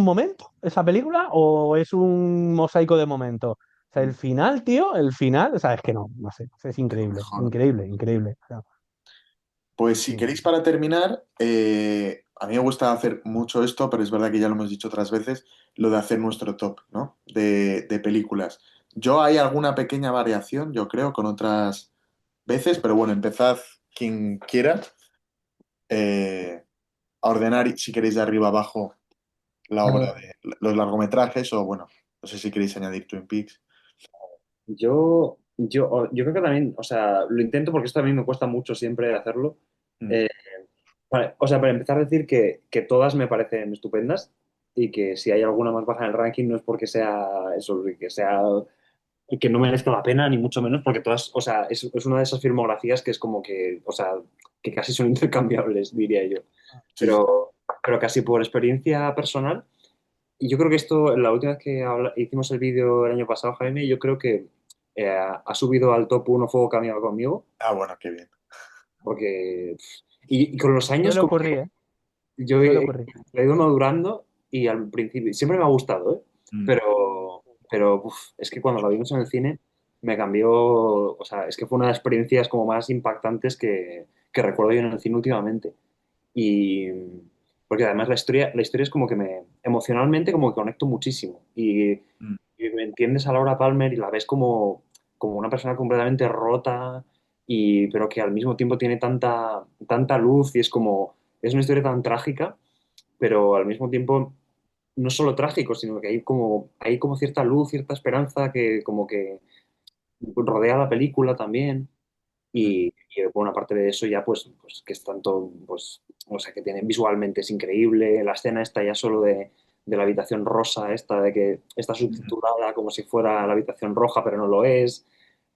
momento esa película o es un mosaico de momentos? O sea, el final, tío, el final, o sea, es que no sé, es de lo increíble, mejor. increíble, increíble. O sea, Pues si sí. queréis para terminar, a mí me gusta hacer mucho esto, pero es verdad que ya lo hemos dicho otras veces, lo de hacer nuestro top, ¿no? De películas. Yo hay alguna pequeña variación, yo creo, con otras veces, pero bueno, empezad quien quiera a ordenar, si queréis, de arriba abajo la obra de los largometrajes o bueno, no sé si queréis añadir Twin Peaks. Yo creo que también, o sea, lo intento porque esto a mí me cuesta mucho siempre hacerlo. Mm. Eh, vale, o sea, para empezar a decir que todas me parecen estupendas y que si hay alguna más baja en el ranking no es porque sea eso, que sea que no merezca la pena, ni mucho menos, porque todas, o sea, es una de esas filmografías que es como que, o sea, que casi son intercambiables, diría yo. Sí, sí. Pero, pero casi por experiencia personal. Y yo creo que esto, la última vez que hicimos el vídeo el año pasado, Jaime, yo creo que ha subido al top 1 Fuego Caminado conmigo, Ah, bueno, qué bien. porque... y con los años Suele como ocurrir, que ¿eh? yo Suele ocurrir. he ido madurando y al principio siempre me ha gustado, ¿eh? Mm, Pero es que cuando la vimos en el cine me cambió, o sea, es que fue una de las experiencias como más impactantes que recuerdo yo en el cine últimamente. Y porque además la historia es como que emocionalmente como que conecto muchísimo. mm. Y me entiendes a Laura Palmer y la ves como una persona completamente rota, pero que al mismo tiempo tiene tanta luz y es una historia tan trágica, pero al mismo tiempo no solo trágico, sino que hay como cierta luz, cierta esperanza que como que rodea la película también. Mm. Bueno, aparte de eso ya pues que es tanto, pues, o sea, que tiene visualmente es increíble, la escena esta ya solo de la habitación rosa, esta de que está subtitulada como si fuera la habitación roja, pero no lo es,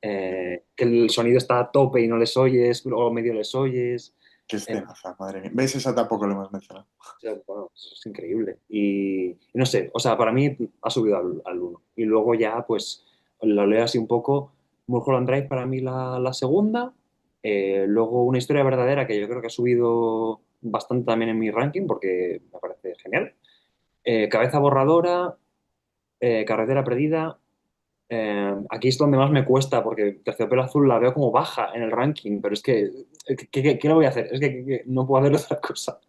que el sonido está a tope y no les oyes, o medio les oyes. Qué eh, escenaza, madre mía. ¿Ves? Esa tampoco lo hemos mencionado. o sea, bueno, eso es increíble. Y no sé, o sea, para mí ha subido al 1. Y luego ya, pues, lo leo así un poco. Mulholland Drive para mí la segunda. Luego una historia verdadera que yo creo que ha subido bastante también en mi ranking porque me parece genial. Cabeza borradora, carretera perdida. Aquí es donde más me cuesta porque Terciopelo Azul la veo como baja en el ranking, pero es que, ¿qué le voy a hacer? Es que no puedo hacer otra cosa.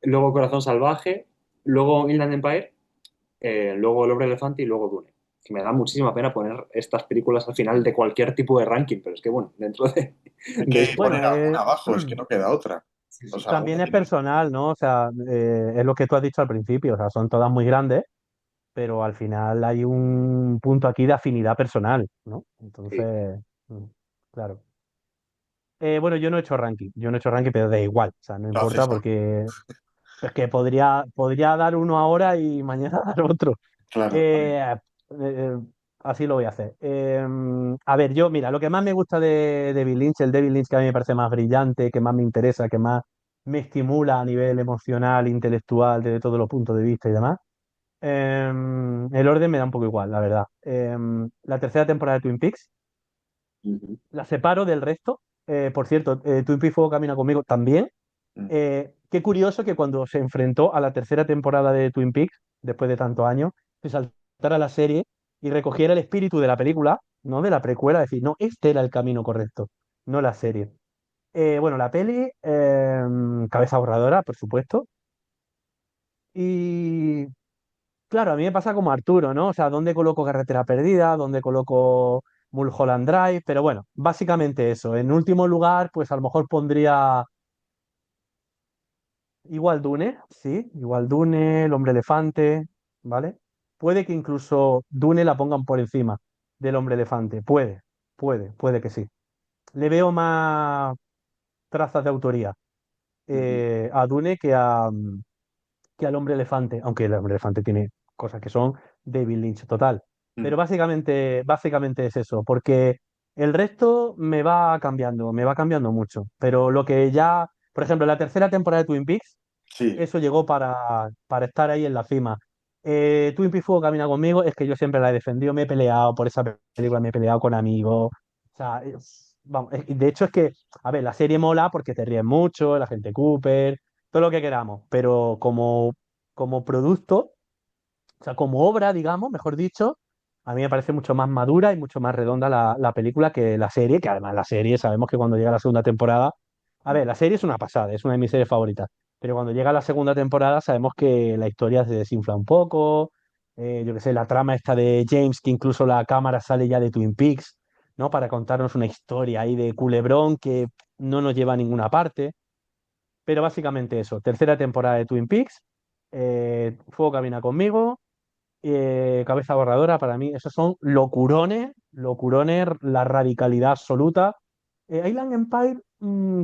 Luego Corazón Salvaje, luego Inland Empire, luego El Hombre Elefante y luego Dune. Que me da muchísima pena poner estas películas al final de cualquier tipo de ranking, pero es que bueno, dentro de, Es que de hay que esto, poner Bueno, alguna abajo, es que no queda otra. sí, O sí. sea, alguna también es tiene. personal, ¿no? O sea, es lo que tú has dicho al principio, o sea, son todas muy grandes, pero al final hay un punto aquí de afinidad personal, ¿no? Sí. Entonces, claro. Bueno, yo no he hecho ranking, pero da igual, o sea, no Lo haces importa ahora. porque es que podría dar uno ahora y mañana dar otro. Claro, vale. Eh, eh, Así lo voy a hacer. A ver, mira, lo que más me gusta de David Lynch, el David Lynch que a mí me parece más brillante, que más me interesa, que más me estimula a nivel emocional, intelectual, desde todos los puntos de vista y demás. El orden me da un poco igual, la verdad. La tercera temporada de Twin Peaks Ujú. la separo del resto. Por cierto, Twin Peaks Fuego Camina conmigo también. Mm. Qué curioso que cuando se enfrentó a la tercera temporada de Twin Peaks, después de tantos años, se saltara la serie y recogiera el espíritu de la película, no de la precuela, decir, no, este era el camino correcto, no la serie. Bueno, la peli, cabeza borradora, por supuesto. Y claro, a mí me pasa como Arturo, ¿no? O sea, ¿dónde coloco Carretera Perdida? ¿Dónde coloco Mulholland Drive? Pero bueno, básicamente eso. En último lugar, pues a lo mejor pondría igual Dune, sí, igual Dune, El Hombre Elefante, ¿vale? Puede que incluso Dune la pongan por encima del Hombre Elefante. Puede que sí. Le veo más trazas de autoría Ujú. a Dune que al Hombre Elefante, aunque el Hombre Elefante tiene cosas que son David Lynch total. Mm. Pero básicamente es eso, porque el resto me va cambiando mucho. Pero lo que ya, por ejemplo, la tercera temporada de Twin Peaks, Sí, eso llegó para estar ahí en la cima. Twin Peaks Fuego Camina conmigo, es que yo siempre la he defendido, me he peleado por esa película, me he peleado con amigos. O sea, vamos, de hecho es que, a ver, la serie mola porque te ríes mucho, la gente Cooper, todo lo que queramos, pero como producto, o sea, como obra, digamos, mejor dicho, a mí me parece mucho más madura y mucho más redonda la película que la serie, que además la serie, sabemos que cuando llega la segunda temporada, a ver, la serie es una pasada, es una de mis series favoritas, pero cuando llega la segunda temporada sabemos que la historia se desinfla un poco, yo qué sé, la trama esta de James, que incluso la cámara sale ya de Twin Peaks, ¿no? Para contarnos una historia ahí de culebrón que no nos lleva a ninguna parte. Pero básicamente eso, tercera temporada de Twin Peaks, Fuego Camina conmigo, Cabeza Borradora, para mí, esos son locurones, la radicalidad absoluta. Island Empire,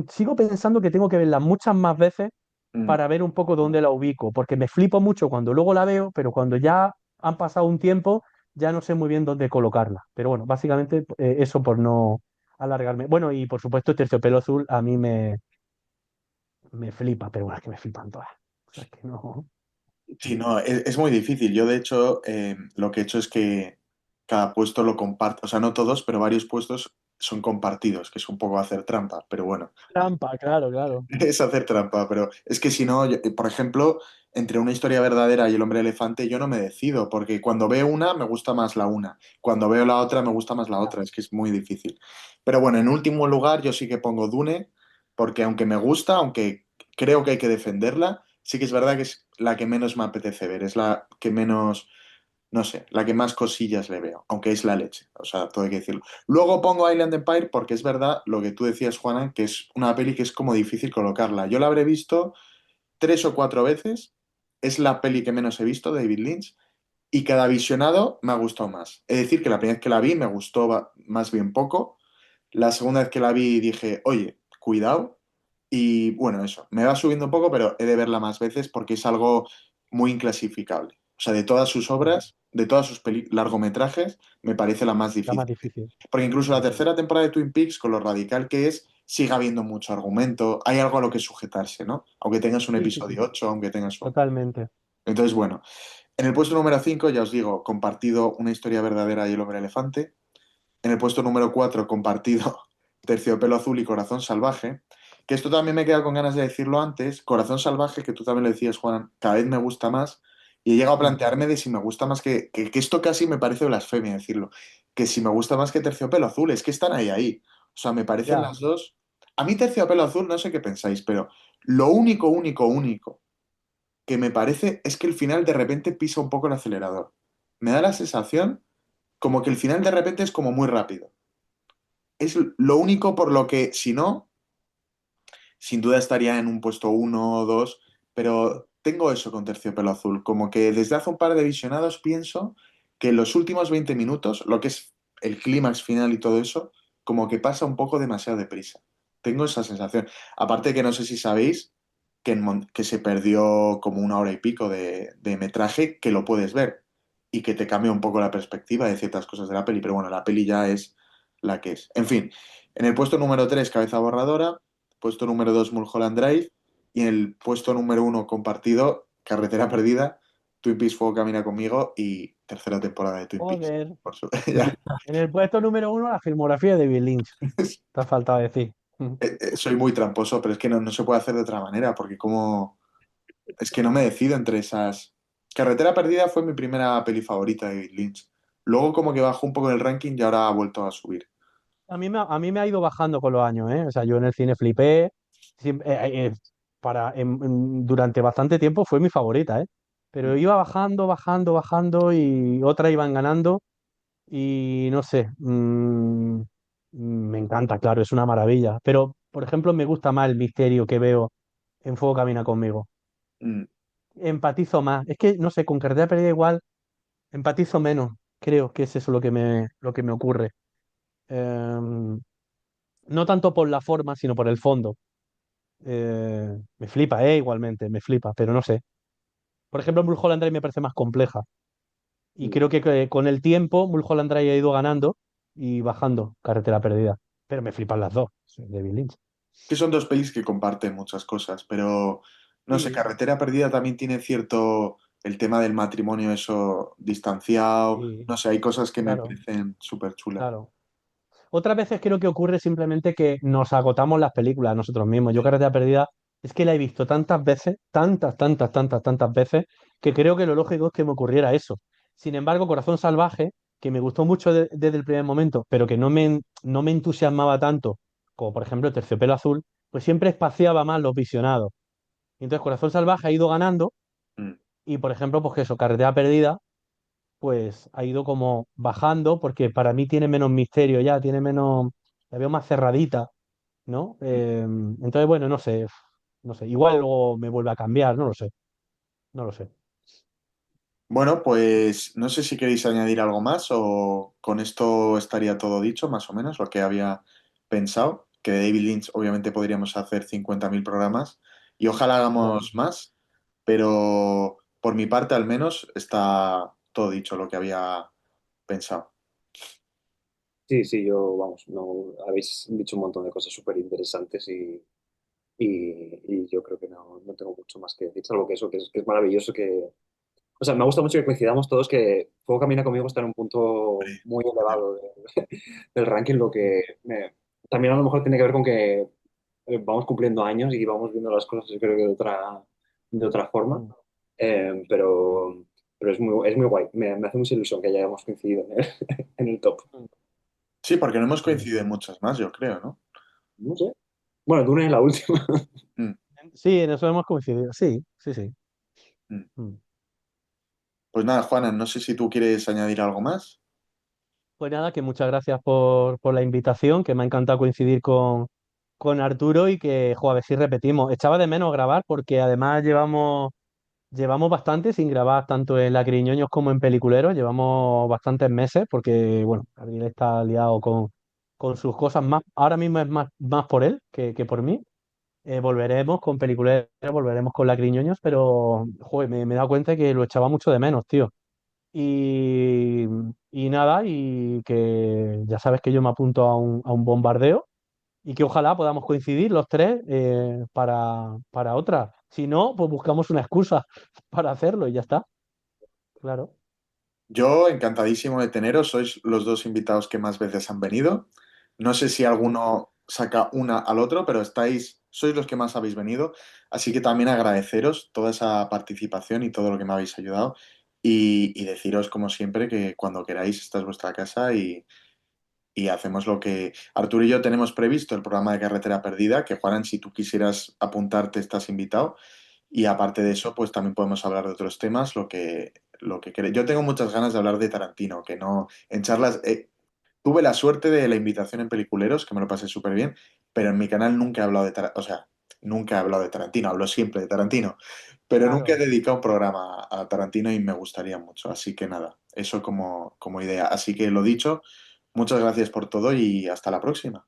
sigo pensando que tengo que verla muchas más veces mm, para ver un poco dónde la ubico, porque me flipo mucho cuando luego la veo, pero cuando ya han pasado un tiempo, ya no sé muy bien dónde colocarla. Pero bueno, básicamente eso por no alargarme. Bueno, y por supuesto, Terciopelo Azul a mí me flipa, pero bueno, es que me flipan todas. sea que no. Sí, no, es muy difícil. Yo, de hecho, lo que he hecho es que cada puesto lo comparto, o sea, no todos, pero varios puestos son compartidos, que es un poco hacer trampa, pero bueno. Trampa, claro, claro. Es hacer trampa, pero es que si no, por ejemplo, entre una historia verdadera y el hombre elefante, yo no me decido, porque cuando veo una, me gusta más la una. Cuando veo la otra, me gusta más la Ya, otra. Es que es muy difícil. Pero bueno, en último lugar, yo sí que pongo Dune, porque aunque me gusta, aunque creo que hay que defenderla, sí que es verdad que es la que menos me apetece ver. Es la que menos, no sé, la que más cosillas le veo, aunque es la leche, o sea, todo hay que decirlo. Luego pongo Island Empire porque es verdad lo que tú decías, Juana, que es una peli que es como difícil colocarla. Yo la habré visto 3 o 4 veces, es la peli que menos he visto de David Lynch y cada visionado me ha gustado más. Es decir, que la primera vez que la vi me gustó más bien poco, la segunda vez que la vi dije, oye, cuidado. Y bueno, eso, me va subiendo un poco, pero he de verla más veces porque es algo muy inclasificable. O sea, de todas sus ya. obras, de todos sus largometrajes, me parece la más La más difícil. difícil. Porque incluso la Ya. tercera temporada de Twin Peaks, con lo radical que es, sigue habiendo mucho argumento, hay algo a lo que sujetarse, ¿no? Aunque tengas un Sí, sí, sí. episodio 8, aunque tengas un... Totalmente. Entonces, bueno, en el puesto número 5 ya os digo, compartido Una historia verdadera y El hombre elefante. En el puesto número 4 compartido Terciopelo azul y Corazón salvaje. Que esto también me queda con ganas de decirlo antes. Corazón salvaje, que tú también lo decías, Juan, cada vez me gusta más. Y he llegado a Mm. plantearme de si me gusta más que esto casi me parece blasfemia decirlo. Que si me gusta más que Terciopelo azul, es que están ahí, ahí. O sea, me parecen Ya. las dos. A mí Terciopelo azul, no sé qué pensáis, pero lo único, único, único que me parece es que el final de repente pisa un poco el acelerador. Me da la sensación como que el final de repente es como muy rápido. Es lo único por lo que, si no, sin duda estaría en un puesto uno o dos, pero tengo eso con Terciopelo Azul, como que desde hace un par de visionados pienso que en los últimos 20 minutos, lo que es el clímax final y todo eso, como que pasa un poco demasiado deprisa. Tengo esa sensación. Aparte que no sé si sabéis que, que se perdió como 1 hora y pico de metraje que lo puedes ver y que te cambia un poco la perspectiva de ciertas cosas de la peli, pero bueno, la peli ya es la que es. En fin, en el puesto número 3 Cabeza Borradora, puesto número 2 Mulholland Drive y en el puesto número 1 compartido, Carretera Perdida, Twin Peaks Fuego Camina Conmigo y tercera temporada de Twin Peaks. Joder. Por ya. En el puesto número 1, la filmografía de David Lynch. Te ha faltado decir. Mm. Soy muy tramposo, pero es que no se puede hacer de otra manera, porque como... Es que no me decido entre esas... Carretera Perdida fue mi primera peli favorita de David Lynch. Luego como que bajó un poco en el ranking y ahora ha vuelto a subir. A mí me ha ido bajando con los años, ¿eh? O sea, yo en el cine flipé. Durante bastante tiempo fue mi favorita, ¿eh? Pero iba bajando, bajando, bajando y otras iban ganando. Y no sé, me encanta, claro, es una maravilla. Pero, por ejemplo, me gusta más el misterio que veo en Fuego Camina Conmigo. Mm, Empatizo más. Es que, no sé, con Carretera Perdida igual empatizo menos. Creo que es eso lo que me ocurre. No tanto por la forma, sino por el fondo. Me flipa, igualmente, me flipa, pero no sé. Por ejemplo, Mulholland Drive me parece más compleja. Y mm. creo que con el tiempo Mulholland Drive ha ido ganando y bajando Carretera Perdida. Pero me flipan las dos, de David Lynch. Que son dos pelis que comparten muchas cosas, pero no sé, Sí, Carretera Perdida también tiene cierto, el tema del matrimonio, eso distanciado, sí, no sé, hay cosas que me claro, parecen súper chulas. claro. Otras veces creo que ocurre simplemente que nos agotamos las películas nosotros mismos. Yo Carretera Perdida es que la he visto tantas veces, tantas, tantas, tantas, tantas veces, que creo que lo lógico es que me ocurriera eso. Sin embargo, Corazón Salvaje, que me gustó mucho desde el primer momento, pero que no me entusiasmaba tanto, como por ejemplo Terciopelo Azul, pues siempre espaciaba más los visionados. Entonces, Corazón Salvaje ha ido ganando Mm. y, por ejemplo, pues eso, Carretera Perdida pues ha ido como bajando porque para mí tiene menos misterio ya, tiene menos, la veo más cerradita, ¿no? Entonces, bueno, no sé, no sé, igual luego me vuelve a cambiar, no lo sé, no lo sé. Bueno, pues no sé si queréis añadir algo más o con esto estaría todo dicho, más o menos, lo que había pensado, que de David Lynch obviamente podríamos hacer 50.000 programas y ojalá Claro. hagamos más, pero por mi parte al menos está todo dicho lo que había pensado. Sí, sí, yo, vamos, no, habéis dicho un montón de cosas súper interesantes y yo creo que no tengo mucho más que decir, salvo que eso, que es maravilloso o sea, me gusta mucho que coincidamos todos que Fuego Camina Conmigo está en un punto muy elevado del ranking, también a lo mejor tiene que ver con que vamos cumpliendo años y vamos viendo las cosas, yo creo que de otra forma. Mm. Pero, es muy guay. Me hace mucha ilusión que hayamos coincidido en el top. Sí, porque no hemos Sí. coincidido en muchas más, yo creo, ¿no? No sé. Bueno, Dune es la última. Mm, Sí, en eso hemos coincidido. Sí, sí, sí. mm. Mm. Pues nada, Juana, no sé si tú quieres añadir algo más. Pues nada, que muchas gracias por la invitación, que me ha encantado coincidir con Arturo y que, jo, a ver si repetimos. Echaba de menos grabar porque además llevamos bastante sin grabar tanto en Lacriñoños como en Peliculeros, llevamos bastantes meses porque, bueno, Gabriel está liado con sus cosas más. Ahora mismo es más por él que por mí. Volveremos con Peliculeros, volveremos con Lacriñoños, pero, joder, me he dado cuenta que lo echaba mucho de menos, tío. Y, y nada, y que ya sabes que yo me apunto a un bombardeo y que ojalá podamos coincidir los tres para otra. Si no, pues buscamos una excusa para hacerlo y ya está. Claro. Yo encantadísimo de teneros, sois los dos invitados que más veces han venido. No sé si alguno saca una al otro, pero sois los que más habéis venido, así que también agradeceros toda esa participación y todo lo que me habéis ayudado y deciros como siempre que cuando queráis esta es vuestra casa y hacemos lo que Arturo y yo tenemos previsto, el programa de Carretera Perdida, que Juanan, si tú quisieras apuntarte, estás invitado. Y aparte de eso, pues también podemos hablar de otros temas, lo que Yo tengo muchas ganas de hablar de Tarantino, que no, en charlas, tuve la suerte de la invitación en Peliculeros, que me lo pasé súper bien, pero en mi canal nunca he hablado de Tarantino, o sea, nunca he hablado de Tarantino, hablo siempre de Tarantino, pero nunca he Claro. dedicado un programa a Tarantino y me gustaría mucho, así que nada, eso como idea. Así que lo dicho, muchas gracias por todo y hasta la próxima.